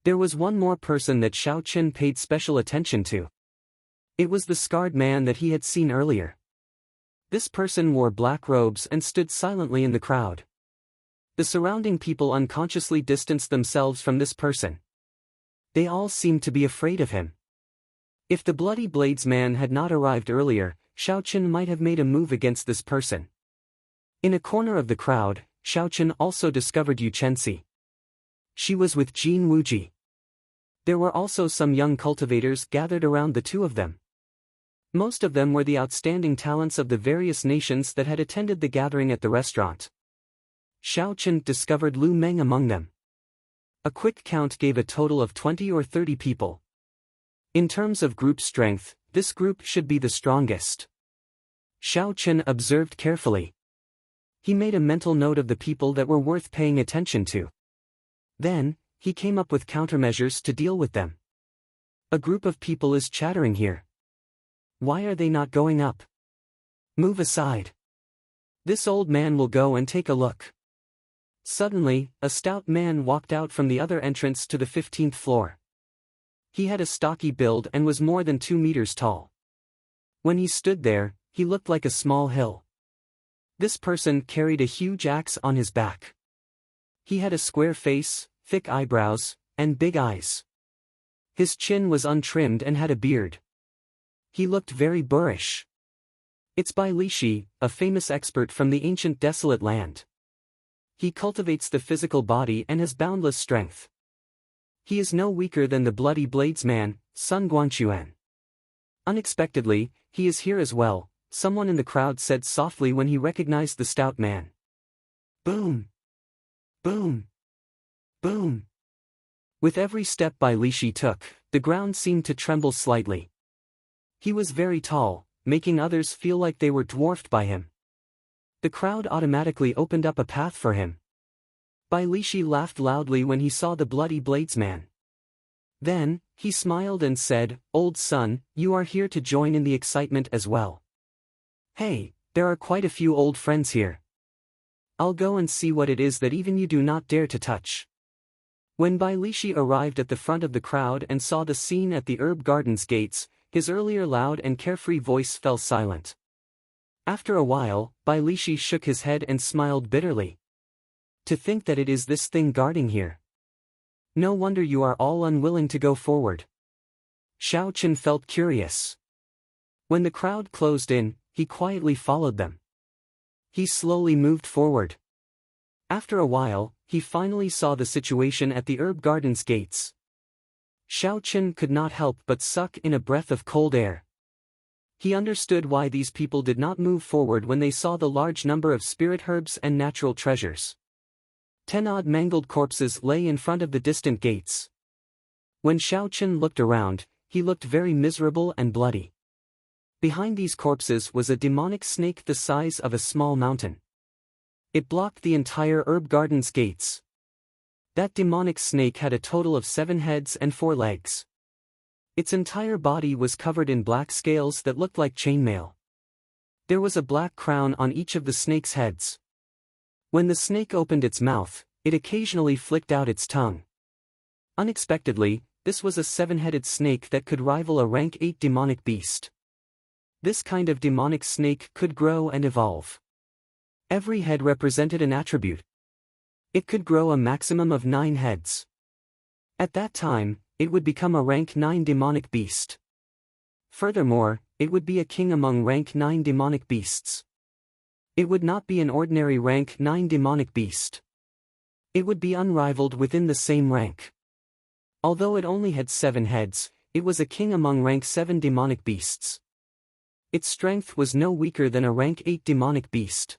There was one more person that Xiao Chen paid special attention to. It was the scarred man that he had seen earlier. This person wore black robes and stood silently in the crowd. The surrounding people unconsciously distanced themselves from this person. They all seemed to be afraid of him. If the Bloody Bladesman had not arrived earlier, Xiao Chen might have made a move against this person. In a corner of the crowd, Xiao Chen also discovered Yu Chenxi. She was with Jin Wuji. There were also some young cultivators gathered around the two of them. Most of them were the outstanding talents of the various nations that had attended the gathering at the restaurant. Xiao Chen discovered Lu Meng among them. A quick count gave a total of 20 or 30 people. In terms of group strength, This group should be the strongest. Xiao Chen observed carefully. He made a mental note of the people that were worth paying attention to. Then, he came up with countermeasures to deal with them. A group of people is chattering here. Why are they not going up? Move aside. This old man will go and take a look. Suddenly, a stout man walked out from the other entrance to the 15th floor. He had a stocky build and was more than 2 meters tall. When he stood there, he looked like a small hill. This person carried a huge axe on his back. He had a square face, thick eyebrows, and big eyes. His chin was untrimmed and had a beard. He looked very boorish. It's Bai Lishi, a famous expert from the ancient desolate land. He cultivates the physical body and has boundless strength. He is no weaker than the bloody bladesman, Sun Guanchuan. Unexpectedly, he is here as well, someone in the crowd said softly when he recognized the stout man. Boom! Boom! Boom! With every step Bai Lishi took, the ground seemed to tremble slightly. He was very tall, making others feel like they were dwarfed by him. The crowd automatically opened up a path for him. Bai Lishi laughed loudly when he saw the bloody bladesman. Then, he smiled and said, "Old son, you are here to join in the excitement as well. Hey, there are quite a few old friends here. I'll go and see what it is that even you do not dare to touch." When Bai Lishi arrived at the front of the crowd and saw the scene at the herb garden's gates, his earlier loud and carefree voice fell silent. After a while, Bai Lishi shook his head and smiled bitterly. To think that it is this thing guarding here. No wonder you are all unwilling to go forward. Xiao Chen felt curious. When the crowd closed in, he quietly followed them. He slowly moved forward. After a while, he finally saw the situation at the herb garden's gates. Xiao Chen could not help but suck in a breath of cold air. He understood why these people did not move forward when they saw the large number of spirit herbs and natural treasures. 10 odd mangled corpses lay in front of the distant gates. When Xiao Chen looked around, he looked very miserable and bloody. Behind these corpses was a demonic snake the size of a small mountain. It blocked the entire herb garden's gates. That demonic snake had a total of 7 heads and 4 legs. Its entire body was covered in black scales that looked like chainmail. There was a black crown on each of the snake's heads. When the snake opened its mouth, it occasionally flicked out its tongue. Unexpectedly, this was a 7-headed snake that could rival a rank 8 demonic beast. This kind of demonic snake could grow and evolve. Every head represented an attribute. It could grow a maximum of 9 heads. At that time, it would become a rank 9 demonic beast. Furthermore, it would be a king among rank 9 demonic beasts. It would not be an ordinary rank 9 demonic beast. It would be unrivaled within the same rank. Although it only had 7 heads, it was a king among rank 7 demonic beasts. Its strength was no weaker than a rank 8 demonic beast.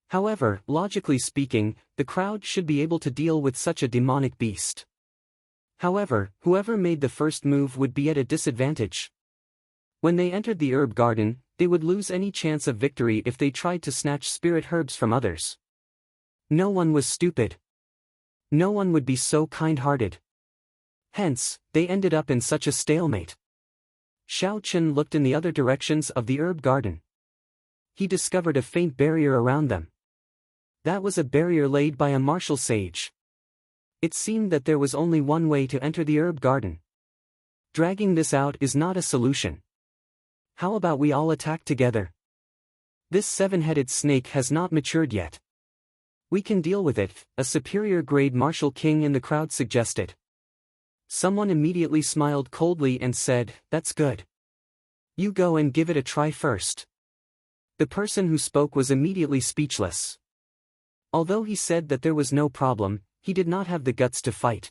However, logically speaking, the crowd should be able to deal with such a demonic beast. However, whoever made the first move would be at a disadvantage. When they entered the herb garden, they would lose any chance of victory if they tried to snatch spirit herbs from others. No one was stupid. No one would be so kind-hearted. Hence, they ended up in such a stalemate. Xiao Chen looked in the other directions of the herb garden. He discovered a faint barrier around them. That was a barrier laid by a martial sage. It seemed that there was only one way to enter the herb garden. Dragging this out is not a solution. How about we all attack together? This 7-headed snake has not matured yet. We can deal with it, a superior grade martial king in the crowd suggested. Someone immediately smiled coldly and said, "That's good. You go and give it a try first." The person who spoke was immediately speechless. Although he said that there was no problem, he did not have the guts to fight.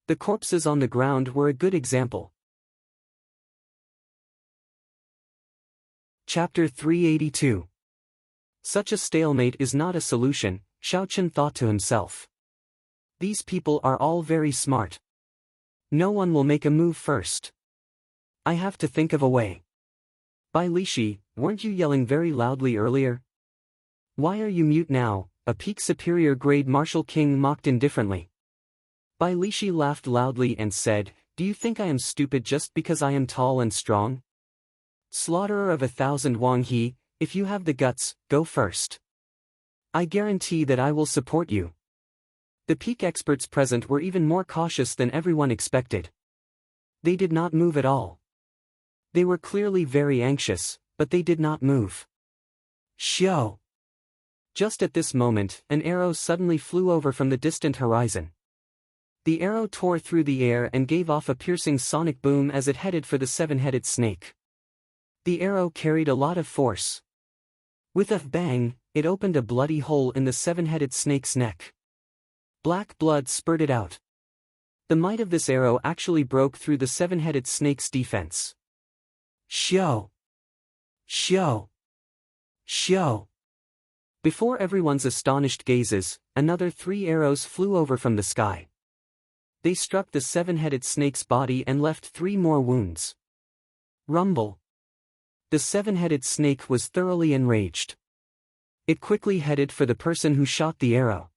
The corpses on the ground were a good example. Chapter 382. Such a stalemate is not a solution, Xiao Chen thought to himself. These people are all very smart. No one will make a move first. I have to think of a way. Bai Lishi, weren't you yelling very loudly earlier? Why are you mute now? A peak superior grade martial king mocked indifferently. Bai Lishi laughed loudly and said, do you think I am stupid just because I am tall and strong? Slaughterer of 1,000 Wang He, if you have the guts, go first. I guarantee that I will support you. The peak experts present were even more cautious than everyone expected. They did not move at all. They were clearly very anxious, but they did not move. Xiao! Just at this moment, an arrow suddenly flew over from the distant horizon. The arrow tore through the air and gave off a piercing sonic boom as it headed for the seven-headed snake. The arrow carried a lot of force. With a bang, it opened a bloody hole in the seven-headed snake's neck. Black blood spurted out. The might of this arrow actually broke through the seven-headed snake's defense. Xiao! Xiao! Xiao! Before everyone's astonished gazes, another 3 arrows flew over from the sky. They struck the seven-headed snake's body and left 3 more wounds. Rumble! The seven-headed snake was thoroughly enraged. It quickly headed for the person who shot the arrow.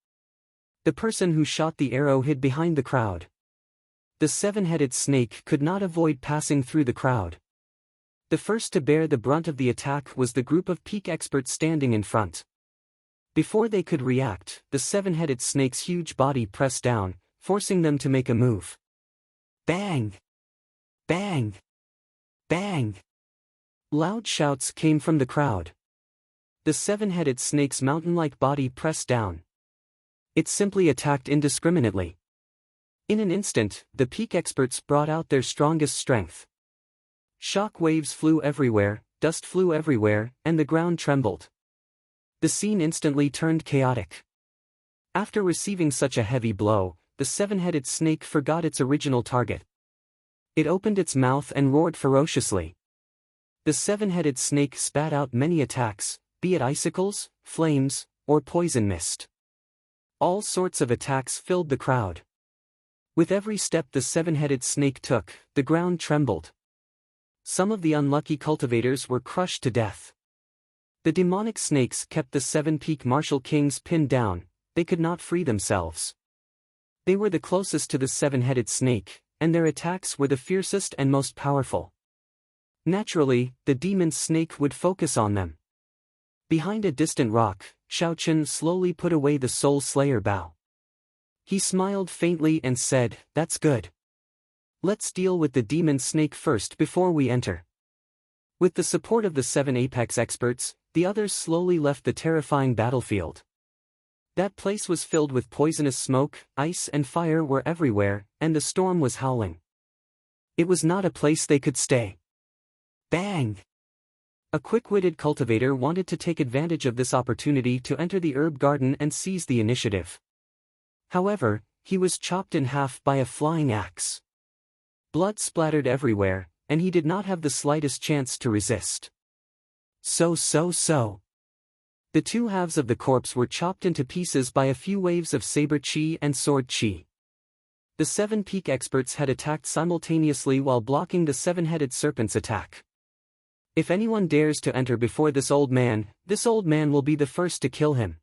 The person who shot the arrow hid behind the crowd. The seven-headed snake could not avoid passing through the crowd. The first to bear the brunt of the attack was the group of peak experts standing in front. Before they could react, the seven-headed snake's huge body pressed down, forcing them to make a move. Bang! Bang! Bang! Loud shouts came from the crowd. The seven-headed snake's mountain-like body pressed down. It simply attacked indiscriminately. In an instant, the peak experts brought out their strongest strength. Shock waves flew everywhere, dust flew everywhere, and the ground trembled. The scene instantly turned chaotic. After receiving such a heavy blow, the seven-headed snake forgot its original target. It opened its mouth and roared ferociously. The seven-headed snake spat out many attacks, be it icicles, flames, or poison mist. All sorts of attacks filled the crowd. With every step the seven-headed snake took, the ground trembled. Some of the unlucky cultivators were crushed to death. The demonic snakes kept the 7 peak martial kings pinned down, they could not free themselves. They were the closest to the seven-headed snake, and their attacks were the fiercest and most powerful. Naturally, the demon snake would focus on them. Behind a distant rock, Xiaochen slowly put away the Soul Slayer bow. He smiled faintly and said, "That's good. Let's deal with the demon snake first before we enter." With the support of the 7 apex experts, the others slowly left the terrifying battlefield. That place was filled with poisonous smoke, ice and fire were everywhere, and the storm was howling. It was not a place they could stay. Bang! A quick-witted cultivator wanted to take advantage of this opportunity to enter the herb garden and seize the initiative. However, he was chopped in half by a flying axe. Blood splattered everywhere, and he did not have the slightest chance to resist. So. The 2 halves of the corpse were chopped into pieces by a few waves of saber chi and sword chi. The 7 peak experts had attacked simultaneously while blocking the 7-headed serpent's attack. If anyone dares to enter before this old man will be the first to kill him.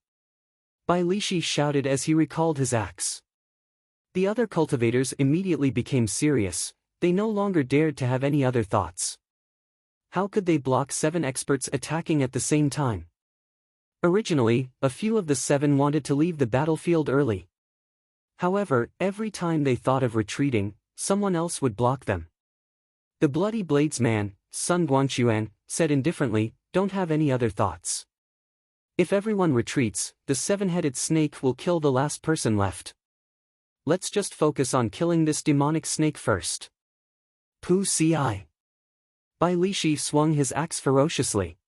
Bai Lishi shouted as he recalled his axe. The other cultivators immediately became serious, they no longer dared to have any other thoughts. How could they block 7 experts attacking at the same time? Originally, a few of the 7 wanted to leave the battlefield early. However, every time they thought of retreating, someone else would block them. The Bloody Blades man, Sun Guangquan, said indifferently, "Don't have any other thoughts. If everyone retreats, the 7-headed snake will kill the last person left. Let's just focus on killing this demonic snake first." Pu Ci. Bai Lishi swung his axe ferociously.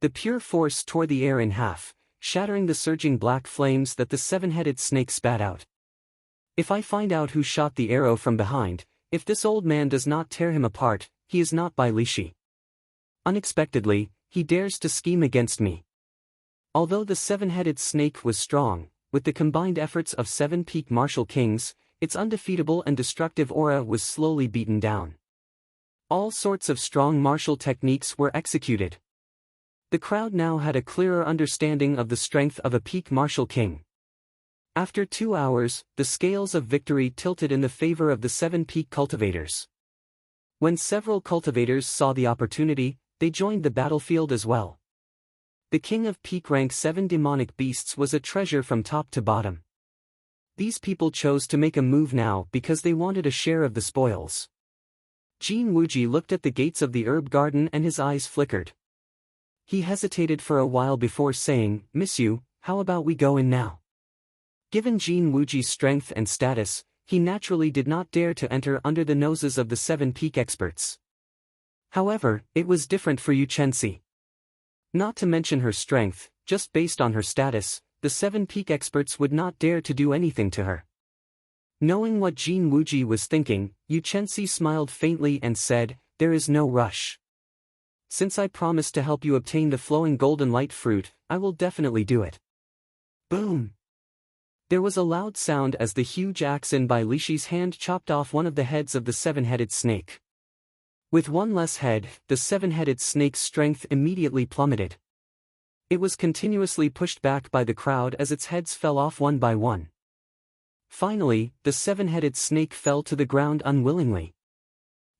The pure force tore the air in half, shattering the surging black flames that the 7-headed snake spat out. If I find out who shot the arrow from behind, if this old man does not tear him apart, he is not Bai Lishi. Unexpectedly, he dares to scheme against me. Although the 7-headed snake was strong, with the combined efforts of 7 peak martial kings, its undefeatable and destructive aura was slowly beaten down. All sorts of strong martial techniques were executed. The crowd now had a clearer understanding of the strength of a peak martial king. After 2 hours, the scales of victory tilted in the favor of the 7 peak cultivators. When several cultivators saw the opportunity, they joined the battlefield as well. The king of peak rank 7 demonic beasts was a treasure from top to bottom. These people chose to make a move now because they wanted a share of the spoils. Jin Wuji looked at the gates of the herb garden and his eyes flickered. He hesitated for a while before saying, "Miss Yu, how about we go in now?" Given Jin Wuji's strength and status, he naturally did not dare to enter under the noses of the 7 peak experts. However, it was different for Yu Chenxi. Not to mention her strength, just based on her status, the 7 peak experts would not dare to do anything to her. Knowing what Jin Wuji was thinking, Yu Chenxi smiled faintly and said, "There is no rush. Since I promised to help you obtain the flowing golden light fruit, I will definitely do it." Boom! There was a loud sound as the huge axe in Bai Lishi's hand chopped off one of the heads of the 7-headed snake. With one less head, the 7-headed snake's strength immediately plummeted. It was continuously pushed back by the crowd as its heads fell off one by one. Finally, the 7-headed snake fell to the ground unwillingly.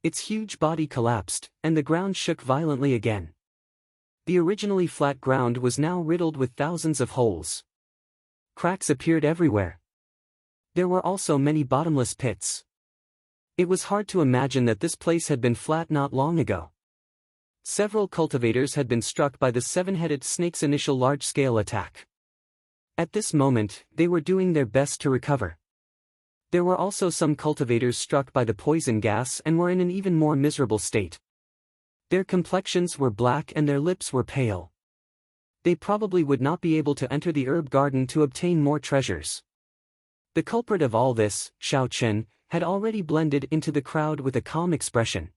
Its huge body collapsed, and the ground shook violently again. The originally flat ground was now riddled with thousands of holes. Cracks appeared everywhere. There were also many bottomless pits. It was hard to imagine that this place had been flat not long ago. Several cultivators had been struck by the 7-headed snake's initial large-scale attack. At this moment, they were doing their best to recover. There were also some cultivators struck by the poison gas and were in an even more miserable state. Their complexions were black and their lips were pale. They probably would not be able to enter the herb garden to obtain more treasures. The culprit of all this, Xiao Chen, had already blended into the crowd with a calm expression.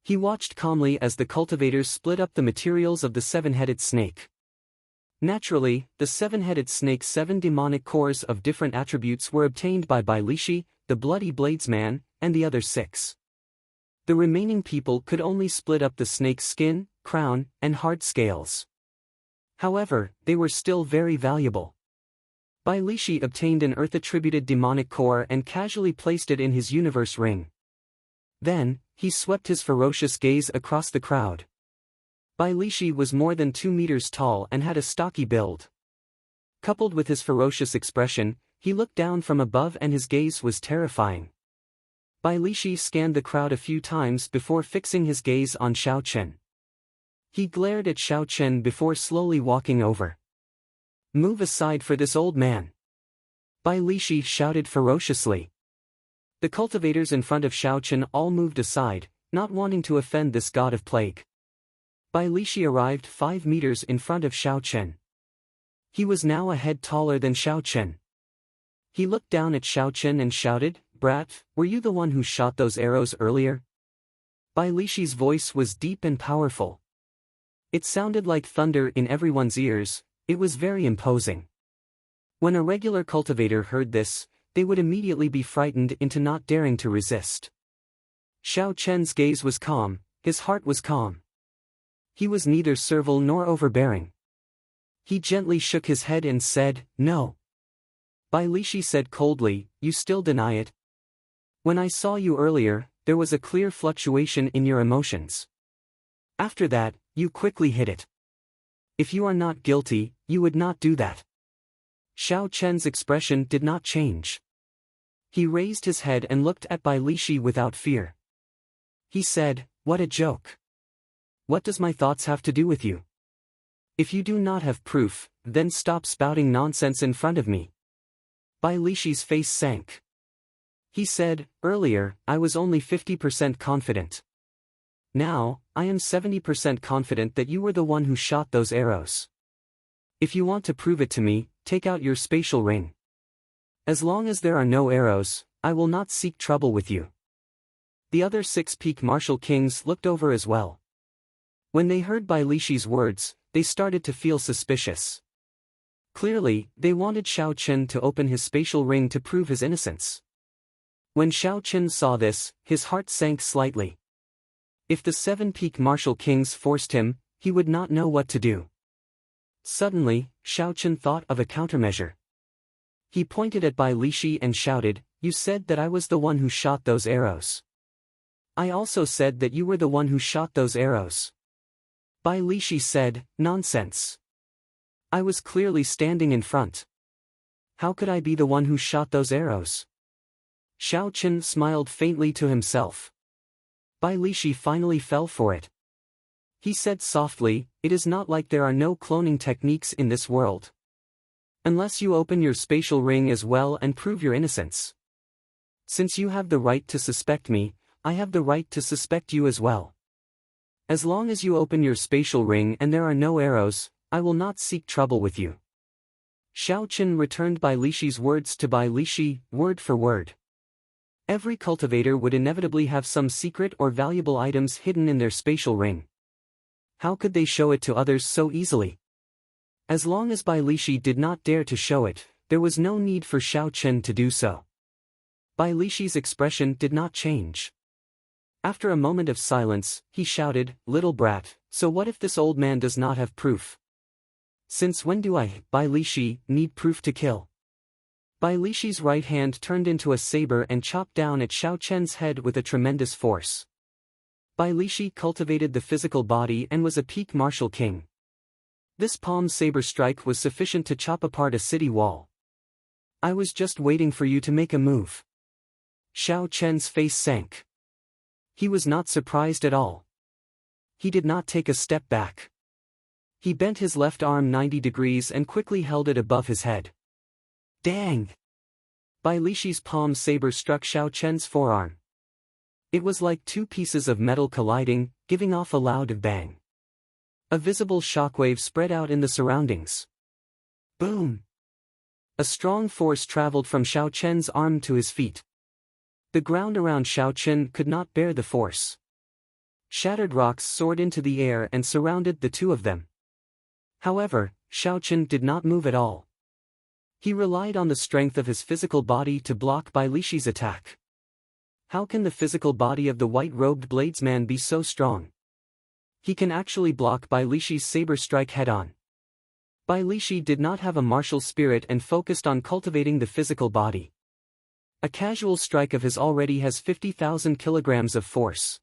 He watched calmly as the cultivators split up the materials of the 7-headed snake. Naturally, the 7-headed snake's 7 demonic cores of different attributes were obtained by Bai Lishi, the Bloody Bladesman, and the other 6. The remaining people could only split up the snake's skin, crown, and hard scales. However, they were still very valuable. Bai Lishi obtained an earth-attributed demonic core and casually placed it in his universe ring. Then, he swept his ferocious gaze across the crowd. Bai Lishi was more than 2 meters tall and had a stocky build. Coupled with his ferocious expression, he looked down from above and his gaze was terrifying. Bai Lishi scanned the crowd a few times before fixing his gaze on Xiao Chen. He glared at Xiao Chen before slowly walking over. "Move aside for this old man!" Bai Lishi shouted ferociously. The cultivators in front of Xiao Chen all moved aside, not wanting to offend this god of plague. Bai Lishi arrived 5 meters in front of Xiao Chen. He was now a head taller than Xiao Chen. He looked down at Xiao Chen and shouted, "Brat, were you the one who shot those arrows earlier?" Bai Lishi's voice was deep and powerful. It sounded like thunder in everyone's ears. It was very imposing. When a regular cultivator heard this, they would immediately be frightened into not daring to resist. Xiao Chen's gaze was calm, his heart was calm. He was neither servile nor overbearing. He gently shook his head and said, "No." Bai Lishi said coldly, "You still deny it? When I saw you earlier, there was a clear fluctuation in your emotions. After that, you quickly hid it. If you are not guilty, you would not do that." Xiao Chen's expression did not change. He raised his head and looked at Bai Lishi without fear. He said, "What a joke. What does my thoughts have to do with you? If you do not have proof, then stop spouting nonsense in front of me." Bai Lishi's face sank. He said, "Earlier, I was only 50% confident. Now, I am 70% confident that you were the one who shot those arrows. If you want to prove it to me, take out your spatial ring. As long as there are no arrows, I will not seek trouble with you." The other 6 peak martial kings looked over as well. When they heard Bai Lishi's words, they started to feel suspicious. Clearly, they wanted Xiao Chen to open his spatial ring to prove his innocence. When Xiao Chen saw this, his heart sank slightly. If the 7 peak martial kings forced him, he would not know what to do. Suddenly, Xiao Chen thought of a countermeasure. He pointed at Bai Lishi and shouted, "You said that I was the one who shot those arrows. I also said that you were the one who shot those arrows." Bai Lishi said, "Nonsense. I was clearly standing in front. How could I be the one who shot those arrows?" Xiao Chen smiled faintly to himself. Bai Lishi finally fell for it. He said softly, "It is not like there are no cloning techniques in this world. Unless you open your spatial ring as well and prove your innocence. Since you have the right to suspect me, I have the right to suspect you as well. As long as you open your spatial ring and there are no arrows, I will not seek trouble with you." Xiao Chen returned Bai Lishi's words to Bai Lishi, word for word. Every cultivator would inevitably have some secret or valuable items hidden in their spatial ring. How could they show it to others so easily? As long as Bai Lishi did not dare to show it, there was no need for Xiao Chen to do so. Bai Lishi's expression did not change. After a moment of silence, he shouted, "Little brat, so what if this old man does not have proof? Since when do I, Bai Lishi, need proof to kill?" Bai Lishi's right hand turned into a saber and chopped down at Xiao Chen's head with a tremendous force. Bai Lishi cultivated the physical body and was a peak martial king. This palm saber strike was sufficient to chop apart a city wall. "I was just waiting for you to make a move." Xiao Chen's face sank. He was not surprised at all. He did not take a step back. He bent his left arm 90 degrees and quickly held it above his head. Dang! Bai Lishi's palm saber struck Xiao Chen's forearm. It was like 2 pieces of metal colliding, giving off a loud bang. A visible shockwave spread out in the surroundings. Boom! A strong force traveled from Xiao Chen's arm to his feet. The ground around Xiao Chen could not bear the force. Shattered rocks soared into the air and surrounded the two of them. However, Xiao Chen did not move at all. He relied on the strength of his physical body to block Bai Lishi's attack. How can the physical body of the white-robed bladesman be so strong? He can actually block Bai Lishi's saber strike head-on. Bai Lishi did not have a martial spirit and focused on cultivating the physical body. A casual strike of his already has 50,000 kilograms of force.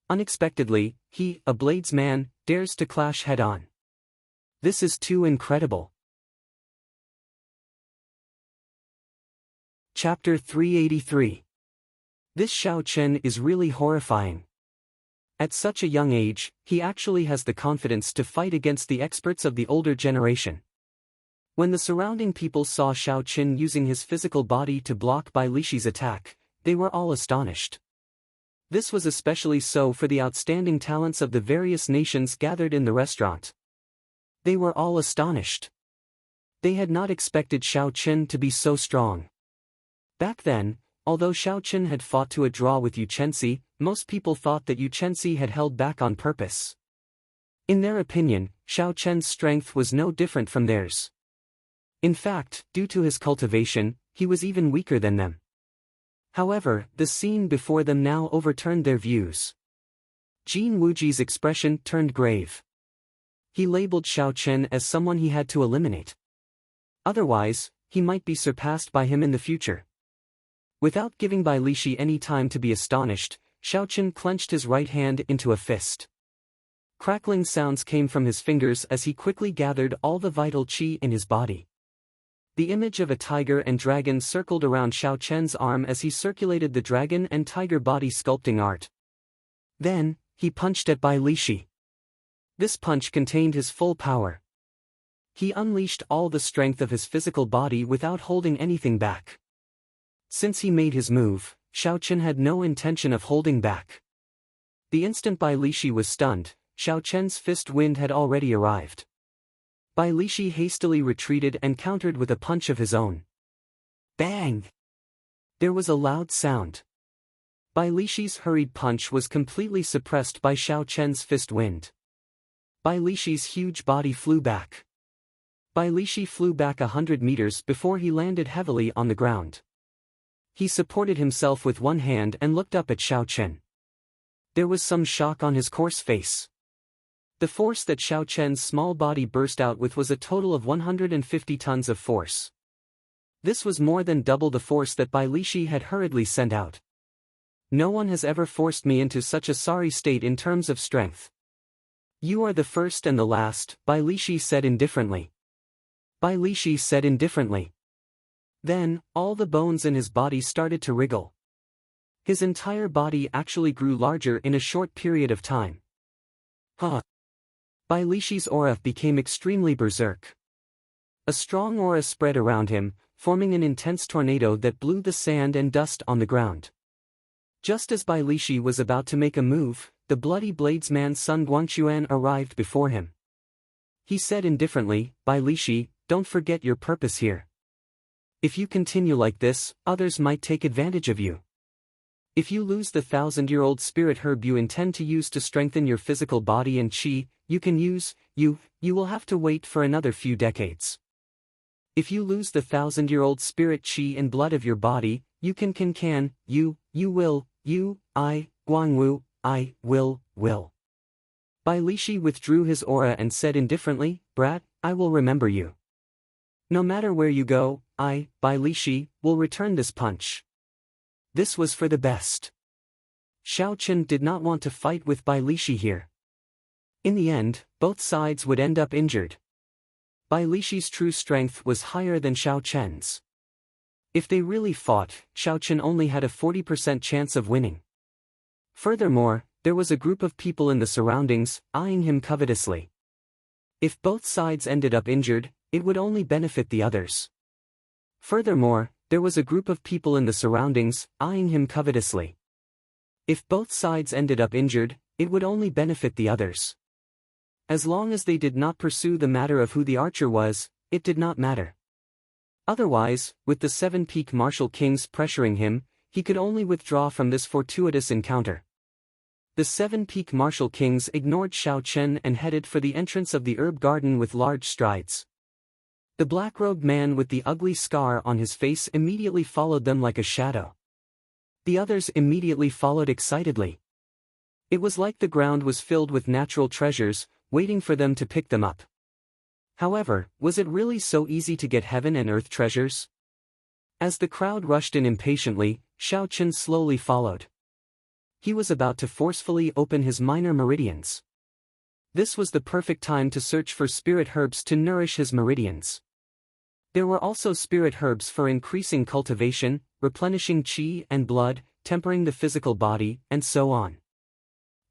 Unexpectedly, he, a bladesman, dares to clash head-on. This is too incredible. Chapter 383. This Xiao Chen is really horrifying. At such a young age, he actually has the confidence to fight against the experts of the older generation. When the surrounding people saw Xiao Chen using his physical body to block Bai Lishi's attack, they were all astonished. This was especially so for the outstanding talents of the various nations gathered in the restaurant. They were all astonished. They had not expected Xiao Chen to be so strong. Back then, although Xiao Chen had fought to a draw with Yu Chenxi, most people thought that Yu Chenxi had held back on purpose. In their opinion, Xiao Chen's strength was no different from theirs. In fact, due to his cultivation, he was even weaker than them. However, the scene before them now overturned their views. Jin Wuji's expression turned grave. He labeled Xiao Chen as someone he had to eliminate. Otherwise, he might be surpassed by him in the future. Without giving Bai Lishi any time to be astonished, Xiao Chen clenched his right hand into a fist. Crackling sounds came from his fingers as he quickly gathered all the vital qi in his body. The image of a tiger and dragon circled around Xiao Chen's arm as he circulated the dragon and tiger body sculpting art. Then, he punched at Bai Lishi. This punch contained his full power. He unleashed all the strength of his physical body without holding anything back. Since he made his move, Xiao Chen had no intention of holding back. The instant Bai Lishi was stunned, Xiao Chen's fist wind had already arrived. Bai Lishi hastily retreated and countered with a punch of his own. Bang! There was a loud sound. Bai Lishi's hurried punch was completely suppressed by Xiao Chen's fist wind. Bai Lishi's huge body flew back. Bai Lishi flew back 100 meters before he landed heavily on the ground. He supported himself with one hand and looked up at Xiao Chen. There was some shock on his coarse face. The force that Xiao Chen's small body burst out with was a total of 150 tons of force. This was more than double the force that Bai Lishi had hurriedly sent out. No one has ever forced me into such a sorry state in terms of strength. You are the first and the last, Bai Lishi said indifferently. Bai Lishi said indifferently. Then, all the bones in his body started to wriggle. His entire body actually grew larger in a short period of time. Huh. Bai Lishi's aura became extremely berserk. A strong aura spread around him, forming an intense tornado that blew the sand and dust on the ground. Just as Bai Lishi was about to make a move, the bloody bladesman Sun Guangquan arrived before him. He said indifferently, Bai Lishi, don't forget your purpose here. If you continue like this, others might take advantage of you. If you lose the 1,000-year-old spirit herb you intend to use to strengthen your physical body and qi, you will have to wait for another few decades. If you lose the 1,000-year-old spirit qi and blood of your body, Guangwu, I will. Bai Lishi withdrew his aura and said indifferently, Brat, I will remember you. No matter where you go, Bai Lishi, will return this punch. This was for the best. Xiao Chen did not want to fight with Bai Lishi here. In the end, both sides would end up injured. Bai Lishi's true strength was higher than Xiao Chen's. If they really fought, Xiao Chen only had a 40% chance of winning. Furthermore, there was a group of people in the surroundings, eyeing him covetously. If both sides ended up injured, it would only benefit the others. Furthermore, there was a group of people in the surroundings, eyeing him covetously. If both sides ended up injured, it would only benefit the others. As long as they did not pursue the matter of who the archer was, it did not matter. Otherwise, with the 7 peak martial kings pressuring him, he could only withdraw from this fortuitous encounter. The 7 peak martial kings ignored Xiao Chen and headed for the entrance of the herb garden with large strides. The black-robed man with the ugly scar on his face immediately followed them like a shadow. The others immediately followed excitedly. It was like the ground was filled with natural treasures, waiting for them to pick them up. However, was it really so easy to get heaven and earth treasures? As the crowd rushed in impatiently, Xiao Chen slowly followed. He was about to forcefully open his minor meridians. This was the perfect time to search for spirit herbs to nourish his meridians. There were also spirit herbs for increasing cultivation, replenishing qi and blood, tempering the physical body, and so on.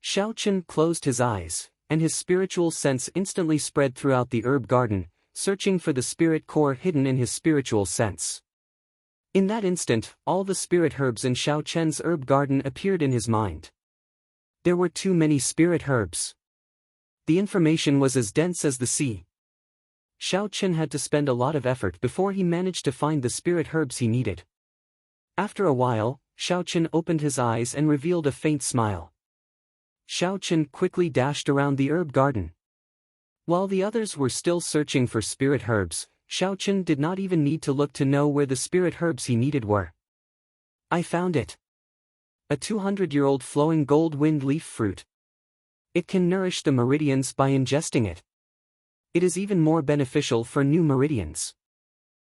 Xiao Chen closed his eyes, and his spiritual sense instantly spread throughout the herb garden, searching for the spirit core hidden in his spiritual sense. In that instant, all the spirit herbs in Xiao Chen's herb garden appeared in his mind. There were too many spirit herbs. The information was as dense as the sea. Xiao Chen had to spend a lot of effort before he managed to find the spirit herbs he needed. After a while, Xiao Chen opened his eyes and revealed a faint smile. Xiao Chen quickly dashed around the herb garden. While the others were still searching for spirit herbs, Xiao Chen did not even need to look to know where the spirit herbs he needed were. I found it. A 200-year-old flowing gold wind leaf fruit. It can nourish the meridians by ingesting it. It is even more beneficial for new meridians.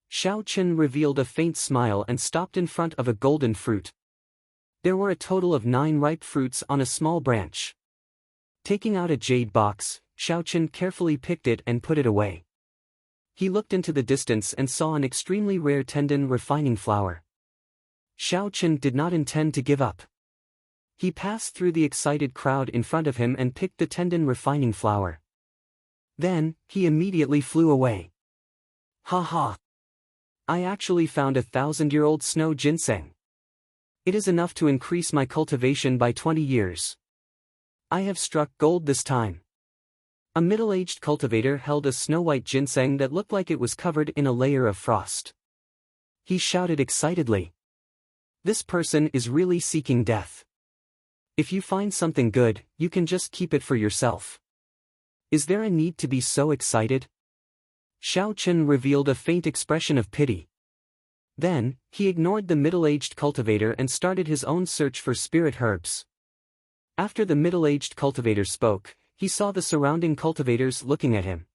Xiao Chen revealed a faint smile and stopped in front of a golden fruit. There were a total of 9 ripe fruits on a small branch. Taking out a jade box, Xiao Chen carefully picked it and put it away. He looked into the distance and saw an extremely rare tendon refining flower. Xiao Chen did not intend to give up. He passed through the excited crowd in front of him and picked the tendon refining flower. Then, he immediately flew away. Ha ha! I actually found a 1,000-year-old snow ginseng. It is enough to increase my cultivation by 20 years. I have struck gold this time. A middle-aged cultivator held a snow-white ginseng that looked like it was covered in a layer of frost. He shouted excitedly. This person is really seeking death. If you find something good, you can just keep it for yourself. Is there a need to be so excited? Xiao Chen revealed a faint expression of pity. Then, he ignored the middle-aged cultivator and started his own search for spirit herbs. After the middle-aged cultivator spoke, he saw the surrounding cultivators looking at him.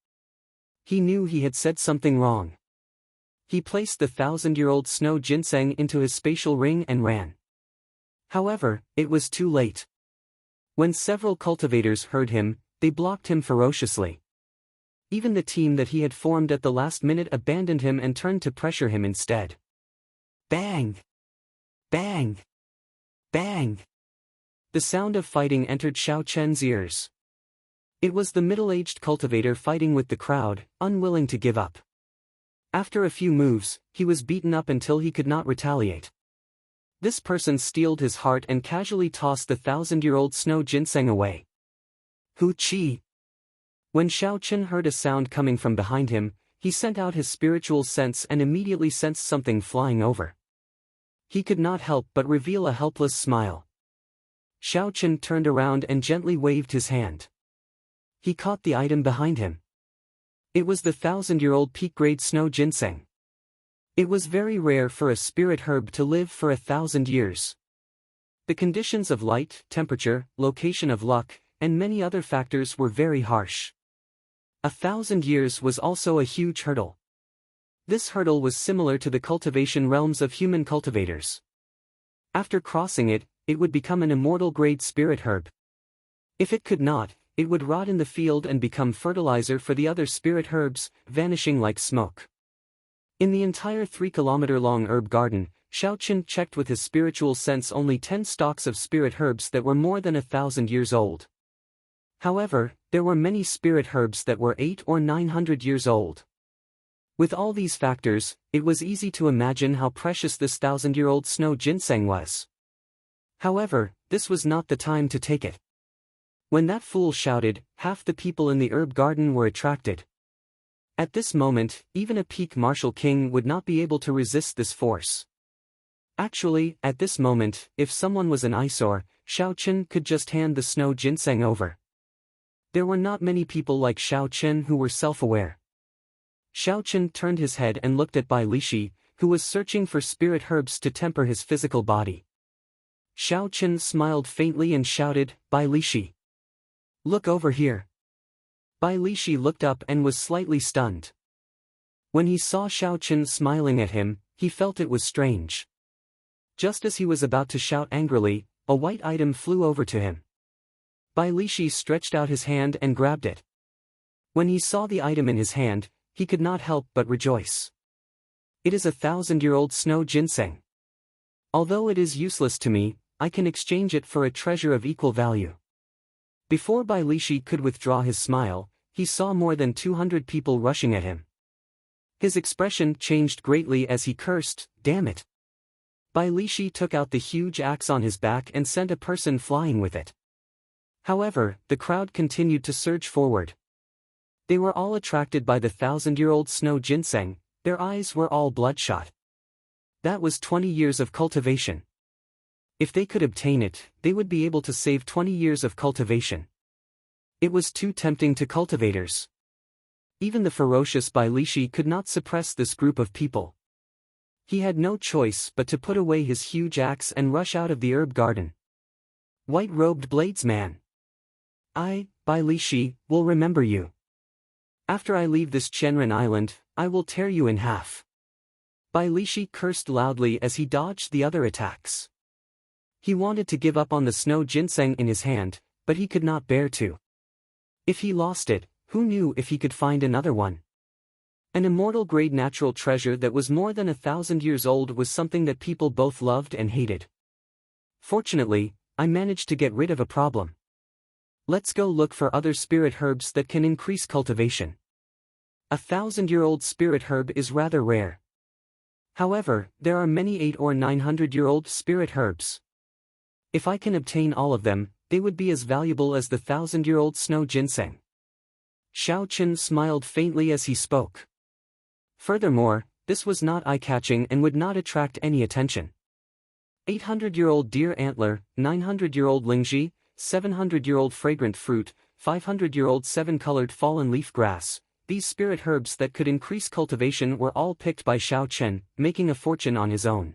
He knew he had said something wrong. He placed the 1,000-year-old snow ginseng into his spatial ring and ran. However, it was too late. When several cultivators heard him, they blocked him ferociously. Even the team that he had formed at the last minute abandoned him and turned to pressure him instead. Bang! Bang! Bang! The sound of fighting entered Xiao Chen's ears. It was the middle-aged cultivator fighting with the crowd, unwilling to give up. After a few moves, he was beaten up until he could not retaliate. This person steeled his heart and casually tossed the 1,000-year-old snow ginseng away. Hu Qi! When Xiao Chen heard a sound coming from behind him, he sent out his spiritual sense and immediately sensed something flying over. He could not help but reveal a helpless smile. Xiao Chen turned around and gently waved his hand. He caught the item behind him. It was the 1,000-year-old peak-grade snow ginseng. It was very rare for a spirit herb to live for 1,000 years. The conditions of light, temperature, location of luck, and many other factors were very harsh. 1,000 years was also a huge hurdle. This hurdle was similar to the cultivation realms of human cultivators. After crossing it, it would become an immortal-grade spirit herb. If it could not, it would rot in the field and become fertilizer for the other spirit herbs, vanishing like smoke. In the entire 3-kilometer-long herb garden, Xiao Chen checked with his spiritual sense only 10 stalks of spirit herbs that were more than 1,000 years old. However, there were many spirit herbs that were 800 or 900 years old. With all these factors, it was easy to imagine how precious this 1,000-year-old snow ginseng was. However, this was not the time to take it. When that fool shouted, half the people in the herb garden were attracted. At this moment, even a peak martial king would not be able to resist this force. Actually, at this moment, if someone was an eyesore, Xiao Chen could just hand the snow ginseng over. There were not many people like Xiao Chen who were self-aware. Xiao Chen turned his head and looked at Bai Lishi, who was searching for spirit herbs to temper his physical body. Xiao Chen smiled faintly and shouted, "Bai Lishi! Look over here." Bai Lishi looked up and was slightly stunned. When he saw Xiao Chen smiling at him, he felt it was strange. Just as he was about to shout angrily, a white item flew over to him. Bai Lishi stretched out his hand and grabbed it. When he saw the item in his hand, he could not help but rejoice. It is 1,000-year-old snow ginseng. Although it is useless to me, I can exchange it for a treasure of equal value. Before Bai Lishi could withdraw his smile, he saw more than 200 people rushing at him. His expression changed greatly as he cursed, "Damn it!" Bai Lishi took out the huge axe on his back and sent a person flying with it. However, the crowd continued to surge forward. They were all attracted by the 1,000-year-old snow ginseng, their eyes were all bloodshot. That was 20 years of cultivation. If they could obtain it, they would be able to save 20 years of cultivation. It was too tempting to cultivators. Even the ferocious Bai Lishi could not suppress this group of people. He had no choice but to put away his huge axe and rush out of the herb garden. White-robed bladesman. I, Bai Lishi, will remember you. After I leave this Chenren island, I will tear you in half. Bai Lishi cursed loudly as he dodged the other attacks. He wanted to give up on the snow ginseng in his hand, but he could not bear to. If he lost it, who knew if he could find another one? An immortal-grade natural treasure that was more than 1,000 years old was something that people both loved and hated. Fortunately, I managed to get rid of a problem. Let's go look for other spirit herbs that can increase cultivation. 1,000-year-old spirit herb is rather rare. However, there are many 800 or 900-year-old spirit herbs. If I can obtain all of them, they would be as valuable as the 1,000-year-old snow ginseng. Xiao Chen smiled faintly as he spoke. Furthermore, this was not eye-catching and would not attract any attention. 800-year-old deer antler, 900-year-old lingji, 700-year-old fragrant fruit, 500-year-old 7-colored fallen leaf grass, these spirit herbs that could increase cultivation were all picked by Xiao Chen, making a fortune on his own.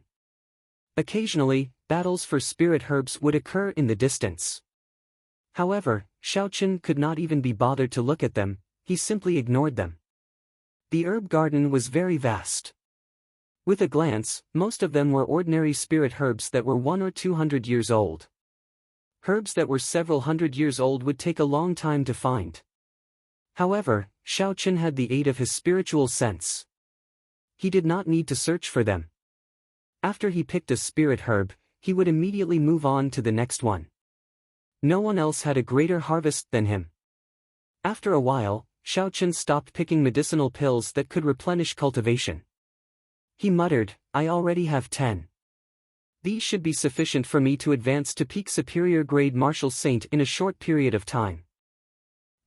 Occasionally, battles for spirit herbs would occur in the distance. However, Xiaochen could not even be bothered to look at them, he simply ignored them. The herb garden was very vast. With a glance, most of them were ordinary spirit herbs that were 100 or 200 years old. Herbs that were several hundred years old would take a long time to find. However, Xiaochen had the aid of his spiritual sense. He did not need to search for them. After he picked a spirit herb, he would immediately move on to the next one. No one else had a greater harvest than him. After a while, Xiaochen stopped picking medicinal pills that could replenish cultivation. He muttered, I already have 10. These should be sufficient for me to advance to peak superior grade martial saint in a short period of time.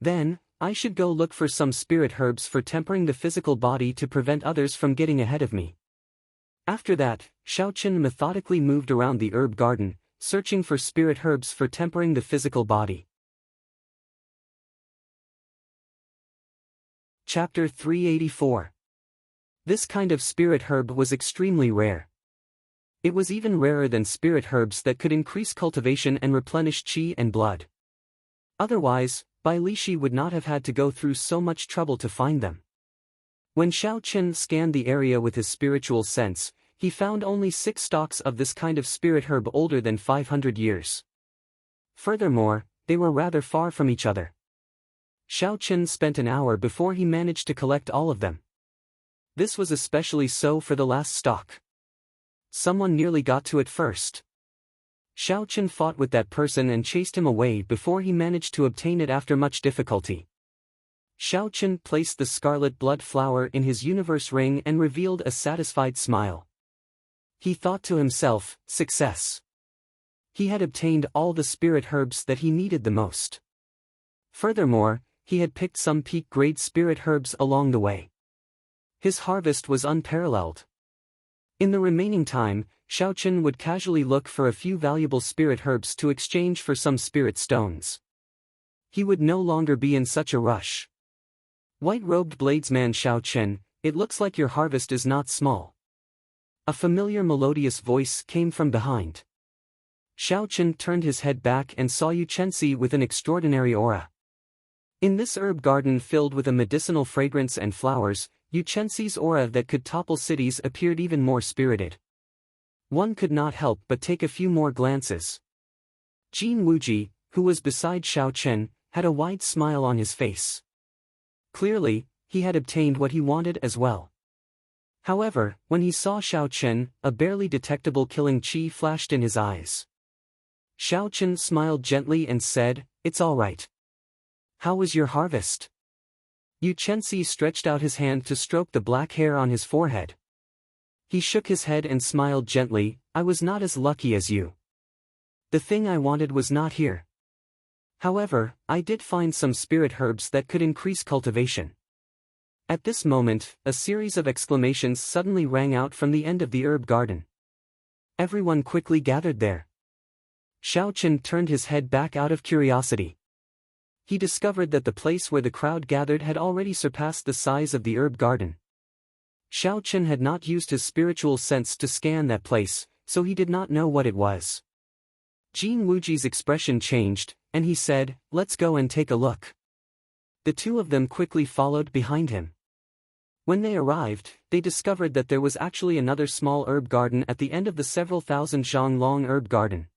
Then, I should go look for some spirit herbs for tempering the physical body to prevent others from getting ahead of me. After that, Xiaochen methodically moved around the herb garden, searching for spirit herbs for tempering the physical body. Chapter 384. This kind of spirit herb was extremely rare. It was even rarer than spirit herbs that could increase cultivation and replenish qi and blood. Otherwise, Bai Lishi would not have had to go through so much trouble to find them. When Xiaochen scanned the area with his spiritual sense, he found only 6 stalks of this kind of spirit herb older than 500 years. Furthermore, they were rather far from each other. Xiaochen spent an hour before he managed to collect all of them. This was especially so for the last stalk. Someone nearly got to it first. Xiaochen fought with that person and chased him away before he managed to obtain it after much difficulty. Xiaochen placed the scarlet blood flower in his universe ring and revealed a satisfied smile. He thought to himself, success. He had obtained all the spirit herbs that he needed the most. Furthermore, he had picked some peak-grade spirit herbs along the way. His harvest was unparalleled. In the remaining time, Xiaochen would casually look for a few valuable spirit herbs to exchange for some spirit stones. He would no longer be in such a rush. White-robed bladesman Xiaochen, it looks like your harvest is not small. A familiar melodious voice came from behind. Xiaochen turned his head back and saw Yu Chenxi with an extraordinary aura. In this herb garden filled with a medicinal fragrance and flowers, Yu Chenxi's aura that could topple cities appeared even more spirited. One could not help but take a few more glances. Jin Wuji, who was beside Xiaochen, had a wide smile on his face. Clearly, he had obtained what he wanted as well. However, when he saw Xiaochen, a barely detectable killing qi flashed in his eyes. Xiaochen smiled gently and said, "It's all right. How was your harvest?" Yu Chenxi stretched out his hand to stroke the black hair on his forehead. He shook his head and smiled gently, "I was not as lucky as you. The thing I wanted was not here. However, I did find some spirit herbs that could increase cultivation." At this moment, a series of exclamations suddenly rang out from the end of the herb garden. Everyone quickly gathered there. Xiaochen turned his head back out of curiosity. He discovered that the place where the crowd gathered had already surpassed the size of the herb garden. Xiaochen had not used his spiritual sense to scan that place, so he did not know what it was. Jin Wuji's expression changed, and he said, "Let's go and take a look." The two of them quickly followed behind him. When they arrived, they discovered that there was actually another small herb garden at the end of the several thousand zhang long herb garden.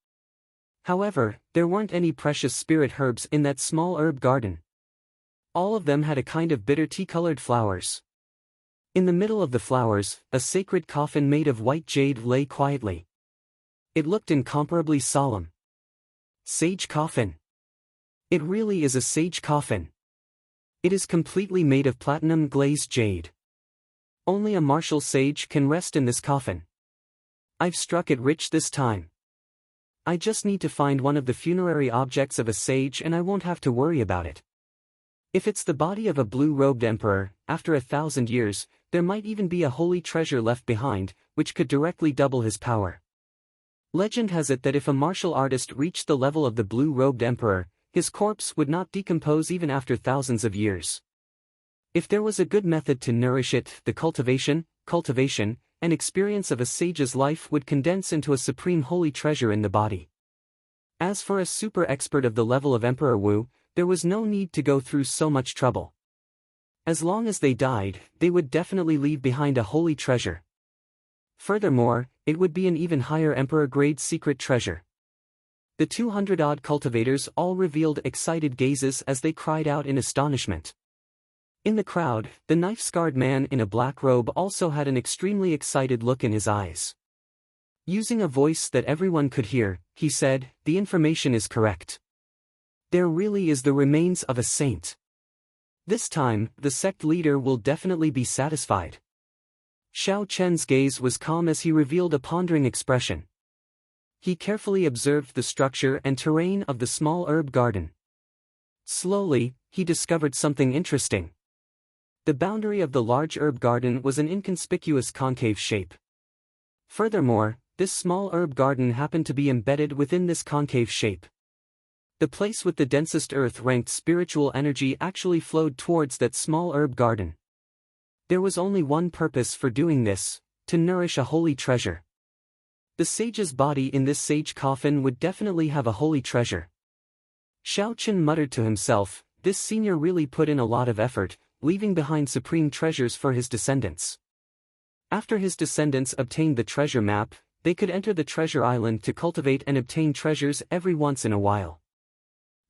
However, there weren't any precious spirit herbs in that small herb garden. All of them had a kind of bitter tea-colored flowers. In the middle of the flowers, a sacred coffin made of white jade lay quietly. It looked incomparably solemn. Sage coffin. It really is a sage coffin. It is completely made of platinum glazed jade. Only a martial sage can rest in this coffin. I've struck it rich this time. I just need to find one of the funerary objects of a sage and I won't have to worry about it. If it's the body of a blue-robed emperor, after 1,000 years, there might even be a holy treasure left behind, which could directly double his power. Legend has it that if a martial artist reached the level of the blue-robed emperor, his corpse would not decompose even after thousands of years. If there was a good method to nourish it, the cultivation, and experience of a sage's life would condense into a supreme holy treasure in the body. As for a super expert of the level of Emperor Wu, there was no need to go through so much trouble. As long as they died, they would definitely leave behind a holy treasure. Furthermore, it would be an even higher Emperor-grade secret treasure. The 200-odd cultivators all revealed excited gazes as they cried out in astonishment. In the crowd, the knife-scarred man in a black robe also had an extremely excited look in his eyes. Using a voice that everyone could hear, he said, "The information is correct. There really is the remains of a saint. This time, the sect leader will definitely be satisfied." Xiao Chen's gaze was calm as he revealed a pondering expression. He carefully observed the structure and terrain of the small herb garden. Slowly, he discovered something interesting. The boundary of the large herb garden was an inconspicuous concave shape. Furthermore, this small herb garden happened to be embedded within this concave shape. The place with the densest earth-ranked spiritual energy actually flowed towards that small herb garden. There was only one purpose for doing this: to nourish a holy treasure. The sage's body in this sage coffin would definitely have a holy treasure. Xiao Chen muttered to himself, this senior really put in a lot of effort, leaving behind supreme treasures for his descendants. After his descendants obtained the treasure map, they could enter the treasure island to cultivate and obtain treasures every once in a while.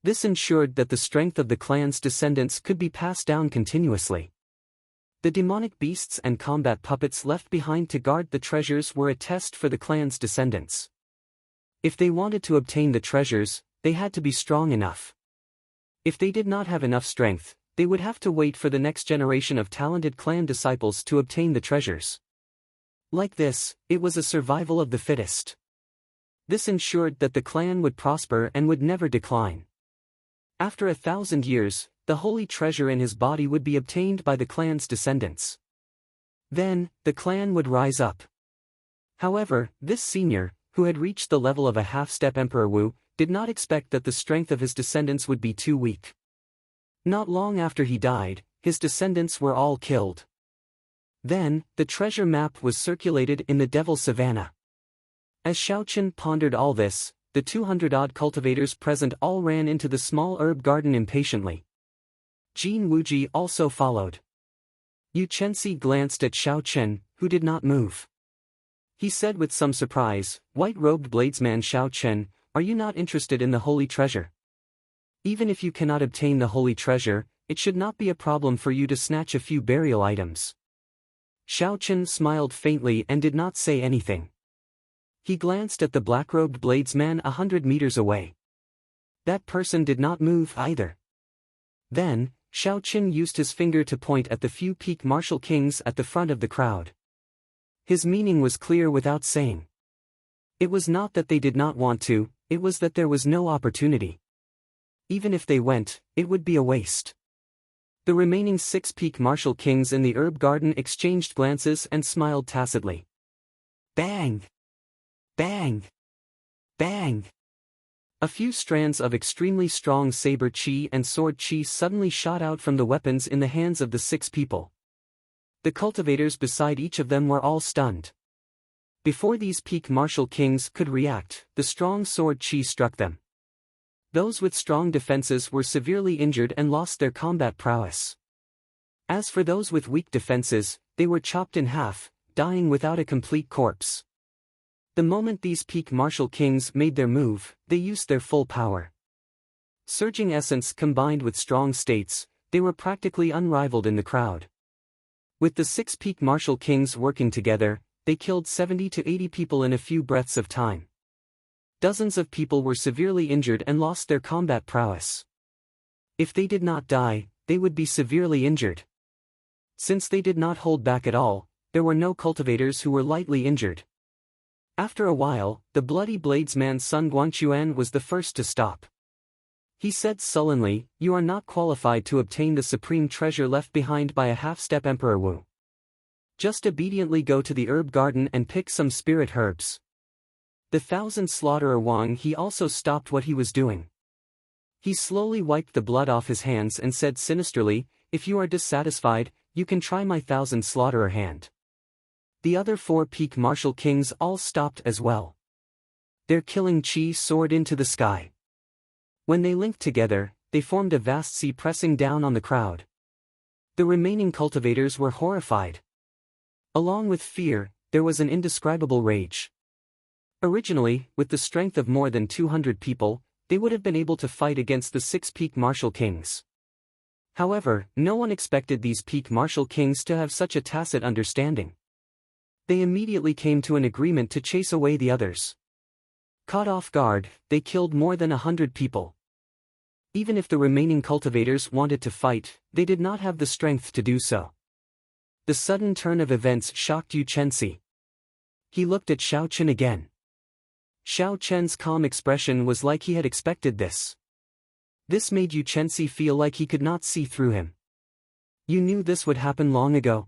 This ensured that the strength of the clan's descendants could be passed down continuously. The demonic beasts and combat puppets left behind to guard the treasures were a test for the clan's descendants. If they wanted to obtain the treasures, they had to be strong enough. If they did not have enough strength, they would have to wait for the next generation of talented clan disciples to obtain the treasures. Like this, it was a survival of the fittest. This ensured that the clan would prosper and would never decline. After 1,000 years, the holy treasure in his body would be obtained by the clan's descendants. Then, the clan would rise up. However, this senior, who had reached the level of a half-step Emperor Wu, did not expect that the strength of his descendants would be too weak. Not long after he died, his descendants were all killed. Then, the treasure map was circulated in the Devil Savannah. As Xiao Chen pondered all this, the 200-odd cultivators present all ran into the small herb garden impatiently. Jin Wuji also followed. Yu Chenxi glanced at Xiao Chen, who did not move. He said with some surprise, "White-robed bladesman Xiao Chen, are you not interested in the holy treasure? Even if you cannot obtain the holy treasure, it should not be a problem for you to snatch a few burial items." Xiao Chen smiled faintly and did not say anything. He glanced at the black-robed bladesman 100 meters away. That person did not move either. Then, Xiao Chen used his finger to point at the few peak martial kings at the front of the crowd. His meaning was clear without saying. It was not that they did not want to, it was that there was no opportunity. Even if they went, it would be a waste. The remaining 6 peak martial kings in the herb garden exchanged glances and smiled tacitly. Bang! Bang! Bang! A few strands of extremely strong saber chi and sword chi suddenly shot out from the weapons in the hands of the 6 people. The cultivators beside each of them were all stunned. Before these peak martial kings could react, the strong sword chi struck them. Those with strong defenses were severely injured and lost their combat prowess. As for those with weak defenses, they were chopped in half, dying without a complete corpse. The moment these peak martial kings made their move, they used their full power. Surging essence combined with strong states, they were practically unrivaled in the crowd. With the 6 peak martial kings working together, they killed 70 to 80 people in a few breaths of time. Dozens of people were severely injured and lost their combat prowess. If they did not die, they would be severely injured. Since they did not hold back at all, there were no cultivators who were lightly injured. After a while, the bloody bladesman Sun Guangquan was the first to stop. He said sullenly, "You are not qualified to obtain the supreme treasure left behind by a half-step Emperor Wu. Just obediently go to the herb garden and pick some spirit herbs." The 1,000 slaughterer Wang He also stopped what he was doing. He slowly wiped the blood off his hands and said sinisterly, "If you are dissatisfied, you can try my 1,000 slaughterer hand." The other 4 peak martial kings all stopped as well. Their killing chi soared into the sky. When they linked together, they formed a vast sea pressing down on the crowd. The remaining cultivators were horrified. Along with fear, there was an indescribable rage. Originally, with the strength of more than 200 people, they would have been able to fight against the 6 peak martial kings. However, no one expected these peak martial kings to have such a tacit understanding. They immediately came to an agreement to chase away the others. Caught off guard, they killed more than 100 people. Even if the remaining cultivators wanted to fight, they did not have the strength to do so. The sudden turn of events shocked Yu Chenxi. He looked at Xiao Chen again. Xiao Chen's calm expression was like he had expected this. This made Yu Chenxi feel like he could not see through him. You knew this would happen long ago?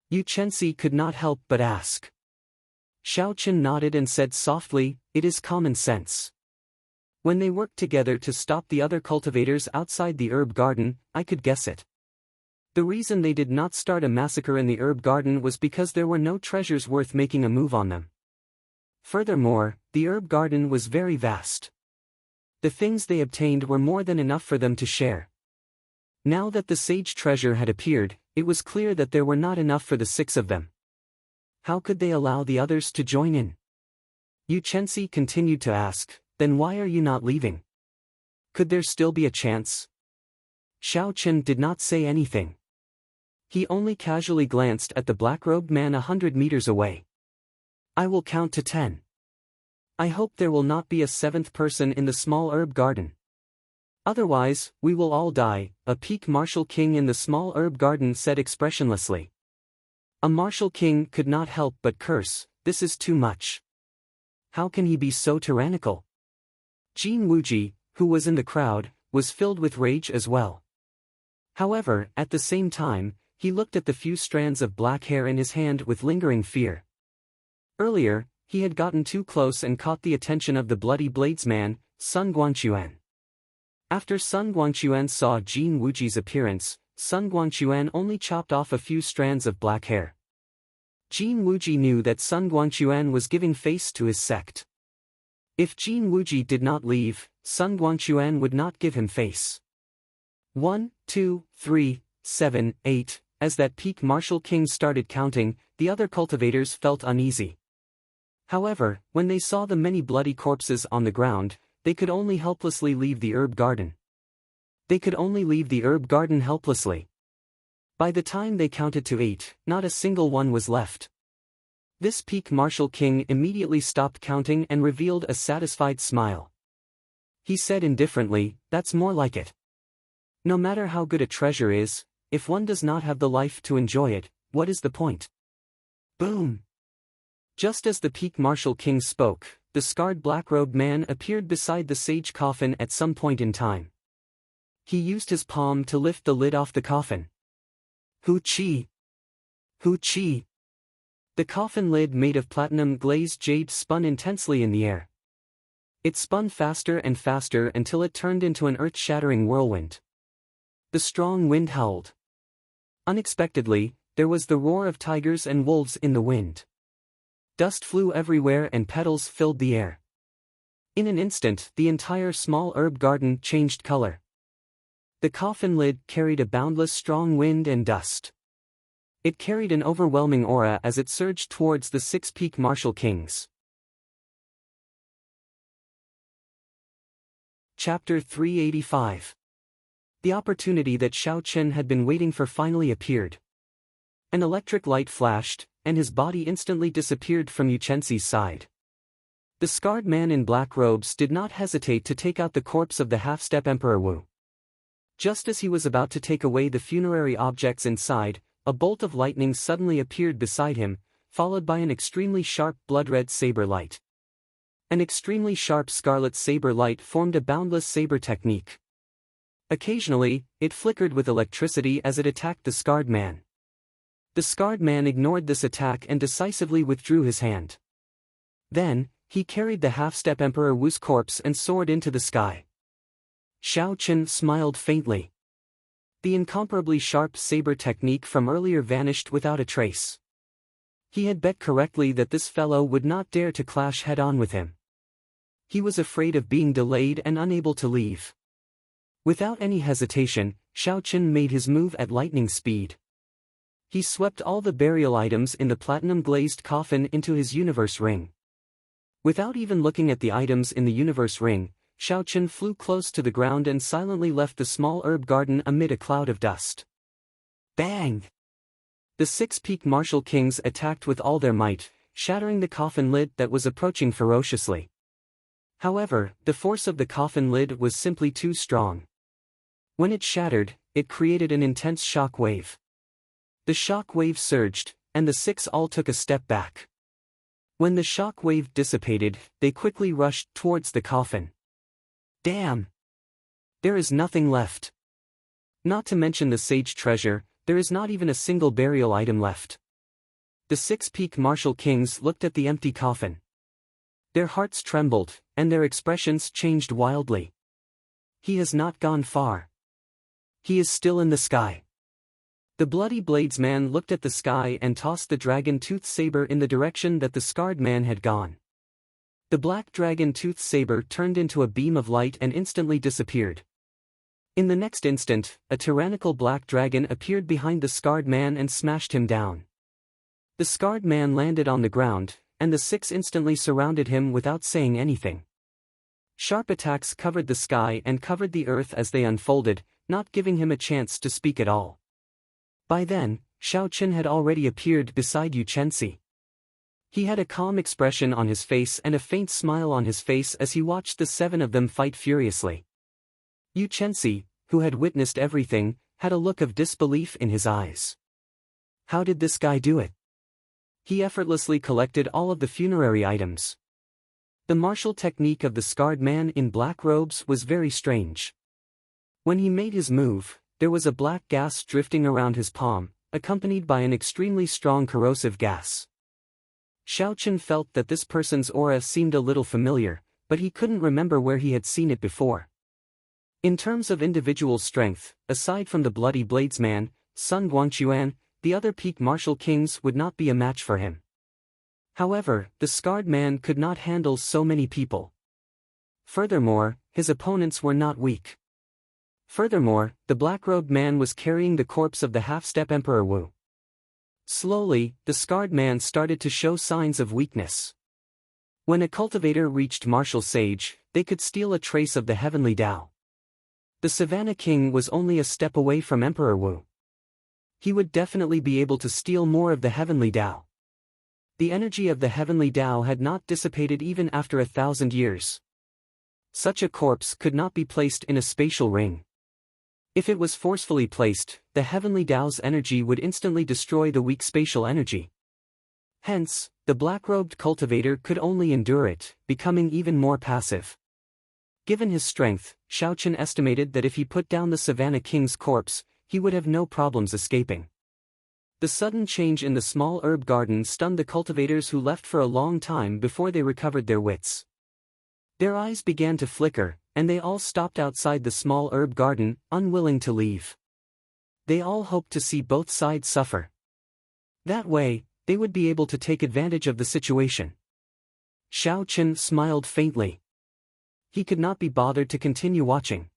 Yu Chenxi could not help but ask. Xiao Chen nodded and said softly, "It is common sense. When they worked together to stop the other cultivators outside the herb garden, I could guess it. The reason they did not start a massacre in the herb garden was because there were no treasures worth making a move on them. Furthermore, the herb garden was very vast. The things they obtained were more than enough for them to share. Now that the sage treasure had appeared, it was clear that there were not enough for the 6 of them. How could they allow the others to join in?" Yu Chenxi continued to ask, "Then why are you not leaving? Could there still be a chance?" Xiao Chen did not say anything. He only casually glanced at the black-robed man 100 meters away. "I will count to 10. I hope there will not be a 7th person in the small herb garden. Otherwise, we will all die," a peak martial king in the small herb garden said expressionlessly. A martial king could not help but curse, "This is too much. How can he be so tyrannical?" Jin Wuji, who was in the crowd, was filled with rage as well. However, at the same time, he looked at the few strands of black hair in his hand with lingering fear. Earlier, he had gotten too close and caught the attention of the bloody bladesman, Sun Guangquan. After Sun Guangquan saw Jin Wuji's appearance, Sun Guangquan only chopped off a few strands of black hair. Jin Wuji knew that Sun Guangquan was giving face to his sect. If Jin Wuji did not leave, Sun Guangquan would not give him face. 1, 2, 3, 7, 8, as that peak martial king started counting, the other cultivators felt uneasy. However, when they saw the many bloody corpses on the ground, they could only helplessly leave the herb garden. They could only leave the herb garden helplessly. By the time they counted to 8, not a single one was left. This peak martial king immediately stopped counting and revealed a satisfied smile. He said indifferently, "That's more like it. No matter how good a treasure is, if one does not have the life to enjoy it, what is the point?" Boom! Just as the peak martial king spoke, the scarred black-robed man appeared beside the sage coffin at some point in time. He used his palm to lift the lid off the coffin. Hu Qi! Hu Qi! The coffin lid made of platinum-glazed jade spun intensely in the air. It spun faster and faster until it turned into an earth-shattering whirlwind. The strong wind howled. Unexpectedly, there was the roar of tigers and wolves in the wind. Dust flew everywhere and petals filled the air. In an instant, the entire small herb garden changed color. The coffin lid carried a boundless strong wind and dust. It carried an overwhelming aura as it surged towards the 6 peak martial kings. Chapter 385. The opportunity that Xiao Chen had been waiting for finally appeared. An electric light flashed, and his body instantly disappeared from Yu Chenxi's side. The scarred man in black robes did not hesitate to take out the corpse of the half-step Emperor Wu. Just as he was about to take away the funerary objects inside, a bolt of lightning suddenly appeared beside him, followed by an extremely sharp blood-red saber light. An extremely sharp scarlet saber light formed a boundless saber technique. Occasionally, it flickered with electricity as it attacked the scarred man. The scarred man ignored this attack and decisively withdrew his hand. Then, he carried the half-step Emperor Wu's corpse and soared into the sky. Xiao Chen smiled faintly. The incomparably sharp saber technique from earlier vanished without a trace. He had bet correctly that this fellow would not dare to clash head-on with him. He was afraid of being delayed and unable to leave. Without any hesitation, Xiao Qin made his move at lightning speed. He swept all the burial items in the platinum-glazed coffin into his universe ring. Without even looking at the items in the universe ring, Xiao Qin flew close to the ground and silently left the small herb garden amid a cloud of dust. Bang! The 6 peak martial kings attacked with all their might, shattering the coffin lid that was approaching ferociously. However, the force of the coffin lid was simply too strong. When it shattered, it created an intense shock wave. The shock wave surged, and the 6 all took a step back. When the shock wave dissipated, they quickly rushed towards the coffin. Damn! There is nothing left. Not to mention the sage treasure, there is not even a single burial item left. The 6 peak martial kings looked at the empty coffin. Their hearts trembled, and their expressions changed wildly. He has not gone far. He is still in the sky. The bloody blades man looked at the sky and tossed the dragon-tooth saber in the direction that the scarred man had gone. The black dragon-tooth saber turned into a beam of light and instantly disappeared. In the next instant, a tyrannical black dragon appeared behind the scarred man and smashed him down. The scarred man landed on the ground, and the 6 instantly surrounded him without saying anything. Sharp attacks covered the sky and covered the earth as they unfolded, not giving him a chance to speak at all. By then, Xiao Qin had already appeared beside Yu Chenxi. He had a calm expression on his face and a faint smile on his face as he watched the 7 of them fight furiously. Yu Chenxi, who had witnessed everything, had a look of disbelief in his eyes. How did this guy do it? He effortlessly collected all of the funerary items. The martial technique of the scarred man in black robes was very strange. When he made his move, there was a black gas drifting around his palm, accompanied by an extremely strong corrosive gas. Xiao Qin felt that this person's aura seemed a little familiar, but he couldn't remember where he had seen it before. In terms of individual strength, aside from the bloody bladesman, Sun Guangquan, the other peak martial kings would not be a match for him. However, the scarred man could not handle so many people. Furthermore, his opponents were not weak. Furthermore, the black-robed man was carrying the corpse of the half-step Emperor Wu. Slowly, the scarred man started to show signs of weakness. When a cultivator reached martial sage, they could steal a trace of the heavenly Tao. The Savannah King was only a step away from Emperor Wu. He would definitely be able to steal more of the heavenly Tao. The energy of the heavenly Tao had not dissipated even after 1,000 years. Such a corpse could not be placed in a spatial ring. If it was forcefully placed, the heavenly Tao's energy would instantly destroy the weak spatial energy. Hence, the black-robed cultivator could only endure it, becoming even more passive. Given his strength, Xiao Qin estimated that if he put down the Savannah King's corpse, he would have no problems escaping. The sudden change in the small herb garden stunned the cultivators who left for a long time before they recovered their wits. Their eyes began to flicker, and they all stopped outside the small herb garden, unwilling to leave. They all hoped to see both sides suffer. That way, they would be able to take advantage of the situation. Xiao Qin smiled faintly. He could not be bothered to continue watching.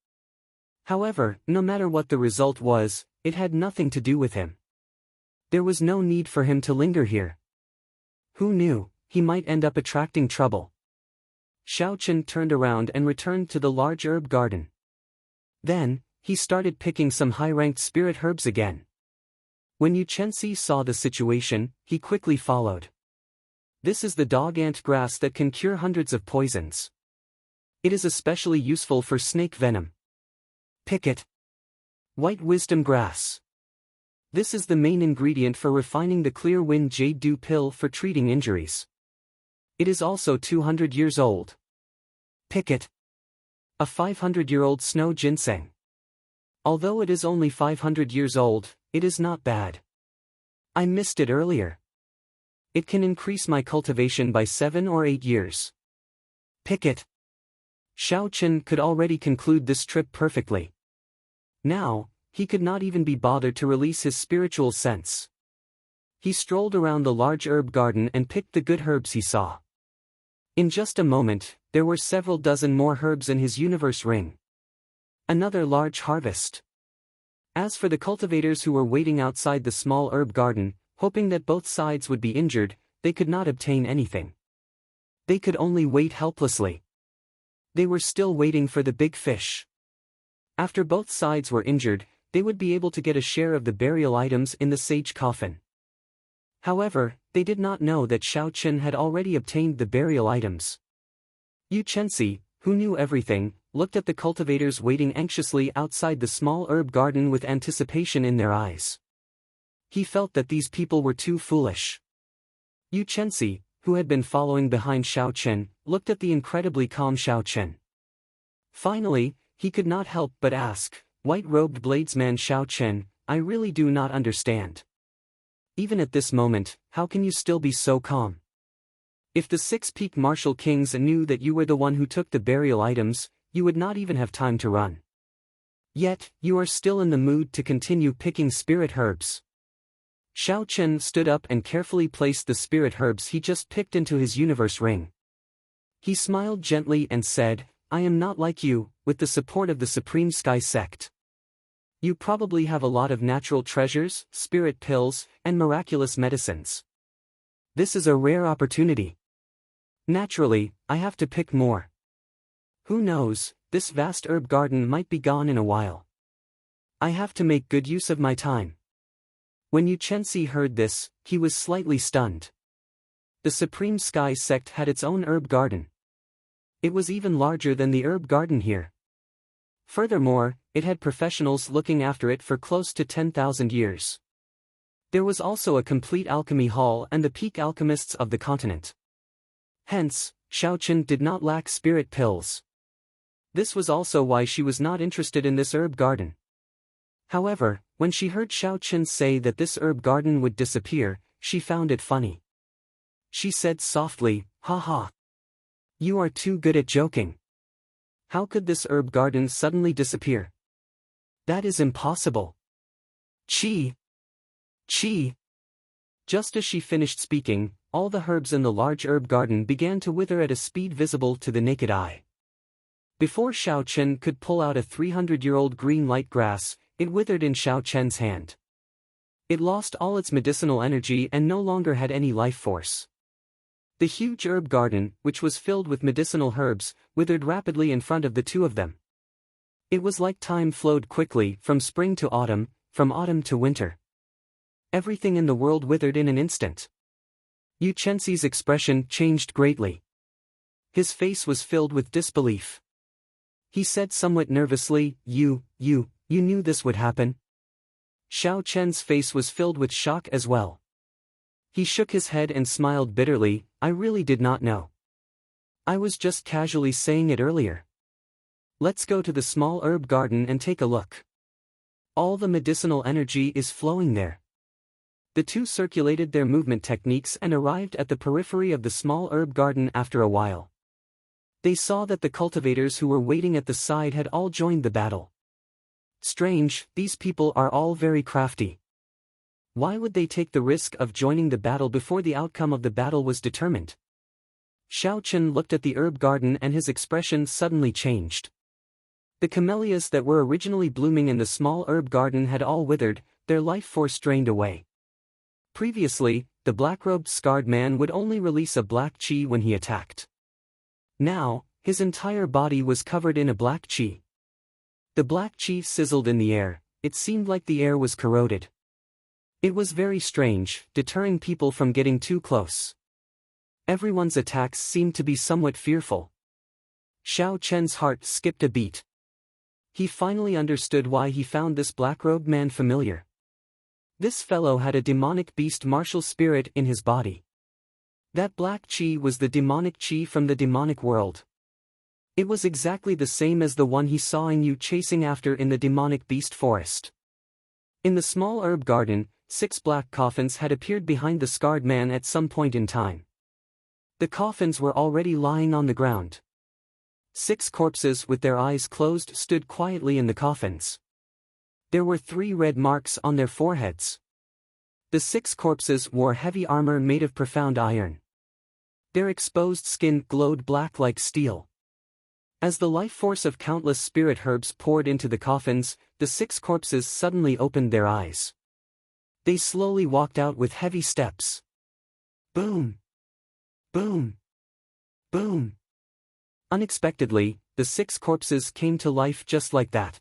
However, no matter what the result was, it had nothing to do with him. There was no need for him to linger here. Who knew, he might end up attracting trouble. Xiao Qin turned around and returned to the large herb garden. Then, he started picking some high-ranked spirit herbs again. When Yu Chenxi saw the situation, he quickly followed. This is the dog-ant grass that can cure hundreds of poisons. It is especially useful for snake venom. Pick it. White wisdom grass. This is the main ingredient for refining the clear wind jade dew pill for treating injuries. It is also 200 years old. Pick it. A 500-year-old snow ginseng. Although it is only 500 years old, it is not bad. I missed it earlier. It can increase my cultivation by 7 or 8 years. Pick it. Xiao Qin could already conclude this trip perfectly. Now, he could not even be bothered to release his spiritual sense. He strolled around the large herb garden and picked the good herbs he saw. In just a moment, there were several dozen more herbs in his universe ring. Another large harvest. As for the cultivators who were waiting outside the small herb garden, hoping that both sides would be injured, they could not obtain anything. They could only wait helplessly. They were still waiting for the big fish. After both sides were injured, they would be able to get a share of the burial items in the sage coffin. However, they did not know that Xiao Chen had already obtained the burial items. Yu Chenxi, who knew everything, looked at the cultivators waiting anxiously outside the small herb garden with anticipation in their eyes. He felt that these people were too foolish. Yu Chenxi, who had been following behind Xiao Chen, looked at the incredibly calm Xiao Chen. Finally, he could not help but ask, "White-robed bladesman Xiao Chen, I really do not understand. Even at this moment, how can you still be so calm? If the 6 peak martial kings knew that you were the one who took the burial items, you would not even have time to run. Yet, you are still in the mood to continue picking spirit herbs." Xiao Chen stood up and carefully placed the spirit herbs he just picked into his universe ring. He smiled gently and said, "I am not like you, with the support of the Supreme Sky Sect. You probably have a lot of natural treasures, spirit pills, and miraculous medicines. This is a rare opportunity. Naturally, I have to pick more. Who knows, this vast herb garden might be gone in a while. I have to make good use of my time." When Yu Chenxi heard this, he was slightly stunned. The Supreme Sky Sect had its own herb garden. It was even larger than the herb garden here. Furthermore, it had professionals looking after it for close to 10,000 years. There was also a complete alchemy hall and the peak alchemists of the continent. Hence, Xiao Chen did not lack spirit pills. This was also why she was not interested in this herb garden. However, when she heard Xiao Chen say that this herb garden would disappear, she found it funny. She said softly, "Ha ha. You are too good at joking. How could this herb garden suddenly disappear? That is impossible. Chi! Chi!" Just as she finished speaking, all the herbs in the large herb garden began to wither at a speed visible to the naked eye. Before Xiao Chen could pull out a 300-year-old green light grass, it withered in Xiao Chen's hand. It lost all its medicinal energy and no longer had any life force. The huge herb garden, which was filled with medicinal herbs, withered rapidly in front of the two of them. It was like time flowed quickly, from spring to autumn, from autumn to winter. Everything in the world withered in an instant. Yu Chenxi's expression changed greatly. His face was filled with disbelief. He said somewhat nervously, You knew this would happen?" Xiao Chen's face was filled with shock as well. He shook his head and smiled bitterly, "I really did not know. I was just casually saying it earlier. Let's go to the small herb garden and take a look. All the medicinal energy is flowing there." The two circulated their movement techniques and arrived at the periphery of the small herb garden after a while. They saw that the cultivators who were waiting at the side had all joined the battle. Strange, these people are all very crafty. Why would they take the risk of joining the battle before the outcome of the battle was determined? Xiao Chen looked at the herb garden and his expression suddenly changed. The camellias that were originally blooming in the small herb garden had all withered, their life force drained away. Previously, the black-robed scarred man would only release a black chi when he attacked. Now, his entire body was covered in a black chi. The black chi sizzled in the air, it seemed like the air was corroded. It was very strange, deterring people from getting too close. Everyone's attacks seemed to be somewhat fearful. Xiao Chen's heart skipped a beat. He finally understood why he found this black-robed man familiar. This fellow had a demonic beast martial spirit in his body. That black chi was the demonic chi from the demonic world. It was exactly the same as the one he saw Yu chasing after in the demonic beast forest. In the small herb garden, 6 black coffins had appeared behind the scarred man at some point in time. The coffins were already lying on the ground. 6 corpses with their eyes closed stood quietly in the coffins. There were 3 red marks on their foreheads. The 6 corpses wore heavy armor made of profound iron. Their exposed skin glowed black like steel. As the life force of countless spirit herbs poured into the coffins, the 6 corpses suddenly opened their eyes. They slowly walked out with heavy steps. Boom! Boom! Boom! Unexpectedly, the 6 corpses came to life just like that.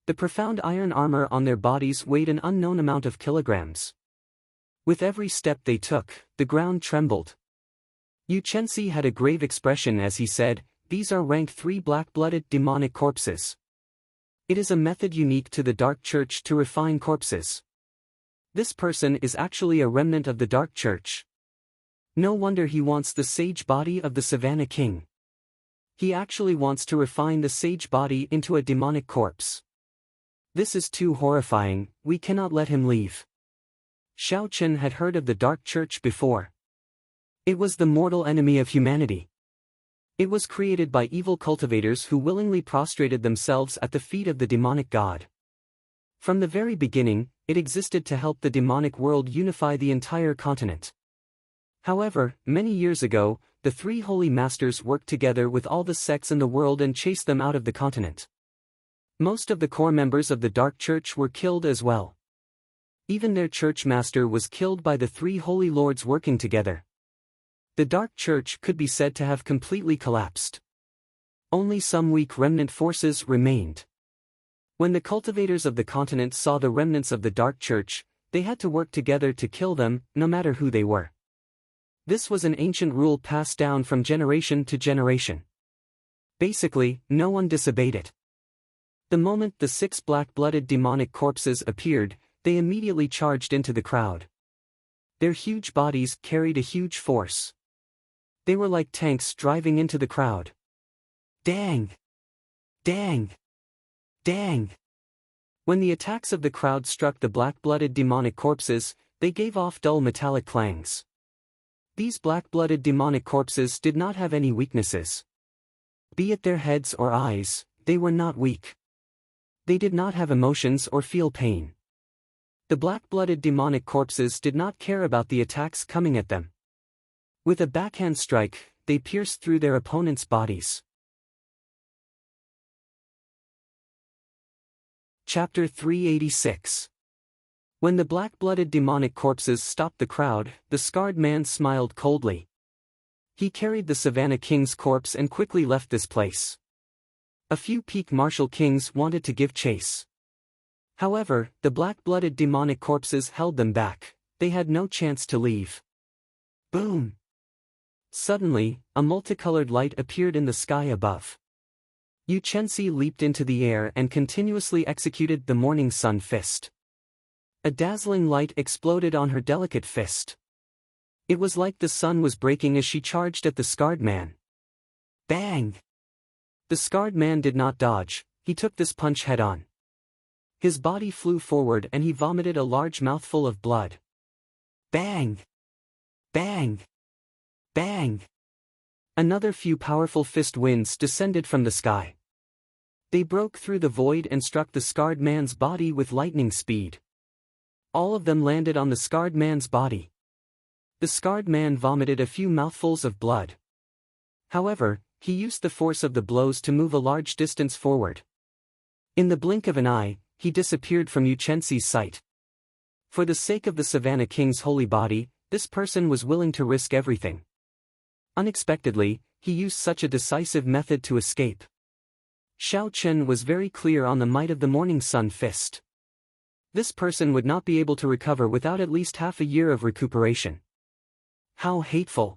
The profound iron armor on their bodies weighed an unknown amount of kilograms. With every step they took, the ground trembled. Yu Chenxi had a grave expression as he said, "These are rank 3 black-blooded demonic corpses. It is a method unique to the Dark Church to refine corpses. This person is actually a remnant of the Dark Church. No wonder he wants the sage body of the Savannah King. He actually wants to refine the sage body into a demonic corpse. This is too horrifying, we cannot let him leave." Xiao Chen had heard of the Dark Church before. It was the mortal enemy of humanity. It was created by evil cultivators who willingly prostrated themselves at the feet of the demonic god. From the very beginning, it existed to help the demonic world unify the entire continent. However, many years ago, the 3 holy masters worked together with all the sects in the world and chased them out of the continent. Most of the core members of the Dark Church were killed as well. Even their church master was killed by the 3 holy lords working together. The Dark Church could be said to have completely collapsed. Only some weak remnant forces remained. When the cultivators of the continent saw the remnants of the Dark Church, they had to work together to kill them, no matter who they were. This was an ancient rule passed down from generation to generation. Basically, no one disobeyed it. The moment the 6 black-blooded demonic corpses appeared, they immediately charged into the crowd. Their huge bodies carried a huge force. They were like tanks driving into the crowd. Dang! Dang! Dang! When the attacks of the crowd struck the black-blooded demonic corpses, they gave off dull metallic clangs. These black-blooded demonic corpses did not have any weaknesses. Be it their heads or eyes, they were not weak. They did not have emotions or feel pain. The black-blooded demonic corpses did not care about the attacks coming at them. With a backhand strike, they pierced through their opponents' bodies. Chapter 386. When the black-blooded demonic corpses stopped the crowd, the scarred man smiled coldly. He carried the Savannah King's corpse and quickly left this place. A few peak martial kings wanted to give chase. However, the black-blooded demonic corpses held them back. They had no chance to leave. Boom! Suddenly, a multicolored light appeared in the sky above. Yu Chenxi leaped into the air and continuously executed the morning sun fist. A dazzling light exploded on her delicate fist. It was like the sun was breaking as she charged at the scarred man. Bang! The scarred man did not dodge, he took this punch head-on. His body flew forward and he vomited a large mouthful of blood. Bang! Bang! Bang! Another few powerful fist winds descended from the sky. They broke through the void and struck the scarred man's body with lightning speed. All of them landed on the scarred man's body. The scarred man vomited a few mouthfuls of blood. However, he used the force of the blows to move a large distance forward. In the blink of an eye, he disappeared from Yu Chenxi's sight. For the sake of the Savannah King's holy body, this person was willing to risk everything. Unexpectedly, he used such a decisive method to escape. Xiao Chen was very clear on the might of the morning sun fist. This person would not be able to recover without at least half a year of recuperation. How hateful!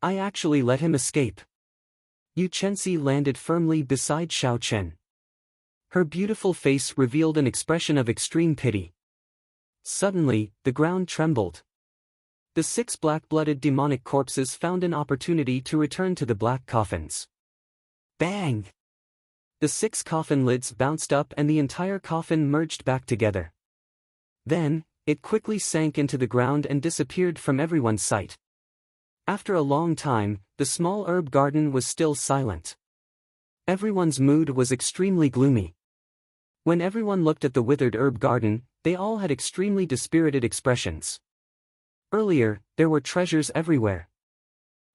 I actually let him escape. Yu Chenxi landed firmly beside Xiao Chen. Her beautiful face revealed an expression of extreme pity. Suddenly, the ground trembled. The 6 black-blooded demonic corpses found an opportunity to return to the black coffins. Bang! The 6 coffin lids bounced up and the entire coffin merged back together. Then, it quickly sank into the ground and disappeared from everyone's sight. After a long time, the small herb garden was still silent. Everyone's mood was extremely gloomy. When everyone looked at the withered herb garden, they all had extremely dispirited expressions. Earlier, there were treasures everywhere.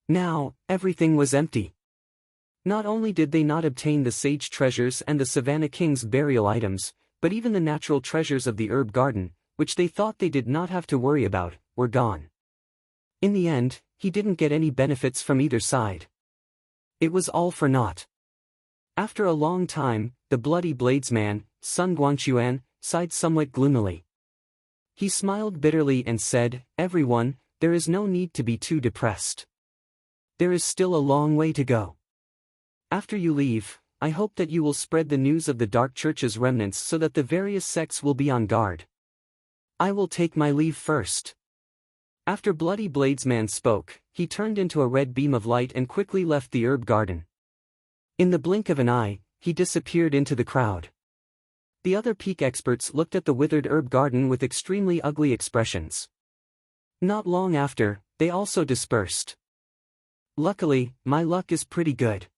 Now, everything was empty. Not only did they not obtain the sage treasures and the Savannah King's burial items, but even the natural treasures of the herb garden, which they thought they did not have to worry about, were gone. In the end, he didn't get any benefits from either side. It was all for naught. After a long time, the bloody bladesman, Sun Guangquan, sighed somewhat gloomily. He smiled bitterly and said, "Everyone, there is no need to be too depressed. There is still a long way to go. After you leave, I hope that you will spread the news of the Dark Church's remnants so that the various sects will be on guard. I will take my leave first." After Bloody Bladesman spoke, he turned into a red beam of light and quickly left the herb garden. In the blink of an eye, he disappeared into the crowd. The other peak experts looked at the withered herb garden with extremely ugly expressions. Not long after, they also dispersed. Luckily, my luck is pretty good.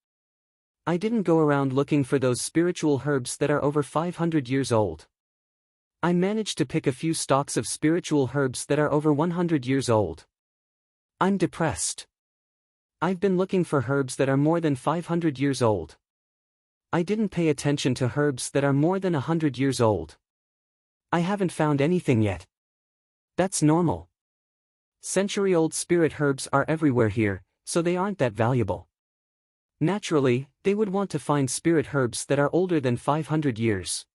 I didn't go around looking for those spiritual herbs that are over 500 years old. I managed to pick a few stalks of spiritual herbs that are over 100 years old. I'm depressed. I've been looking for herbs that are more than 500 years old. I didn't pay attention to herbs that are more than 100 years old. I haven't found anything yet. That's normal. Century-old spirit herbs are everywhere here, so they aren't that valuable. Naturally, they would want to find spirit herbs that are older than 500 years.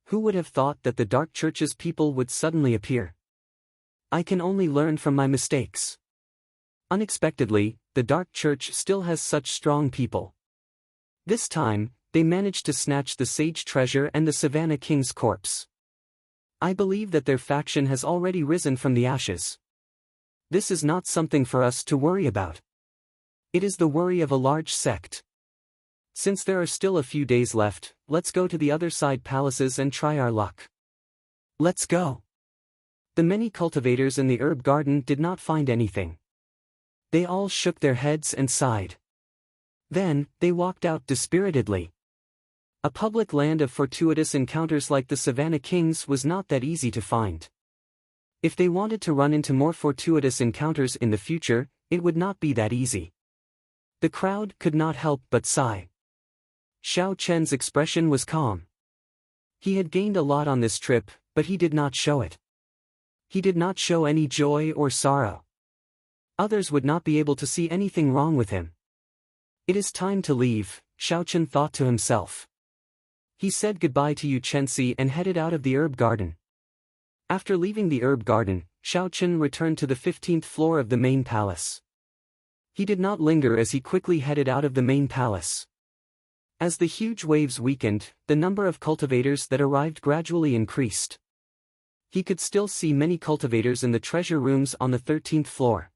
Who would have thought that the Dark Church's people would suddenly appear? I can only learn from my mistakes. Unexpectedly, the Dark Church still has such strong people. This time, they managed to snatch the sage treasure and the Savannah King's corpse. I believe that their faction has already risen from the ashes. This is not something for us to worry about. It is the worry of a large sect. Since there are still a few days left, let's go to the other side palaces and try our luck. Let's go. The many cultivators in the herb garden did not find anything. They all shook their heads and sighed. Then, they walked out dispiritedly. A public land of fortuitous encounters like the Savannah King's was not that easy to find. If they wanted to run into more fortuitous encounters in the future, it would not be that easy. The crowd could not help but sigh. Xiao Chen's expression was calm. He had gained a lot on this trip, but he did not show it. He did not show any joy or sorrow. Others would not be able to see anything wrong with him. It is time to leave, Xiao Chen thought to himself. He said goodbye to Yu Chenxi and headed out of the herb garden. After leaving the herb garden, Xiao Chen returned to the 15th floor of the main palace. He did not linger as he quickly headed out of the main palace. As the huge waves weakened, the number of cultivators that arrived gradually increased. He could still see many cultivators in the treasure rooms on the 13th floor.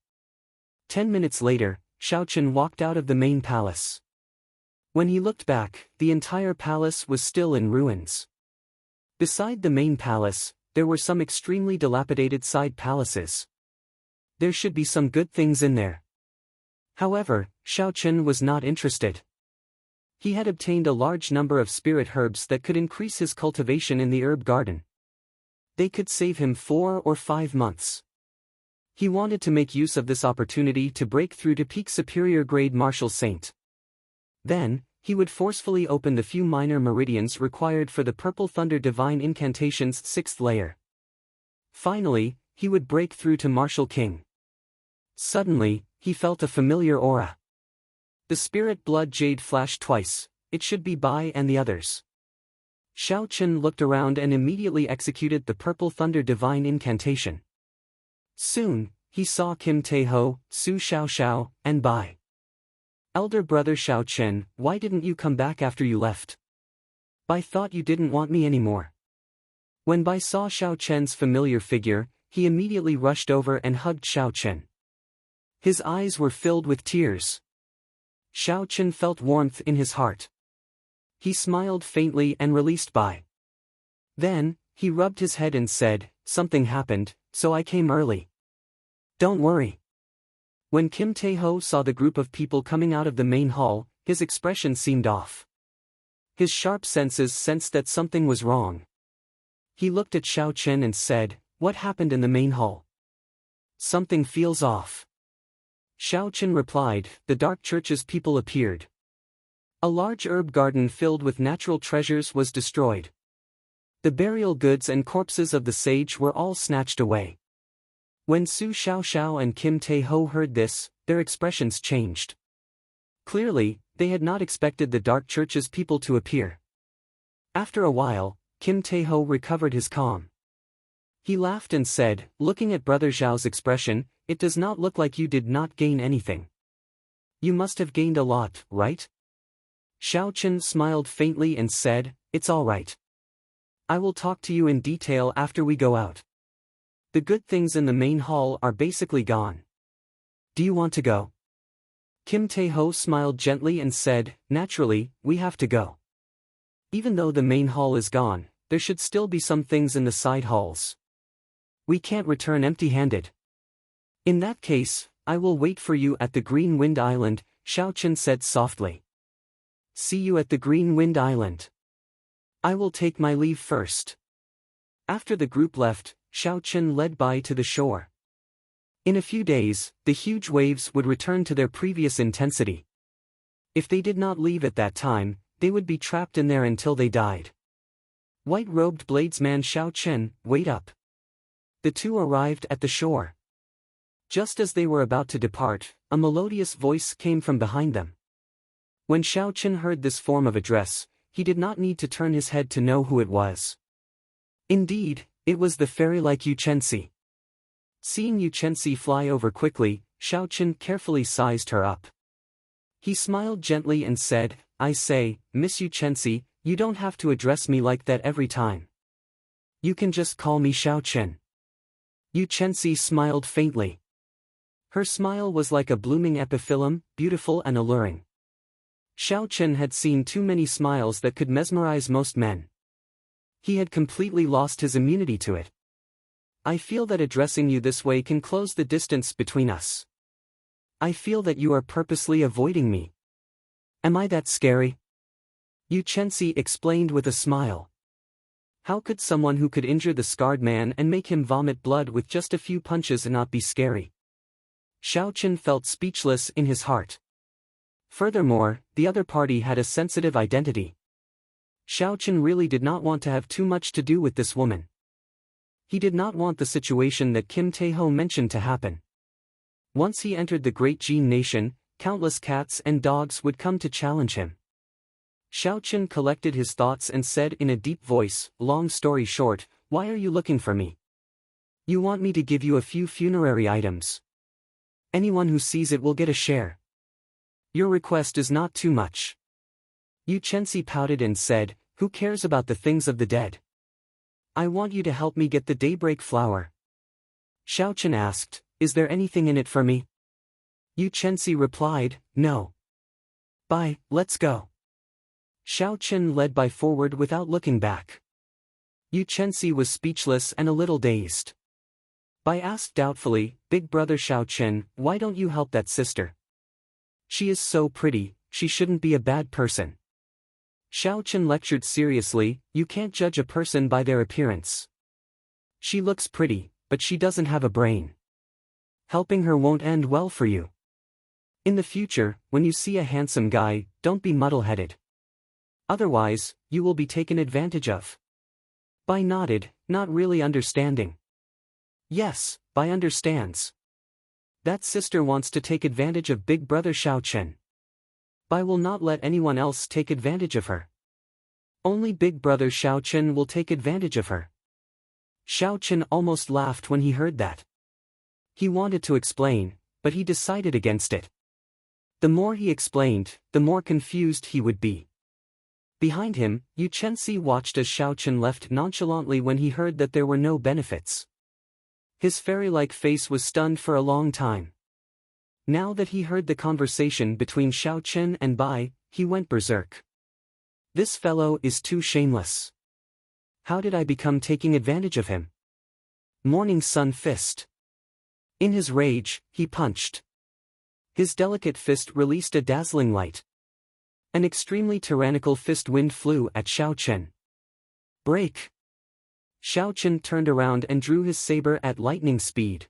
10 minutes later, Xiao Chen walked out of the main palace. When he looked back, the entire palace was still in ruins. Beside the main palace, there were some extremely dilapidated side palaces. There should be some good things in there. However, Xiao Chen was not interested. He had obtained a large number of spirit herbs that could increase his cultivation in the herb garden. They could save him 4 or 5 months. He wanted to make use of this opportunity to break through to peak superior grade martial saint. Then, he would forcefully open the few minor meridians required for the Purple Thunder Divine Incantation's 6th layer. Finally, he would break through to Martial King. Suddenly, he felt a familiar aura. The spirit blood jade flashed twice. It should be Bai and the others. Xiao Chen looked around and immediately executed the Purple Thunder Divine Incantation. Soon, he saw Kim Taeho, Su Xiaoxiao, and Bai. Elder brother Xiao Chen, why didn't you come back after you left? Bai thought you didn't want me anymore. When Bai saw Xiao Chen's familiar figure, he immediately rushed over and hugged Xiao Chen. His eyes were filled with tears. Xiao Chen felt warmth in his heart. He smiled faintly and released Bai. Then, he rubbed his head and said, "Something happened, so I came early. Don't worry." When Kim Taeho saw the group of people coming out of the main hall, his expression seemed off. His sharp senses sensed that something was wrong. He looked at Xiao Chen and said, "What happened in the main hall? Something feels off." Xiao Chen replied, the Dark Church's people appeared. A large herb garden filled with natural treasures was destroyed. The burial goods and corpses of the sage were all snatched away. When Su Xiaoxiao and Kim Tae-ho heard this, their expressions changed. Clearly, they had not expected the Dark Church's people to appear. After a while, Kim Tae-ho recovered his calm. He laughed and said, looking at Brother Zhao's expression, it does not look like you did not gain anything. You must have gained a lot, right? Xiao Chen smiled faintly and said, it's all right. I will talk to you in detail after we go out. The good things in the main hall are basically gone. Do you want to go? Kim Tae-ho smiled gently and said, naturally, we have to go. Even though the main hall is gone, there should still be some things in the side halls. We can't return empty-handed. In that case, I will wait for you at the Green Wind Island, Xiao Chen said softly. See you at the Green Wind Island. I will take my leave first. After the group left, Xiao Chen led Bai to the shore. In a few days, the huge waves would return to their previous intensity. If they did not leave at that time, they would be trapped in there until they died. White-robed bladesman Xiao Chen, wait up. The two arrived at the shore. Just as they were about to depart, a melodious voice came from behind them. When Xiao Chen heard this form of address, he did not need to turn his head to know who it was. Indeed, it was the fairy-like Yu Chenxi. Seeing Yu Chenxi fly over quickly, Xiao Chen carefully sized her up. He smiled gently and said, I say, Miss Yu Chenxi, you don't have to address me like that every time. You can just call me Xiao Chen. Yu Chenxi smiled faintly. Her smile was like a blooming epiphyllum, beautiful and alluring. Xiao Chen had seen too many smiles that could mesmerize most men. He had completely lost his immunity to it. I feel that addressing you this way can close the distance between us. I feel that you are purposely avoiding me. Am I that scary? Yu Chenxi explained with a smile. How could someone who could injure the scarred man and make him vomit blood with just a few punches and not be scary? Xiao Chen felt speechless in his heart. Furthermore, the other party had a sensitive identity. Xiao Chen really did not want to have too much to do with this woman. He did not want the situation that Kim Tae-ho mentioned to happen. Once he entered the Great Jin Nation, countless cats and dogs would come to challenge him. Xiao Chen collected his thoughts and said in a deep voice, long story short, why are you looking for me? You want me to give you a few funerary items. Anyone who sees it will get a share. Your request is not too much. Yu Chenxi pouted and said, who cares about the things of the dead? I want you to help me get the daybreak flower. Xiao Chen asked, is there anything in it for me? Yu Chenxi replied, no. Bye, let's go. Xiao Chen led Bai forward without looking back. Yu Chenxi was speechless and a little dazed. Bai asked doubtfully, Big brother Xiao Chen, why don't you help that sister? She is so pretty, she shouldn't be a bad person. Xiao Chen lectured seriously, you can't judge a person by their appearance. She looks pretty, but she doesn't have a brain. Helping her won't end well for you. In the future, when you see a handsome guy, don't be muddle-headed. Otherwise, you will be taken advantage of. Bai nodded, not really understanding. Yes, Bai understands. That sister wants to take advantage of big brother Xiao Chen. Bai will not let anyone else take advantage of her. Only big brother Xiao Chen will take advantage of her. Xiao Chen almost laughed when he heard that. He wanted to explain, but he decided against it. The more he explained, the more confused he would be. Behind him, Yu Chenxi watched as Xiao Chen left nonchalantly when he heard that there were no benefits. His fairy-like face was stunned for a long time. Now that he heard the conversation between Xiao Chen and Bai, he went berserk. This fellow is too shameless. How did I become taking advantage of him? Morning sun fist. In his rage, he punched. His delicate fist released a dazzling light. An extremely tyrannical fist wind flew at Xiao Chen. Break! Xiao Chen turned around and drew his saber at lightning speed.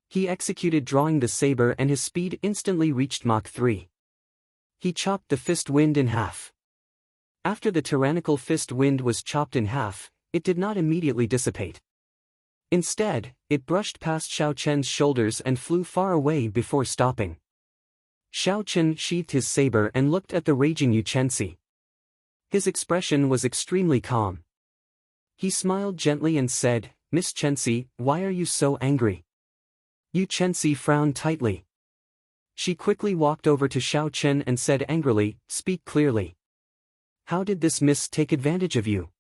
He executed drawing the saber and his speed instantly reached Mach 3. He chopped the fist wind in half. After the tyrannical fist wind was chopped in half, it did not immediately dissipate. Instead, it brushed past Xiao Chen's shoulders and flew far away before stopping. Xiao Chen sheathed his saber and looked at the raging Yu Chenxi. His expression was extremely calm. He smiled gently and said, "Miss Chenxi, why are you so angry?" Yu Chenxi frowned tightly. She quickly walked over to Xiao Chen and said angrily, "Speak clearly. How did this miss take advantage of you?"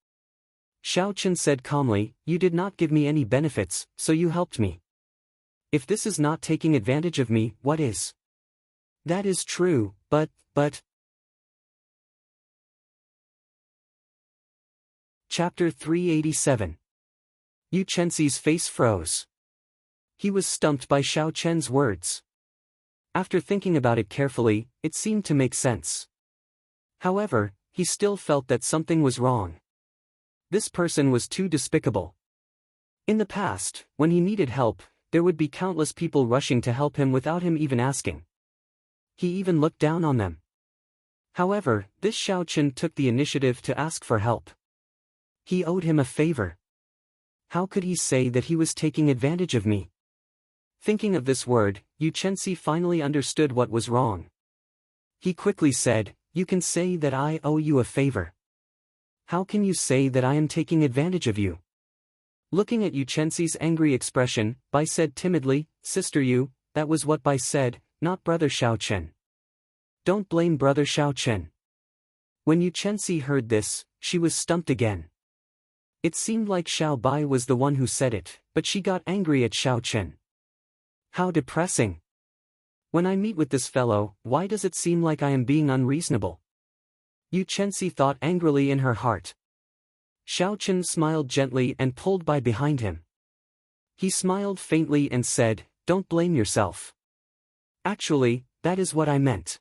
Xiao Chen said calmly, "You did not give me any benefits, so you helped me. If this is not taking advantage of me, what is?" "That is true, but... Chapter 387. Yu Chenxi's face froze. He was stumped by Xiao Chen's words. After thinking about it carefully, it seemed to make sense. However, he still felt that something was wrong. This person was too despicable. In the past, when he needed help, there would be countless people rushing to help him without him even asking. He even looked down on them. However, this Xiao Chen took the initiative to ask for help. He owed him a favor. How could he say that he was taking advantage of me? Thinking of this word, Yu Chenxi finally understood what was wrong. He quickly said, "You can say that I owe you a favor. How can you say that I am taking advantage of you?" Looking at Yu Chenxi's angry expression, Bai said timidly, "Sister Yu, that was what Bai said, not Brother Xiao Chen. Don't blame Brother Xiao Chen." When Yu Chenxi heard this, she was stumped again. It seemed like Xiao Bai was the one who said it, but she got angry at Xiao Chen. How depressing. When I meet with this fellow, why does it seem like I am being unreasonable? Yu Chenxi thought angrily in her heart. Xiao Chen smiled gently and pulled Bai behind him. He smiled faintly and said, "Don't blame yourself. Actually, that is what I meant.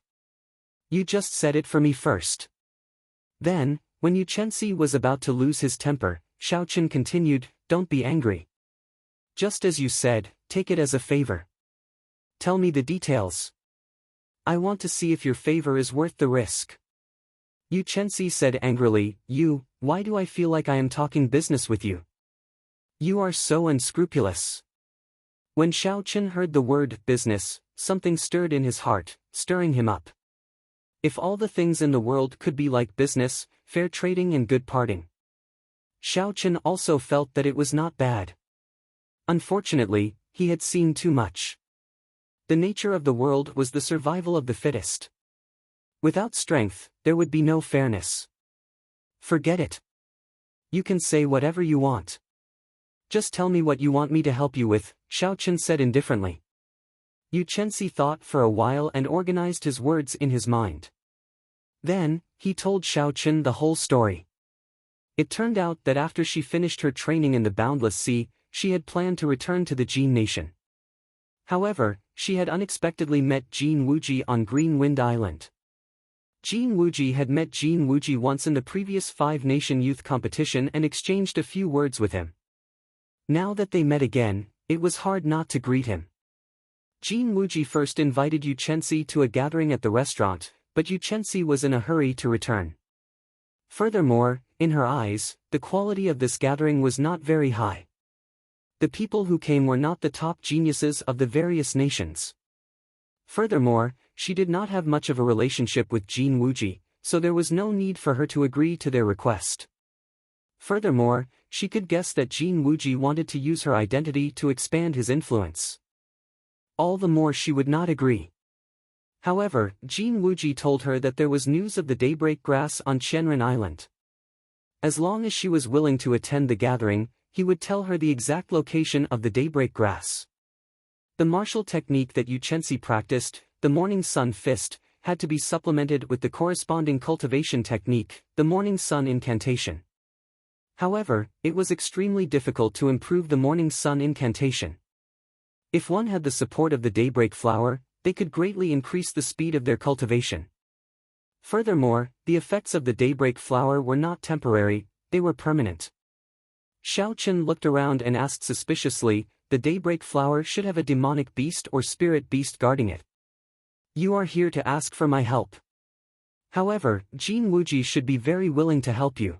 You just said it for me first." Then, when Yu Chenxi was about to lose his temper, Xiao Chen continued, "Don't be angry. Just as you said, take it as a favor. Tell me the details. I want to see if your favor is worth the risk." Yu Chenxi said angrily, Why do I feel like I am talking business with you? You are so unscrupulous." When Xiao Chen heard the word business, something stirred in his heart, stirring him up. If all the things in the world could be like business, fair trading and good parting. Xiao Chen also felt that it was not bad. Unfortunately, he had seen too much. The nature of the world was the survival of the fittest. Without strength, there would be no fairness. Forget it. You can say whatever you want. Just tell me what you want me to help you with, Xiao Chen said indifferently. Yu Chenxi thought for a while and organized his words in his mind. Then, he told Xiao Chen the whole story. It turned out that after she finished her training in the Boundless Sea, she had planned to return to the Jin nation. However, she had unexpectedly met Jin Wuji on Green Wind Island. Jin Wuji had met Jin Wuji once in the previous five-nation youth competition and exchanged a few words with him. Now that they met again, it was hard not to greet him. Jin Wuji first invited Yu Chenxi to a gathering at the restaurant, but Yu Chenxi was in a hurry to return. Furthermore, in her eyes, the quality of this gathering was not very high. The people who came were not the top geniuses of the various nations. Furthermore, she did not have much of a relationship with Jin Wuji, so there was no need for her to agree to their request. Furthermore, she could guess that Jin Wuji wanted to use her identity to expand his influence. All the more she would not agree. However, Jin Wuji told her that there was news of the daybreak grass on Qianren Island. As long as she was willing to attend the gathering, he would tell her the exact location of the daybreak grass. The martial technique that Yu Chenxi practiced, the Morning Sun Fist, had to be supplemented with the corresponding cultivation technique, the Morning Sun Incantation. However, it was extremely difficult to improve the Morning Sun Incantation. If one had the support of the daybreak flower, they could greatly increase the speed of their cultivation. Furthermore, the effects of the daybreak flower were not temporary, they were permanent. Xiao Chen looked around and asked suspiciously, the daybreak flower should have a demonic beast or spirit beast guarding it. You are here to ask for my help. However, Jin Wuji should be very willing to help you.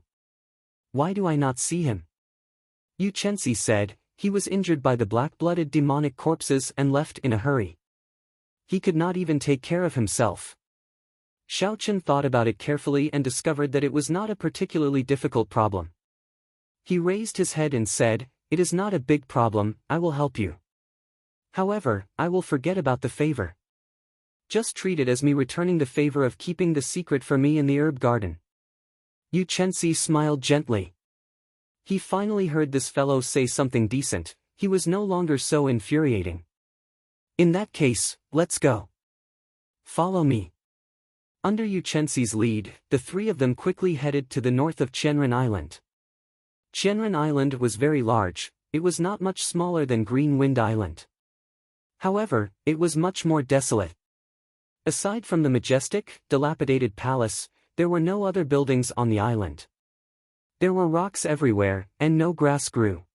Why do I not see him? Yu Chenxi said. He was injured by the black-blooded demonic corpses and left in a hurry. He could not even take care of himself. Xiaochen thought about it carefully and discovered that it was not a particularly difficult problem. He raised his head and said, "It is not a big problem, I will help you. However, I will forget about the favor. Just treat it as me returning the favor of keeping the secret for me in the herb garden." Yu Chenxi smiled gently. He finally heard this fellow say something decent. He was no longer so infuriating. In that case, let's go. Follow me. Under Yu Chenxi's lead, the three of them quickly headed to the north of Qianren Island. Qianren Island was very large. It was not much smaller than Green Wind Island. However, it was much more desolate. Aside from the majestic, dilapidated palace, there were no other buildings on the island. There were rocks everywhere, and no grass grew.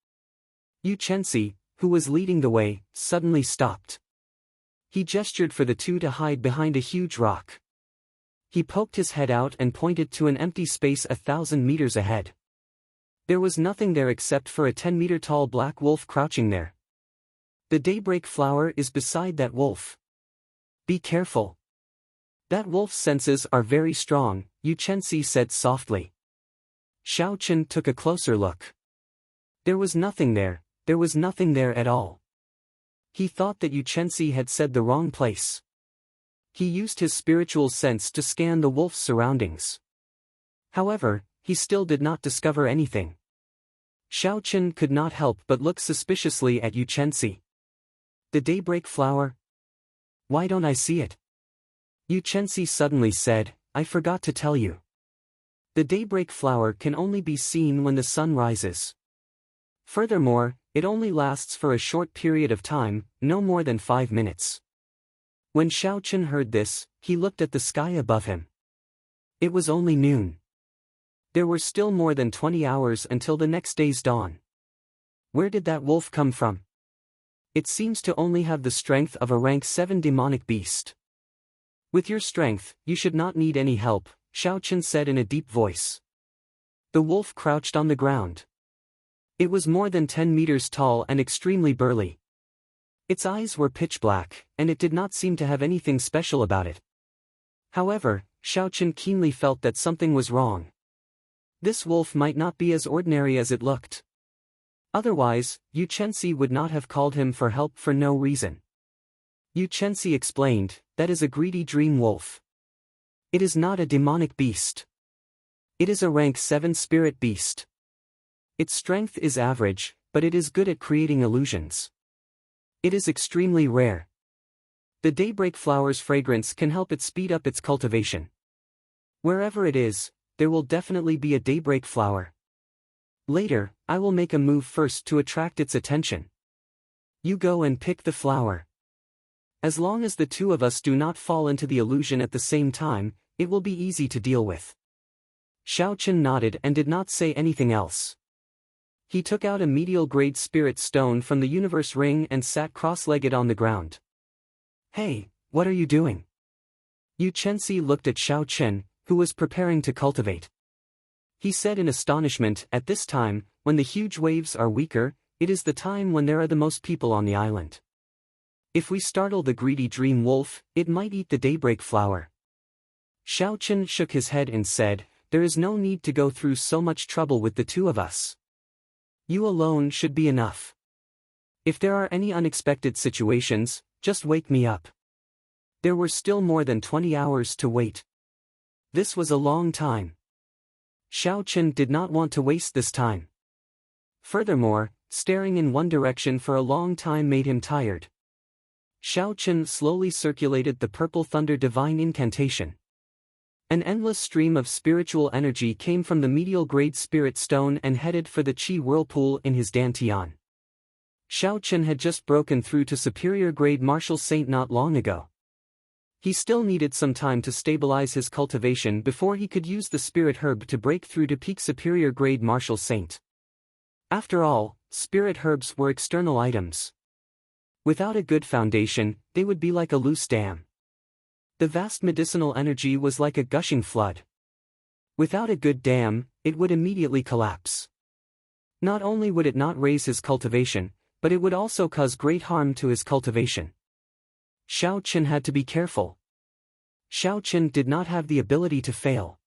Yu Chenxi, who was leading the way, suddenly stopped. He gestured for the two to hide behind a huge rock. He poked his head out and pointed to an empty space 1,000 meters ahead. There was nothing there except for a 10-meter-tall black wolf crouching there. The daybreak flower is beside that wolf. Be careful. That wolf's senses are very strong, Yu Chenxi said softly. Xiaochen took a closer look. There was nothing there at all. He thought that Yu Chenxi had said the wrong place. He used his spiritual sense to scan the wolf's surroundings. However, he still did not discover anything. Xiaochen could not help but look suspiciously at Yu Chenxi. The daybreak flower? Why don't I see it? Yu Chenxi suddenly said, I forgot to tell you. The daybreak flower can only be seen when the sun rises. Furthermore, it only lasts for a short period of time, no more than 5 minutes. When Xiaochen heard this, he looked at the sky above him. It was only noon. There were still more than 20 hours until the next day's dawn. Where did that wolf come from? It seems to only have the strength of a rank 7 demonic beast. With your strength, you should not need any help, Xiaochen said in a deep voice. The wolf crouched on the ground. It was more than 10 meters tall and extremely burly. Its eyes were pitch black, and it did not seem to have anything special about it. However, Xiaochen keenly felt that something was wrong. This wolf might not be as ordinary as it looked. Otherwise, Yu Chenxi would not have called him for help for no reason. Yu Chenxi explained, that is a greedy dream wolf. It is not a demonic beast. It is a rank 7 spirit beast. Its strength is average, but it is good at creating illusions. It is extremely rare. The daybreak flower's fragrance can help it speed up its cultivation. Wherever it is, there will definitely be a daybreak flower. Later, I will make a move first to attract its attention. You go and pick the flower. As long as the two of us do not fall into the illusion at the same time, it will be easy to deal with. Xiaochen nodded and did not say anything else. He took out a medial-grade spirit stone from the universe ring and sat cross-legged on the ground. Hey, what are you doing? Yu Chenxi looked at Xiaochen, who was preparing to cultivate. He said in astonishment, at this time, when the huge waves are weaker, it is the time when there are the most people on the island. If we startle the greedy dream wolf, it might eat the daybreak flower. Xiaochen shook his head and said, there is no need to go through so much trouble with the two of us. You alone should be enough. If there are any unexpected situations, just wake me up. There were still more than 20 hours to wait. This was a long time. Xiaochen did not want to waste this time. Furthermore, staring in one direction for a long time made him tired. Xiaochen slowly circulated the purple thunder divine incantation. An endless stream of spiritual energy came from the medial-grade spirit stone and headed for the Qi whirlpool in his dantian. Xiaochen had just broken through to superior-grade martial saint not long ago. He still needed some time to stabilize his cultivation before he could use the spirit herb to break through to peak superior-grade martial saint. After all, spirit herbs were external items. Without a good foundation, they would be like a loose dam. The vast medicinal energy was like a gushing flood. Without a good dam, it would immediately collapse. Not only would it not raise his cultivation, but it would also cause great harm to his cultivation. Xiao Qin had to be careful. Xiao Qin did not have the ability to fail.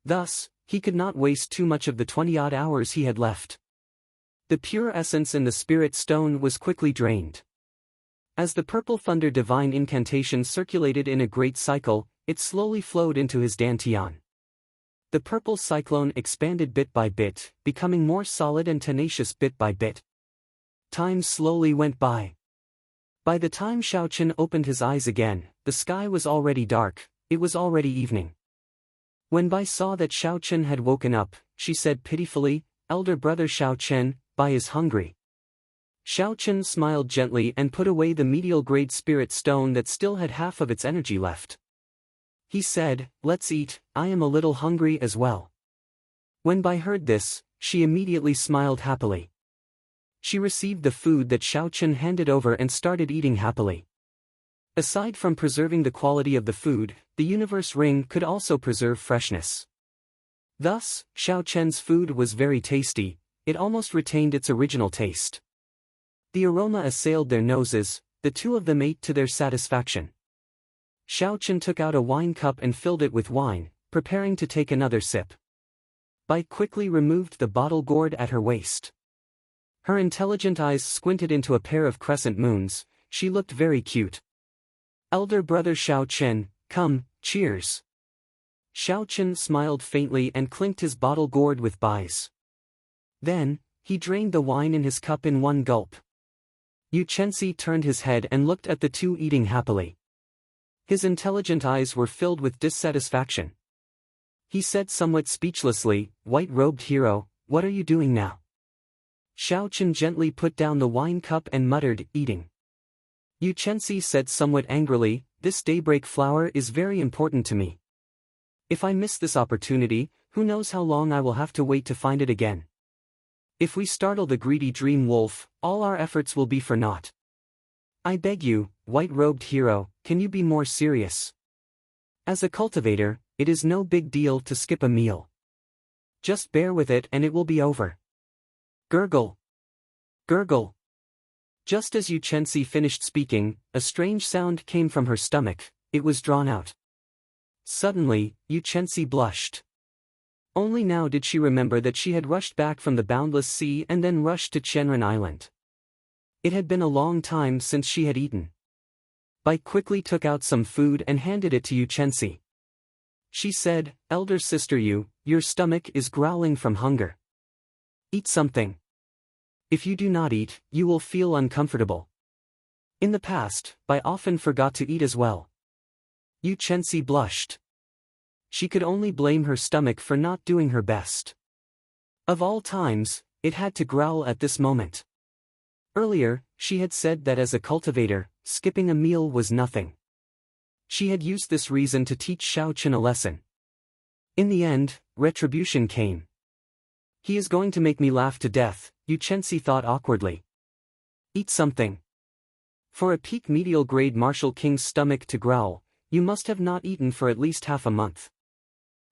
Thus, he could not waste too much of the 20-odd hours he had left. The pure essence in the spirit stone was quickly drained. As the purple thunder divine incantation circulated in a great cycle, it slowly flowed into his dantian. The purple cyclone expanded bit by bit, becoming more solid and tenacious bit by bit. Time slowly went by. By the time Xiao Qin opened his eyes again, the sky was already dark, it was already evening. When Bai saw that Xiao Qin had woken up, she said pitifully, "Elder brother Xiao Qin, Bai is hungry." Xiao Qin smiled gently and put away the medial-grade spirit stone that still had half of its energy left. He said, "Let's eat, I am a little hungry as well." When Bai heard this, she immediately smiled happily. She received the food that Xiao Qin handed over and started eating happily. Aside from preserving the quality of the food, the universe ring could also preserve freshness. Thus, Xiao Qin's food was very tasty, it almost retained its original taste. The aroma assailed their noses, the two of them ate to their satisfaction. Xiao Qin took out a wine cup and filled it with wine, preparing to take another sip. Bai quickly removed the bottle gourd at her waist. Her intelligent eyes squinted into a pair of crescent moons, she looked very cute. "Elder brother Xiao Qin, come, cheers." Xiao Qin smiled faintly and clinked his bottle gourd with Bai's. Then, he drained the wine in his cup in one gulp. Yu Chenxi turned his head and looked at the two eating happily. His intelligent eyes were filled with dissatisfaction. He said somewhat speechlessly, "White-robed hero, what are you doing now?" Xiao Qin gently put down the wine cup and muttered, "Eating." Yu Chenxi said somewhat angrily, "This daybreak flower is very important to me. If I miss this opportunity, who knows how long I will have to wait to find it again. If we startle the greedy dream wolf, all our efforts will be for naught. I beg you, white-robed hero, can you be more serious? As a cultivator, it is no big deal to skip a meal. Just bear with it and it will be over." Gurgle. Gurgle. Just as Yu Chenxi finished speaking, a strange sound came from her stomach, it was drawn out. Suddenly, Yu Chenxi blushed. Only now did she remember that she had rushed back from the boundless sea and then rushed to Qianren Island. It had been a long time since she had eaten. Bai quickly took out some food and handed it to Yu Chenxi. She said, "Elder sister Yu, your stomach is growling from hunger. Eat something. If you do not eat, you will feel uncomfortable." In the past, Bai often forgot to eat as well. Yu Chenxi blushed. She could only blame her stomach for not doing her best. Of all times, it had to growl at this moment. Earlier, she had said that as a cultivator, skipping a meal was nothing. She had used this reason to teach Xiao Qin a lesson. In the end, retribution came. "He is going to make me laugh to death," Yu Chenxi thought awkwardly. "Eat something." For a peak medial grade martial king's stomach to growl, you must have not eaten for at least half a month.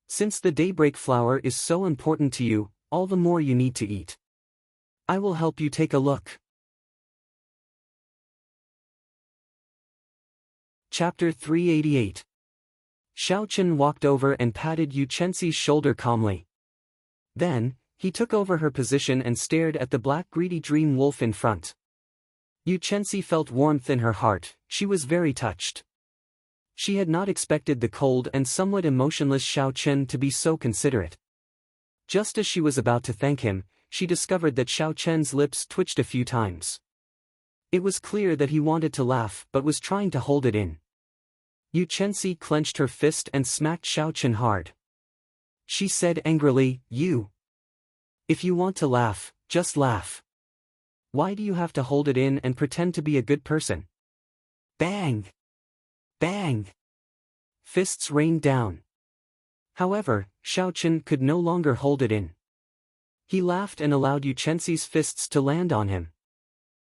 Since the daybreak flower is so important to you, all the more you need to eat. I will help you take a look. Chapter 388. Xiao Qin walked over and patted Yu Chenxi's shoulder calmly. Then, he took over her position and stared at the black greedy dream wolf in front. Yu Chenxi felt warmth in her heart, she was very touched. She had not expected the cold and somewhat emotionless Xiao Qin to be so considerate. Just as she was about to thank him, she discovered that Xiao Qin's lips twitched a few times. It was clear that he wanted to laugh but was trying to hold it in. Yu Chenxi clenched her fist and smacked Xiao Qin hard. She said angrily, If you want to laugh, just laugh. Why do you have to hold it in and pretend to be a good person?" Bang! Bang! Fists rained down. However, Xiao Qin could no longer hold it in. He laughed and allowed Yu Chenxi's fists to land on him.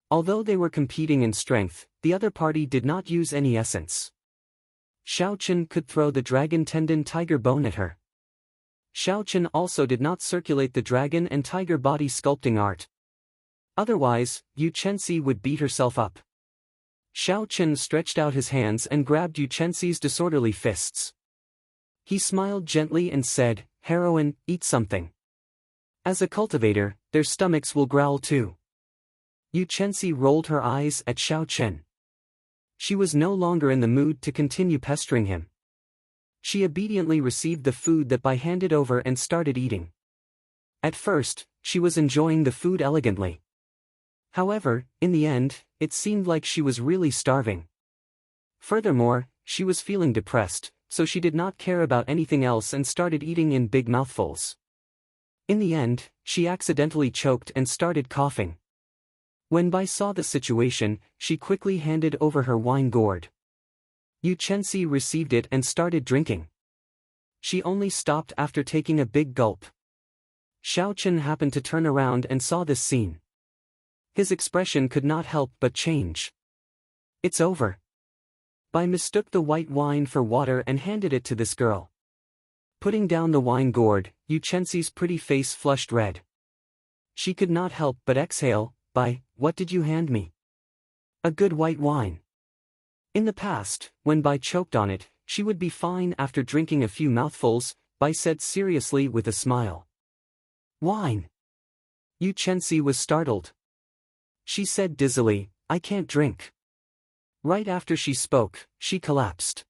Although they were competing in strength, the other party did not use any essence. Xiao Chen could throw the dragon tendon tiger bone at her. Xiao Chen also did not circulate the dragon and tiger body sculpting art. Otherwise, Yu Chenxi would beat herself up. Xiao Chen stretched out his hands and grabbed Yu Chenxi's disorderly fists. He smiled gently and said, "Heroine, eat something. As a cultivator, their stomachs will growl too." Yu Chenxi rolled her eyes at Xiao Chen. She was no longer in the mood to continue pestering him. She obediently received the food that Bai handed over and started eating. At first, she was enjoying the food elegantly. However, in the end, it seemed like she was really starving. Furthermore, she was feeling depressed, so she did not care about anything else and started eating in big mouthfuls. In the end, she accidentally choked and started coughing. When Bai saw the situation, she quickly handed over her wine gourd. Yu Chenxi received it and started drinking. She only stopped after taking a big gulp. Xiao Chen happened to turn around and saw this scene. His expression could not help but change. "It's over." Bai mistook the white wine for water and handed it to this girl. Putting down the wine gourd, Yu Chenxi's pretty face flushed red. She could not help but exhale. "Bai, what did you hand me?" "A good white wine." In the past, when Bai choked on it, she would be fine after drinking a few mouthfuls, Bai said seriously with a smile. "Wine?" Yu Chenxi was startled. She said dizzily, "I can't drink." Right after she spoke, she collapsed.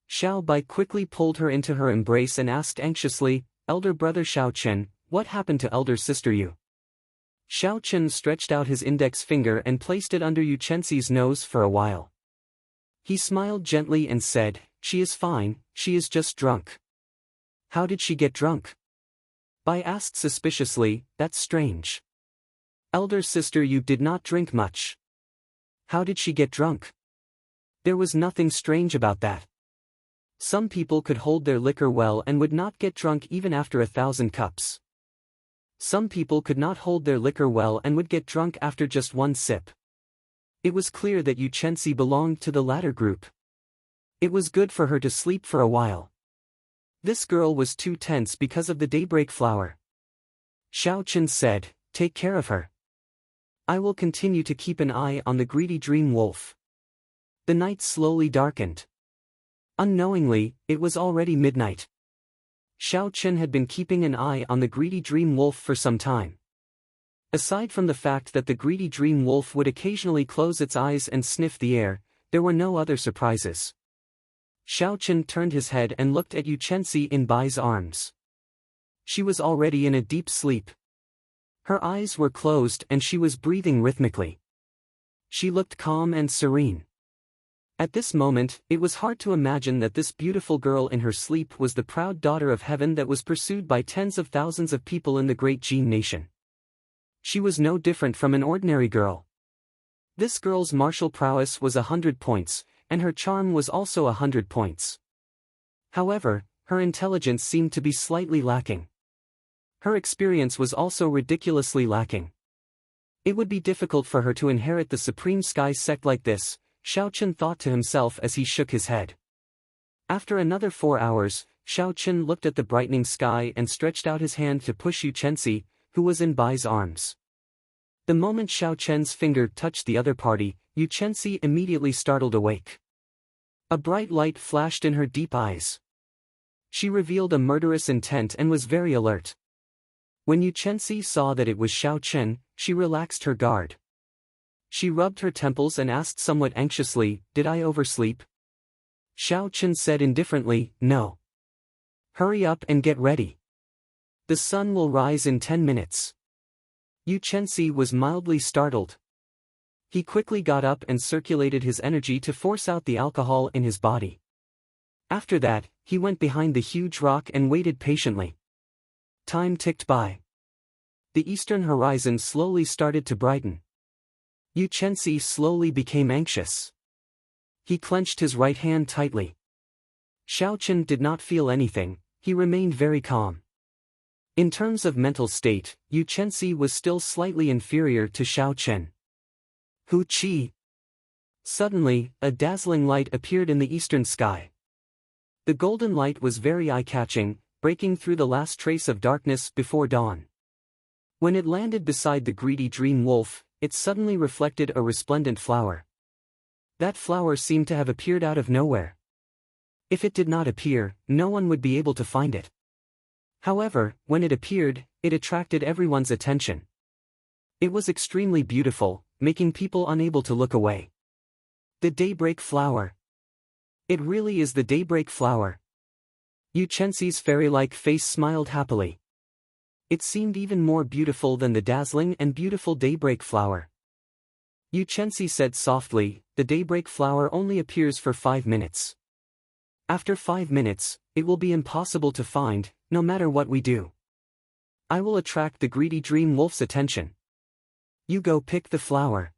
Xiao Bai quickly pulled her into her embrace and asked anxiously, "Elder brother Xiao Chen, what happened to elder sister Yu?" Xiao Chen stretched out his index finger and placed it under Yu Chenxi's nose for a while. He smiled gently and said, "She is fine, she is just drunk." "How did she get drunk?" Bai asked suspiciously. "That's strange. Elder sister Yu did not drink much. How did she get drunk?" There was nothing strange about that. Some people could hold their liquor well and would not get drunk even after 1,000 cups. Some people could not hold their liquor well and would get drunk after just one sip. It was clear that Yu Chenxi belonged to the latter group. It was good for her to sleep for a while. This girl was too tense because of the daybreak flower. Xiao Chen said, "Take care of her. I will continue to keep an eye on the greedy dream wolf." The night slowly darkened. Unknowingly, it was already midnight. Xiao Chen had been keeping an eye on the greedy dream wolf for some time. Aside from the fact that the greedy dream wolf would occasionally close its eyes and sniff the air, there were no other surprises. Xiao Chen turned his head and looked at Yu Chenxi in Bai's arms. She was already in a deep sleep. Her eyes were closed and she was breathing rhythmically. She looked calm and serene. At this moment, it was hard to imagine that this beautiful girl in her sleep was the proud daughter of heaven that was pursued by tens of thousands of people in the great Jin nation. She was no different from an ordinary girl. This girl's martial prowess was 100 points, and her charm was also 100 points. However, her intelligence seemed to be slightly lacking. Her experience was also ridiculously lacking. It would be difficult for her to inherit the Supreme Sky sect like this, Xiao Chen thought to himself as he shook his head. After another 4 hours, Xiao Chen looked at the brightening sky and stretched out his hand to push Yu Chenxi, who was in Bai's arms. The moment Xiao Chen's finger touched the other party, Yu Chenxi immediately startled awake. A bright light flashed in her deep eyes. She revealed a murderous intent and was very alert. When Yu Chenxi saw that it was Xiao Chen, she relaxed her guard. She rubbed her temples and asked somewhat anxiously, "Did I oversleep?" Xiao Chen said indifferently, "No. Hurry up and get ready. The sun will rise in 10 minutes." Yu Chenxi was mildly startled. He quickly got up and circulated his energy to force out the alcohol in his body. After that, he went behind the huge rock and waited patiently. Time ticked by. The eastern horizon slowly started to brighten. Yu Chenxi slowly became anxious. He clenched his right hand tightly. Xiao Chen did not feel anything, he remained very calm. In terms of mental state, Yu Chenxi was still slightly inferior to Xiao Chen. Hu Qi. Suddenly, a dazzling light appeared in the eastern sky. The golden light was very eye-catching, breaking through the last trace of darkness before dawn. When it landed beside the greedy dream wolf, it suddenly reflected a resplendent flower. That flower seemed to have appeared out of nowhere. If it did not appear, no one would be able to find it. However, when it appeared, it attracted everyone's attention. It was extremely beautiful, making people unable to look away. The daybreak flower. It really is the daybreak flower. Yu Chenxi's fairy-like face smiled happily. It seemed even more beautiful than the dazzling and beautiful daybreak flower. Yu Chenxi said softly, the daybreak flower only appears for 5 minutes. After 5 minutes, it will be impossible to find, no matter what we do. I will attract the greedy dream wolf's attention. You go pick the flower.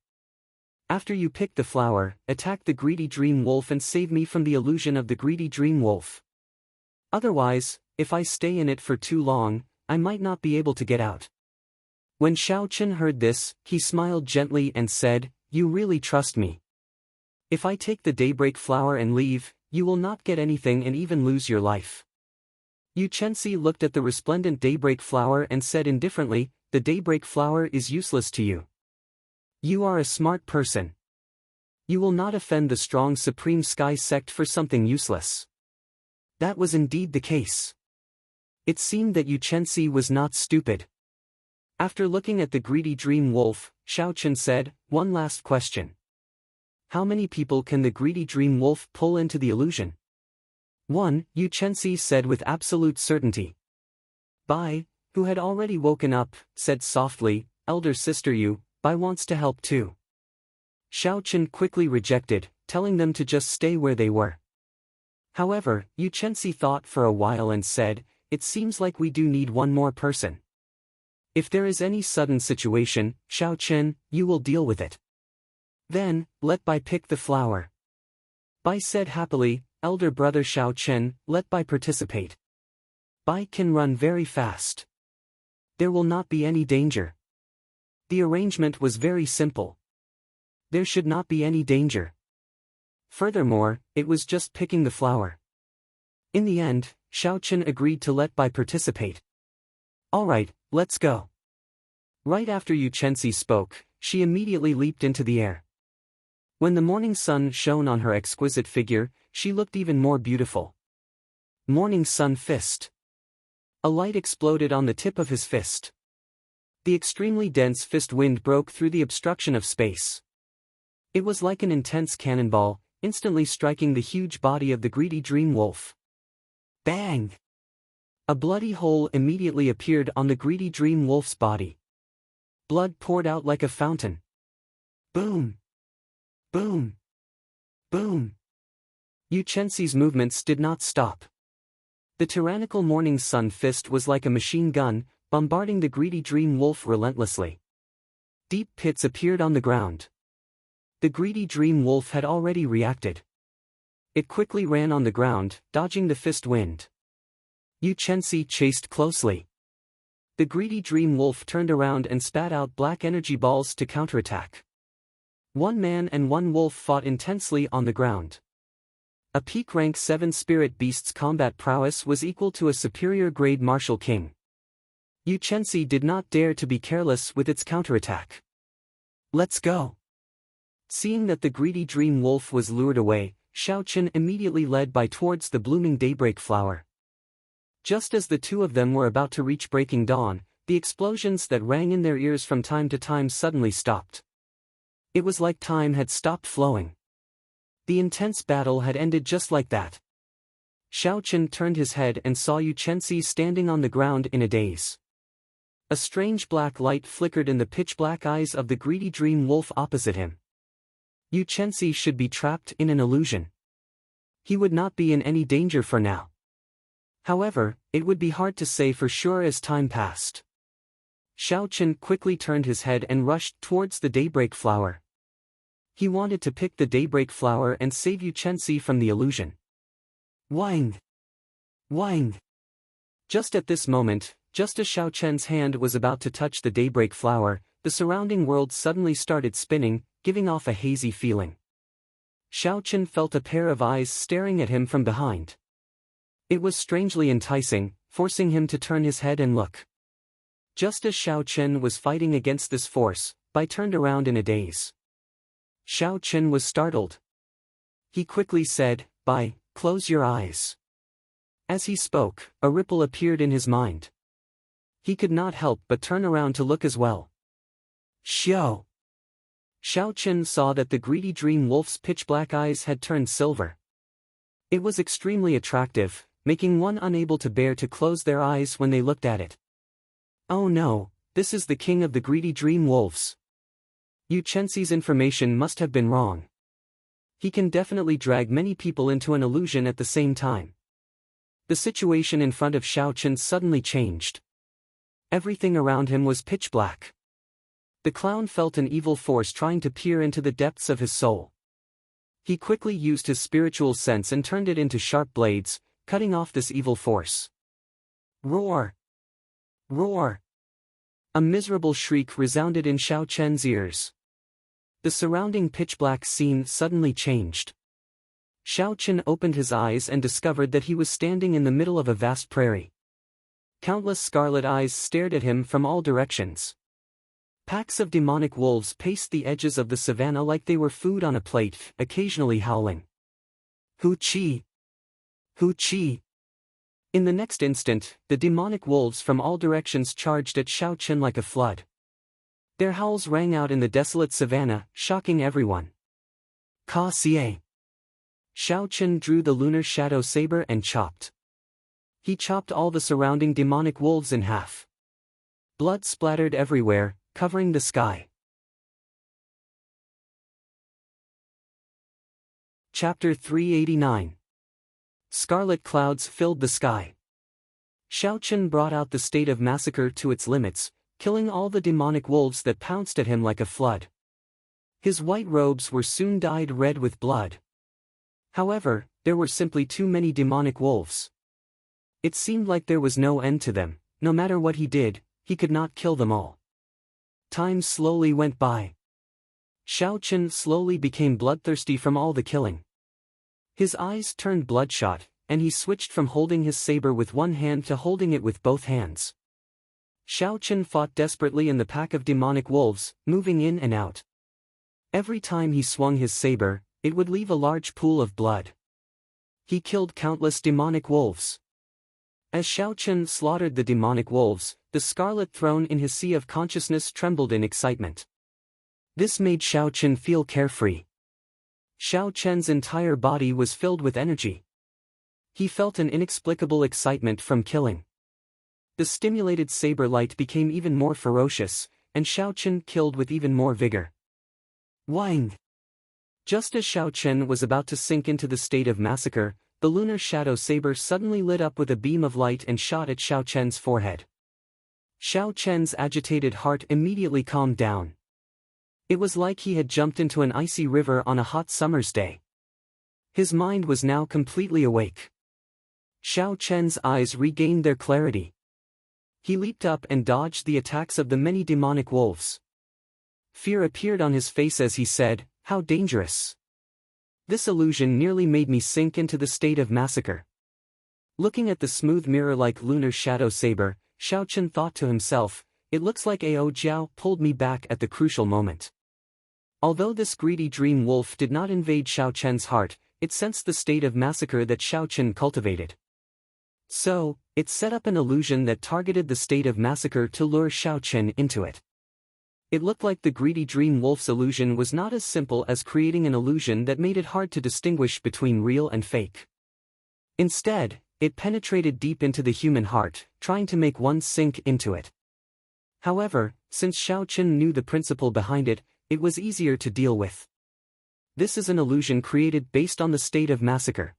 After you pick the flower, attack the greedy dream wolf and save me from the illusion of the greedy dream wolf. Otherwise, if I stay in it for too long, I might not be able to get out. When Xiao Chen heard this, he smiled gently and said, you really trust me. If I take the daybreak flower and leave, you will not get anything and even lose your life. Yu Chenxi looked at the resplendent daybreak flower and said indifferently, the daybreak flower is useless to you. You are a smart person. You will not offend the strong Supreme Sky sect for something useless. That was indeed the case. It seemed that Yu Chenxi was not stupid. After looking at the greedy dream wolf, Xiao Chen said, one last question. How many people can the greedy dream wolf pull into the illusion? 1, Yu Chenxi said with absolute certainty. Bai, who had already woken up, said softly, elder sister Yu, Bai wants to help too. Xiao Chen quickly rejected, telling them to just stay where they were. However, Yu Chenxi thought for a while and said, it seems like we do need one more person. If there is any sudden situation, Xiao Chen, you will deal with it. Then, let Bai pick the flower. Bai said happily, elder brother Xiao Chen, let Bai participate. Bai can run very fast. There will not be any danger. The arrangement was very simple. There should not be any danger. Furthermore, it was just picking the flower. In the end, Xiao Chen agreed to let Bai participate. Alright, let's go. Right after Yu Chenxi spoke, she immediately leaped into the air. When the morning sun shone on her exquisite figure, she looked even more beautiful. Morning sun fist. A light exploded on the tip of his fist. The extremely dense fist wind broke through the obstruction of space. It was like an intense cannonball, instantly striking the huge body of the greedy dream wolf. Bang! A bloody hole immediately appeared on the greedy dream wolf's body. Blood poured out like a fountain. Boom! Boom! Boom! Yu Chenxi's movements did not stop. The tyrannical morning sun fist was like a machine gun, bombarding the greedy dream wolf relentlessly. Deep pits appeared on the ground. The greedy dream wolf had already reacted. It quickly ran on the ground, dodging the fist wind. Yu Chenxi chased closely. The greedy dream wolf turned around and spat out black energy balls to counterattack. One man and one wolf fought intensely on the ground. A peak rank 7 spirit beast's combat prowess was equal to a superior grade martial king. Yu Chenxi did not dare to be careless with its counterattack. Let's go. Seeing that the greedy dream wolf was lured away, Xiao Chen immediately led Bai towards the blooming daybreak flower. Just as the two of them were about to reach breaking dawn, the explosions that rang in their ears from time to time suddenly stopped. It was like time had stopped flowing. The intense battle had ended just like that. Xiao Chen turned his head and saw Yu Chenxi standing on the ground in a daze. A strange black light flickered in the pitch-black eyes of the greedy dream wolf opposite him. Yu Chenxi should be trapped in an illusion. He would not be in any danger for now. However, it would be hard to say for sure as time passed. Xiao Chen quickly turned his head and rushed towards the daybreak flower. He wanted to pick the daybreak flower and save Yu Chenxi from the illusion. Wang! Wang! Just at this moment, Just as Xiao Chen's hand was about to touch the daybreak flower, the surrounding world suddenly started spinning, giving off a hazy feeling. Xiao Chen felt a pair of eyes staring at him from behind. It was strangely enticing, forcing him to turn his head and look. Just as Xiao Chen was fighting against this force, Bai turned around in a daze. Xiao Chen was startled. He quickly said, "Bai, close your eyes." As he spoke, a ripple appeared in his mind. He could not help but turn around to look as well. Xiao! Xiao Chen saw that the greedy dream wolf's pitch-black eyes had turned silver. It was extremely attractive, making one unable to bear to close their eyes when they looked at it. Oh no, this is the king of the greedy dream wolves. Yu Chenxi's information must have been wrong. He can definitely drag many people into an illusion at the same time. The situation in front of Xiao Chen suddenly changed. Everything around him was pitch black. The clown felt an evil force trying to peer into the depths of his soul. He quickly used his spiritual sense and turned it into sharp blades, cutting off this evil force. Roar! Roar! A miserable shriek resounded in Xiao Chen's ears. The surrounding pitch-black scene suddenly changed. Xiao Chen opened his eyes and discovered that he was standing in the middle of a vast prairie. Countless scarlet eyes stared at him from all directions. Packs of demonic wolves paced the edges of the savanna like they were food on a plate, occasionally howling. Hu Qi! Hu Qi! In the next instant, the demonic wolves from all directions charged at Xiao Chen like a flood. Their howls rang out in the desolate savanna, shocking everyone. Ka Xie! Xiao Chen drew the lunar shadow saber and chopped. He chopped all the surrounding demonic wolves in half. Blood splattered everywhere, covering the sky. Chapter 389. Scarlet clouds filled the sky. Xiao Chen brought out the state of massacre to its limits, killing all the demonic wolves that pounced at him like a flood. His white robes were soon dyed red with blood. However, there were simply too many demonic wolves. It seemed like there was no end to them. No matter what he did, he could not kill them all. Time slowly went by. Xiao Chen slowly became bloodthirsty from all the killing. His eyes turned bloodshot, and he switched from holding his saber with one hand to holding it with both hands. Xiao Chen fought desperately in the pack of demonic wolves, moving in and out. Every time he swung his saber, it would leave a large pool of blood. He killed countless demonic wolves. As Xiao Chen slaughtered the demonic wolves, the scarlet throne in his sea of consciousness trembled in excitement. This made Xiao Chen feel carefree. Xiao Chen's entire body was filled with energy. He felt an inexplicable excitement from killing. The stimulated saber light became even more ferocious, and Xiao Chen killed with even more vigor. Wang! Just as Xiao Chen was about to sink into the state of massacre, the lunar shadow saber suddenly lit up with a beam of light and shot at Xiao Chen's forehead. Xiao Chen's agitated heart immediately calmed down. It was like he had jumped into an icy river on a hot summer's day. His mind was now completely awake. Xiao Chen's eyes regained their clarity. He leaped up and dodged the attacks of the many demonic wolves. Fear appeared on his face as he said, "How dangerous! This illusion nearly made me sink into the state of massacre." Looking at the smooth mirror-like lunar shadow saber, Xiao Chen thought to himself, "It looks like Ao Jiao pulled me back at the crucial moment." Although this greedy dream wolf did not invade Xiao Chen's heart, it sensed the state of massacre that Xiao Chen cultivated. So, it set up an illusion that targeted the state of massacre to lure Xiao Chen into it. It looked like the greedy dream wolf's illusion was not as simple as creating an illusion that made it hard to distinguish between real and fake. Instead, it penetrated deep into the human heart, trying to make one sink into it. However, since Xiao Chen knew the principle behind it, it was easier to deal with. This is an illusion created based on the state of massacre.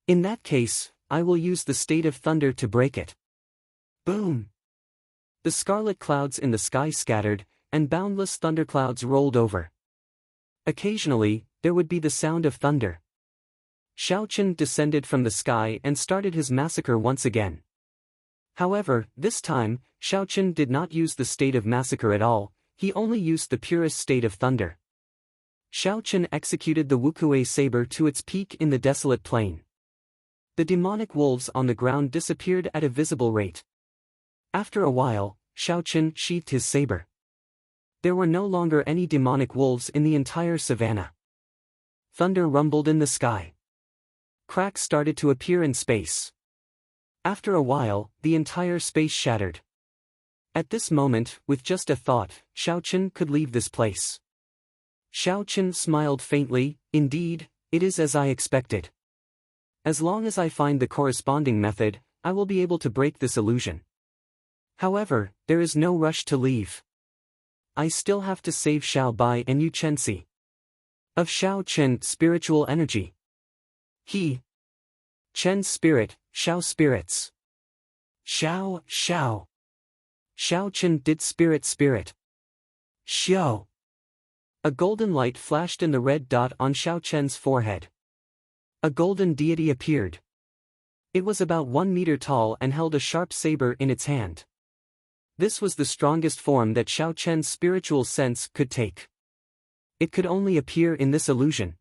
In that case, I will use the state of thunder to break it. Boom! The scarlet clouds in the sky scattered, and boundless thunderclouds rolled over. Occasionally, there would be the sound of thunder. Xiao Chen descended from the sky and started his massacre once again. However, this time, Xiaochen did not use the state of massacre at all, he only used the purest state of thunder. Xiaochen executed the Wukue saber to its peak in the desolate plain. The demonic wolves on the ground disappeared at a visible rate. After a while, Xiaochen sheathed his saber. There were no longer any demonic wolves in the entire savannah. Thunder rumbled in the sky. Cracks started to appear in space. After a while, the entire space shattered. At this moment, with just a thought, Xiaochen could leave this place. Xiaochen smiled faintly. Indeed, it is as I expected. As long as I find the corresponding method, I will be able to break this illusion. However, there is no rush to leave. I still have to save Xiao Bai and Yu Chenxi. Of Xiaochen, spiritual energy. He. Chen's spirit, Xiao spirits. Xiao. Xiaochen did spirit. Xiao. A golden light flashed in the red dot on Xiaochen's forehead. A golden deity appeared. It was about 1 meter tall and held a sharp saber in its hand. This was the strongest form that Xiaochen's spiritual sense could take. It could only appear in this illusion.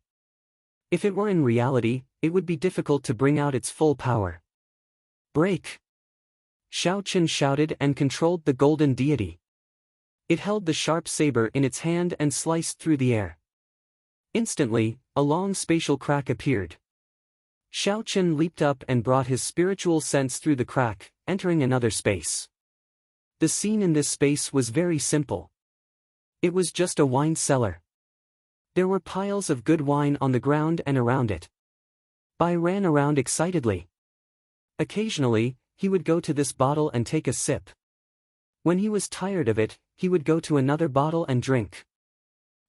If it were in reality, it would be difficult to bring out its full power. Break! Xiaochen shouted and controlled the golden deity. It held the sharp saber in its hand and sliced through the air. Instantly, a long spatial crack appeared. Xiaochen leaped up and brought his spiritual sense through the crack, entering another space. The scene in this space was very simple. It was just a wine cellar. There were piles of good wine on the ground and around it. Bai ran around excitedly. Occasionally, he would go to this bottle and take a sip. When he was tired of it, he would go to another bottle and drink.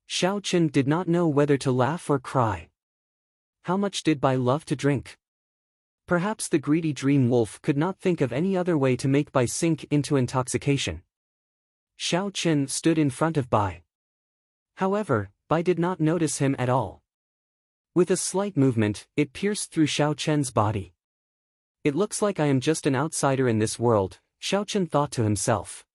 Xiaochen did not know whether to laugh or cry. How much did Bai love to drink? Perhaps the greedy dream wolf could not think of any other way to make Bai sink into intoxication. Xiaochen stood in front of Bai. However, Bai did not notice him at all. With a slight movement, it pierced through Xiaochen's body. It looks like I am just an outsider in this world, Xiaochen thought to himself.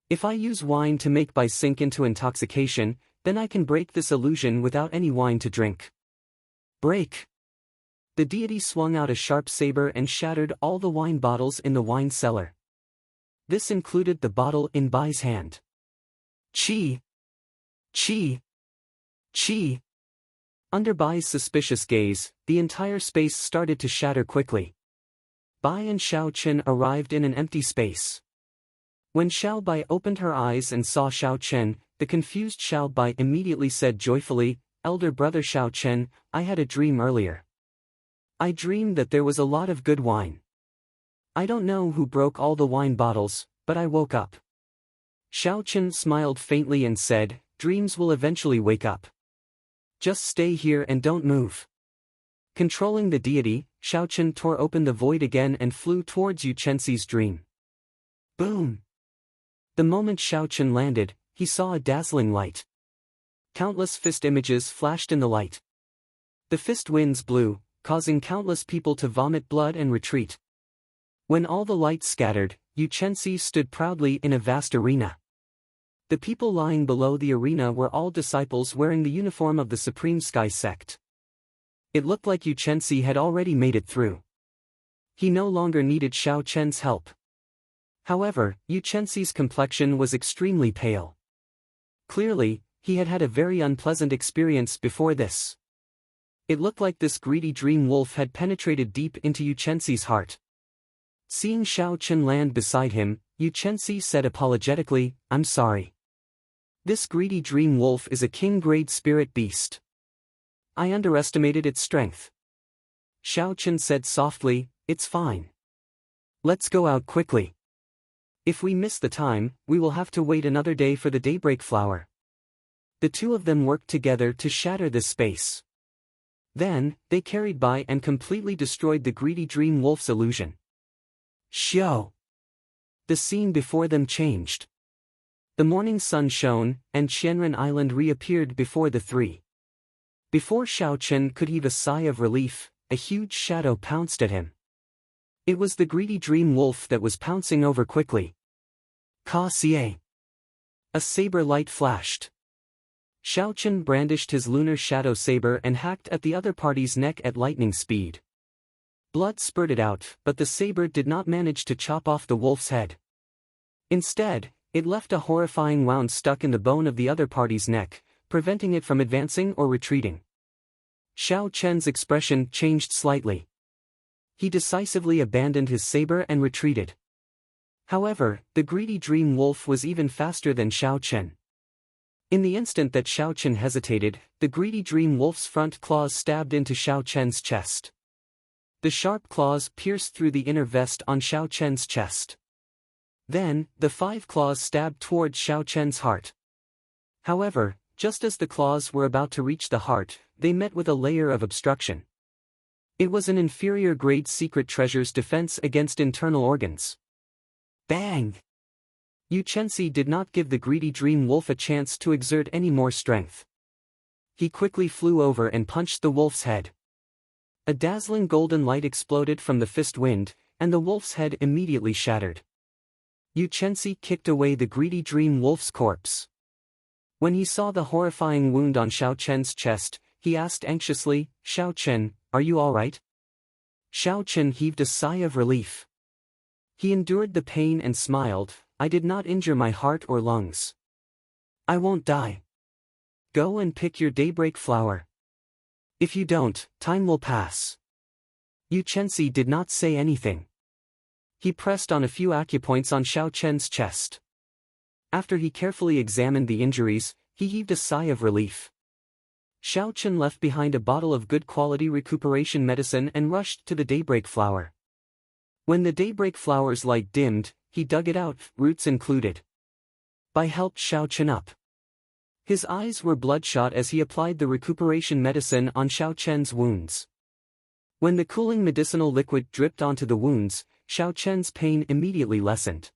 If I use wine to make Bai sink into intoxication, then I can break this illusion without any wine to drink. Break! The deity swung out a sharp saber and shattered all the wine bottles in the wine cellar. This included the bottle in Bai's hand. Chi! Chi! Chi! Under Bai's suspicious gaze, the entire space started to shatter quickly. Bai and Xiaochen arrived in an empty space. When Xiao Bai opened her eyes and saw Xiaochen, the confused Xiao Bai immediately said joyfully, "Elder brother Xiaochen, I had a dream earlier. I dreamed that there was a lot of good wine. I don't know who broke all the wine bottles, but I woke up." Xiaochen smiled faintly and said, "Dreams will eventually wake up. Just stay here and don't move." Controlling the deity, Xiaochen tore open the void again and flew towards Yu Chenxi's dream. Boom! The moment Xiaochen landed, he saw a dazzling light. Countless fist images flashed in the light. The fist winds blew, causing countless people to vomit blood and retreat. When all the light scattered, Yu Chenxi stood proudly in a vast arena. The people lying below the arena were all disciples wearing the uniform of the Supreme Sky Sect. It looked like Yu Chenxi had already made it through. He no longer needed Xiaochen's help. However, Yu Chenxi's complexion was extremely pale. Clearly, he had had a very unpleasant experience before this. It looked like this greedy dream wolf had penetrated deep into Yu Chenxi's heart. Seeing Xiaochen land beside him, Yu Chenxi said apologetically, "I'm sorry. This greedy dream wolf is a king-grade spirit beast. I underestimated its strength." Xiaochen said softly, "It's fine. Let's go out quickly. If we miss the time, we will have to wait another day for the daybreak flower." The two of them worked together to shatter this space. Then, they carried by and completely destroyed the greedy dream wolf's illusion. Xiao! The scene before them changed. The morning sun shone, and Qianren Island reappeared before the three. Before Xiaochen could heave a sigh of relief, a huge shadow pounced at him. It was the greedy dream wolf that was pouncing over quickly. Ka-ca. A saber light flashed. Xiao Chen brandished his lunar shadow saber and hacked at the other party's neck at lightning speed. Blood spurted out, but the saber did not manage to chop off the wolf's head. Instead, it left a horrifying wound stuck in the bone of the other party's neck, preventing it from advancing or retreating. Xiao Chen's expression changed slightly. He decisively abandoned his saber and retreated. However, the greedy dream wolf was even faster than Xiao Chen. In the instant that Xiao Chen hesitated, the greedy dream wolf's front claws stabbed into Xiao Chen's chest. The sharp claws pierced through the inner vest on Xiao Chen's chest. Then, the 5 claws stabbed toward Xiao Chen's heart. However, just as the claws were about to reach the heart, they met with a layer of obstruction. It was an inferior-grade secret treasure's defense against internal organs. Bang! Yu Chenxi did not give the greedy dream wolf a chance to exert any more strength. He quickly flew over and punched the wolf's head. A dazzling golden light exploded from the fist wind, and the wolf's head immediately shattered. Yu Chenxi kicked away the greedy dream wolf's corpse. When he saw the horrifying wound on Xiao Chen's chest, he asked anxiously, "Xiao Chen, are you all right?" Xiao Chen heaved a sigh of relief. He endured the pain and smiled, "I did not injure my heart or lungs. I won't die. Go and pick your daybreak flower. If you don't, time will pass." Yu Chenxi did not say anything. He pressed on a few acupoints on Xiao Chen's chest. After he carefully examined the injuries, he heaved a sigh of relief. Xiao Chen left behind a bottle of good quality recuperation medicine and rushed to the daybreak flower. When the daybreak flower's light dimmed, he dug it out, roots included. Bai helped Xiao Chen up. His eyes were bloodshot as he applied the recuperation medicine on Xiao Chen's wounds. When the cooling medicinal liquid dripped onto the wounds, Xiao Chen's pain immediately lessened.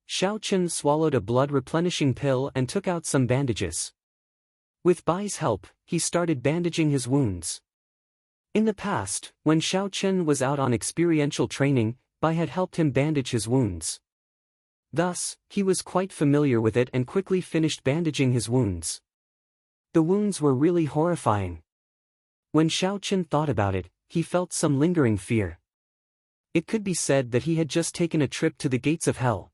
Xiao Chen swallowed a blood-replenishing pill and took out some bandages. With Bai's help, he started bandaging his wounds. In the past, when Xiao Chen was out on experiential training, Bai had helped him bandage his wounds. Thus, he was quite familiar with it and quickly finished bandaging his wounds. The wounds were really horrifying. When Xiao Chen thought about it, he felt some lingering fear. It could be said that he had just taken a trip to the gates of hell.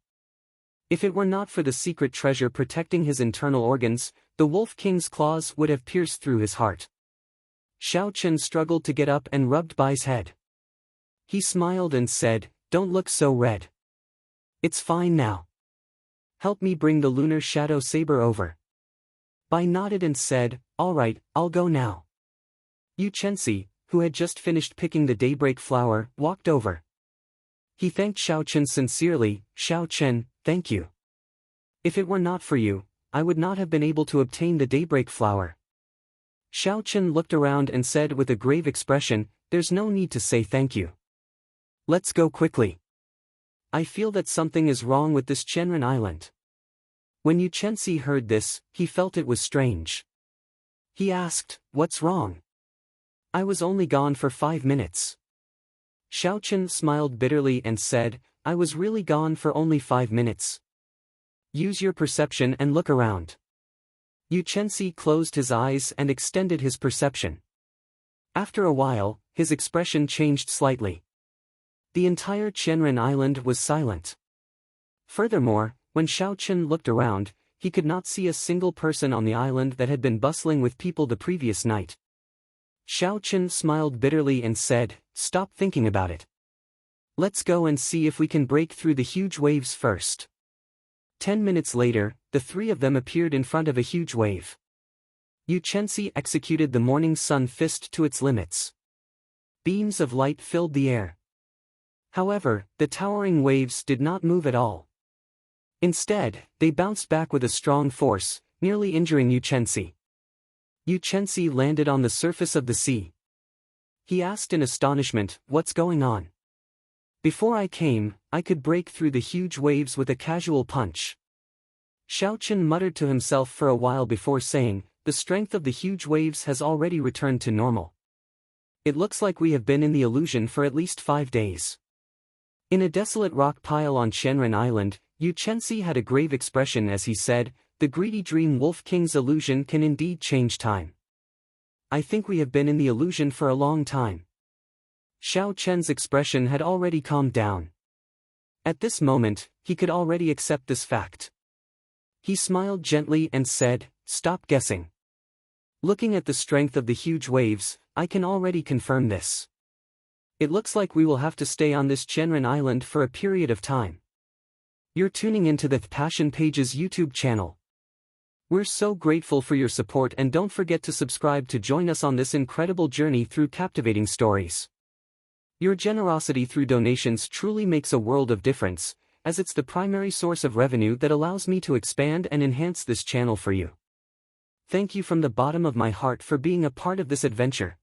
If it were not for the secret treasure protecting his internal organs, the Wolf King's claws would have pierced through his heart. Xiao Chen struggled to get up and rubbed Bai's head. He smiled and said, "Don't look so red. It's fine now. Help me bring the lunar shadow saber over." Bai nodded and said, "All right, I'll go now." Yu Chenxi, who had just finished picking the daybreak flower, walked over. He thanked Xiao Chen sincerely. "Xiao Chen, thank you. If it were not for you, I would not have been able to obtain the daybreak flower." Xiao Chen looked around and said with a grave expression, "There's no need to say thank you. Let's go quickly. I feel that something is wrong with this Chenren Island." When Yu Chenxi heard this, he felt it was strange. He asked, "What's wrong? I was only gone for 5 minutes." Xiao Chen smiled bitterly and said, "I was really gone for only 5 minutes. Use your perception and look around." Yu Chenxi closed his eyes and extended his perception. After a while, his expression changed slightly. The entire Chenren Island was silent. Furthermore, when Xiao Chen looked around, he could not see a single person on the island that had been bustling with people the previous night. Xiao Chen smiled bitterly and said, "Stop thinking about it. Let's go and see if we can break through the huge waves first." 10 minutes later, the 3 of them appeared in front of a huge wave. Yu Chenxi executed the morning sun fist to its limits. Beams of light filled the air. However, the towering waves did not move at all. Instead, they bounced back with a strong force, nearly injuring Yu Chenxi. Yu Chenxi landed on the surface of the sea. He asked in astonishment, "What's going on? Before I came, I could break through the huge waves with a casual punch." Xiao Chen muttered to himself for a while before saying, "The strength of the huge waves has already returned to normal. It looks like we have been in the illusion for at least 5 days. In a desolate rock pile on Shenren Island, Yu Chenxi had a grave expression as he said, "The greedy dream Wolf King's illusion can indeed change time. I think we have been in the illusion for a long time." Xiao Chen's expression had already calmed down. At this moment, he could already accept this fact. He smiled gently and said, "Stop guessing. Looking at the strength of the huge waves, I can already confirm this. It looks like we will have to stay on this Shenren Island for a period of time." You're tuning into the Passion Pages YouTube channel. We're so grateful for your support, and don't forget to subscribe to join us on this incredible journey through captivating stories. Your generosity through donations truly makes a world of difference, as it's the primary source of revenue that allows me to expand and enhance this channel for you. Thank you from the bottom of my heart for being a part of this adventure.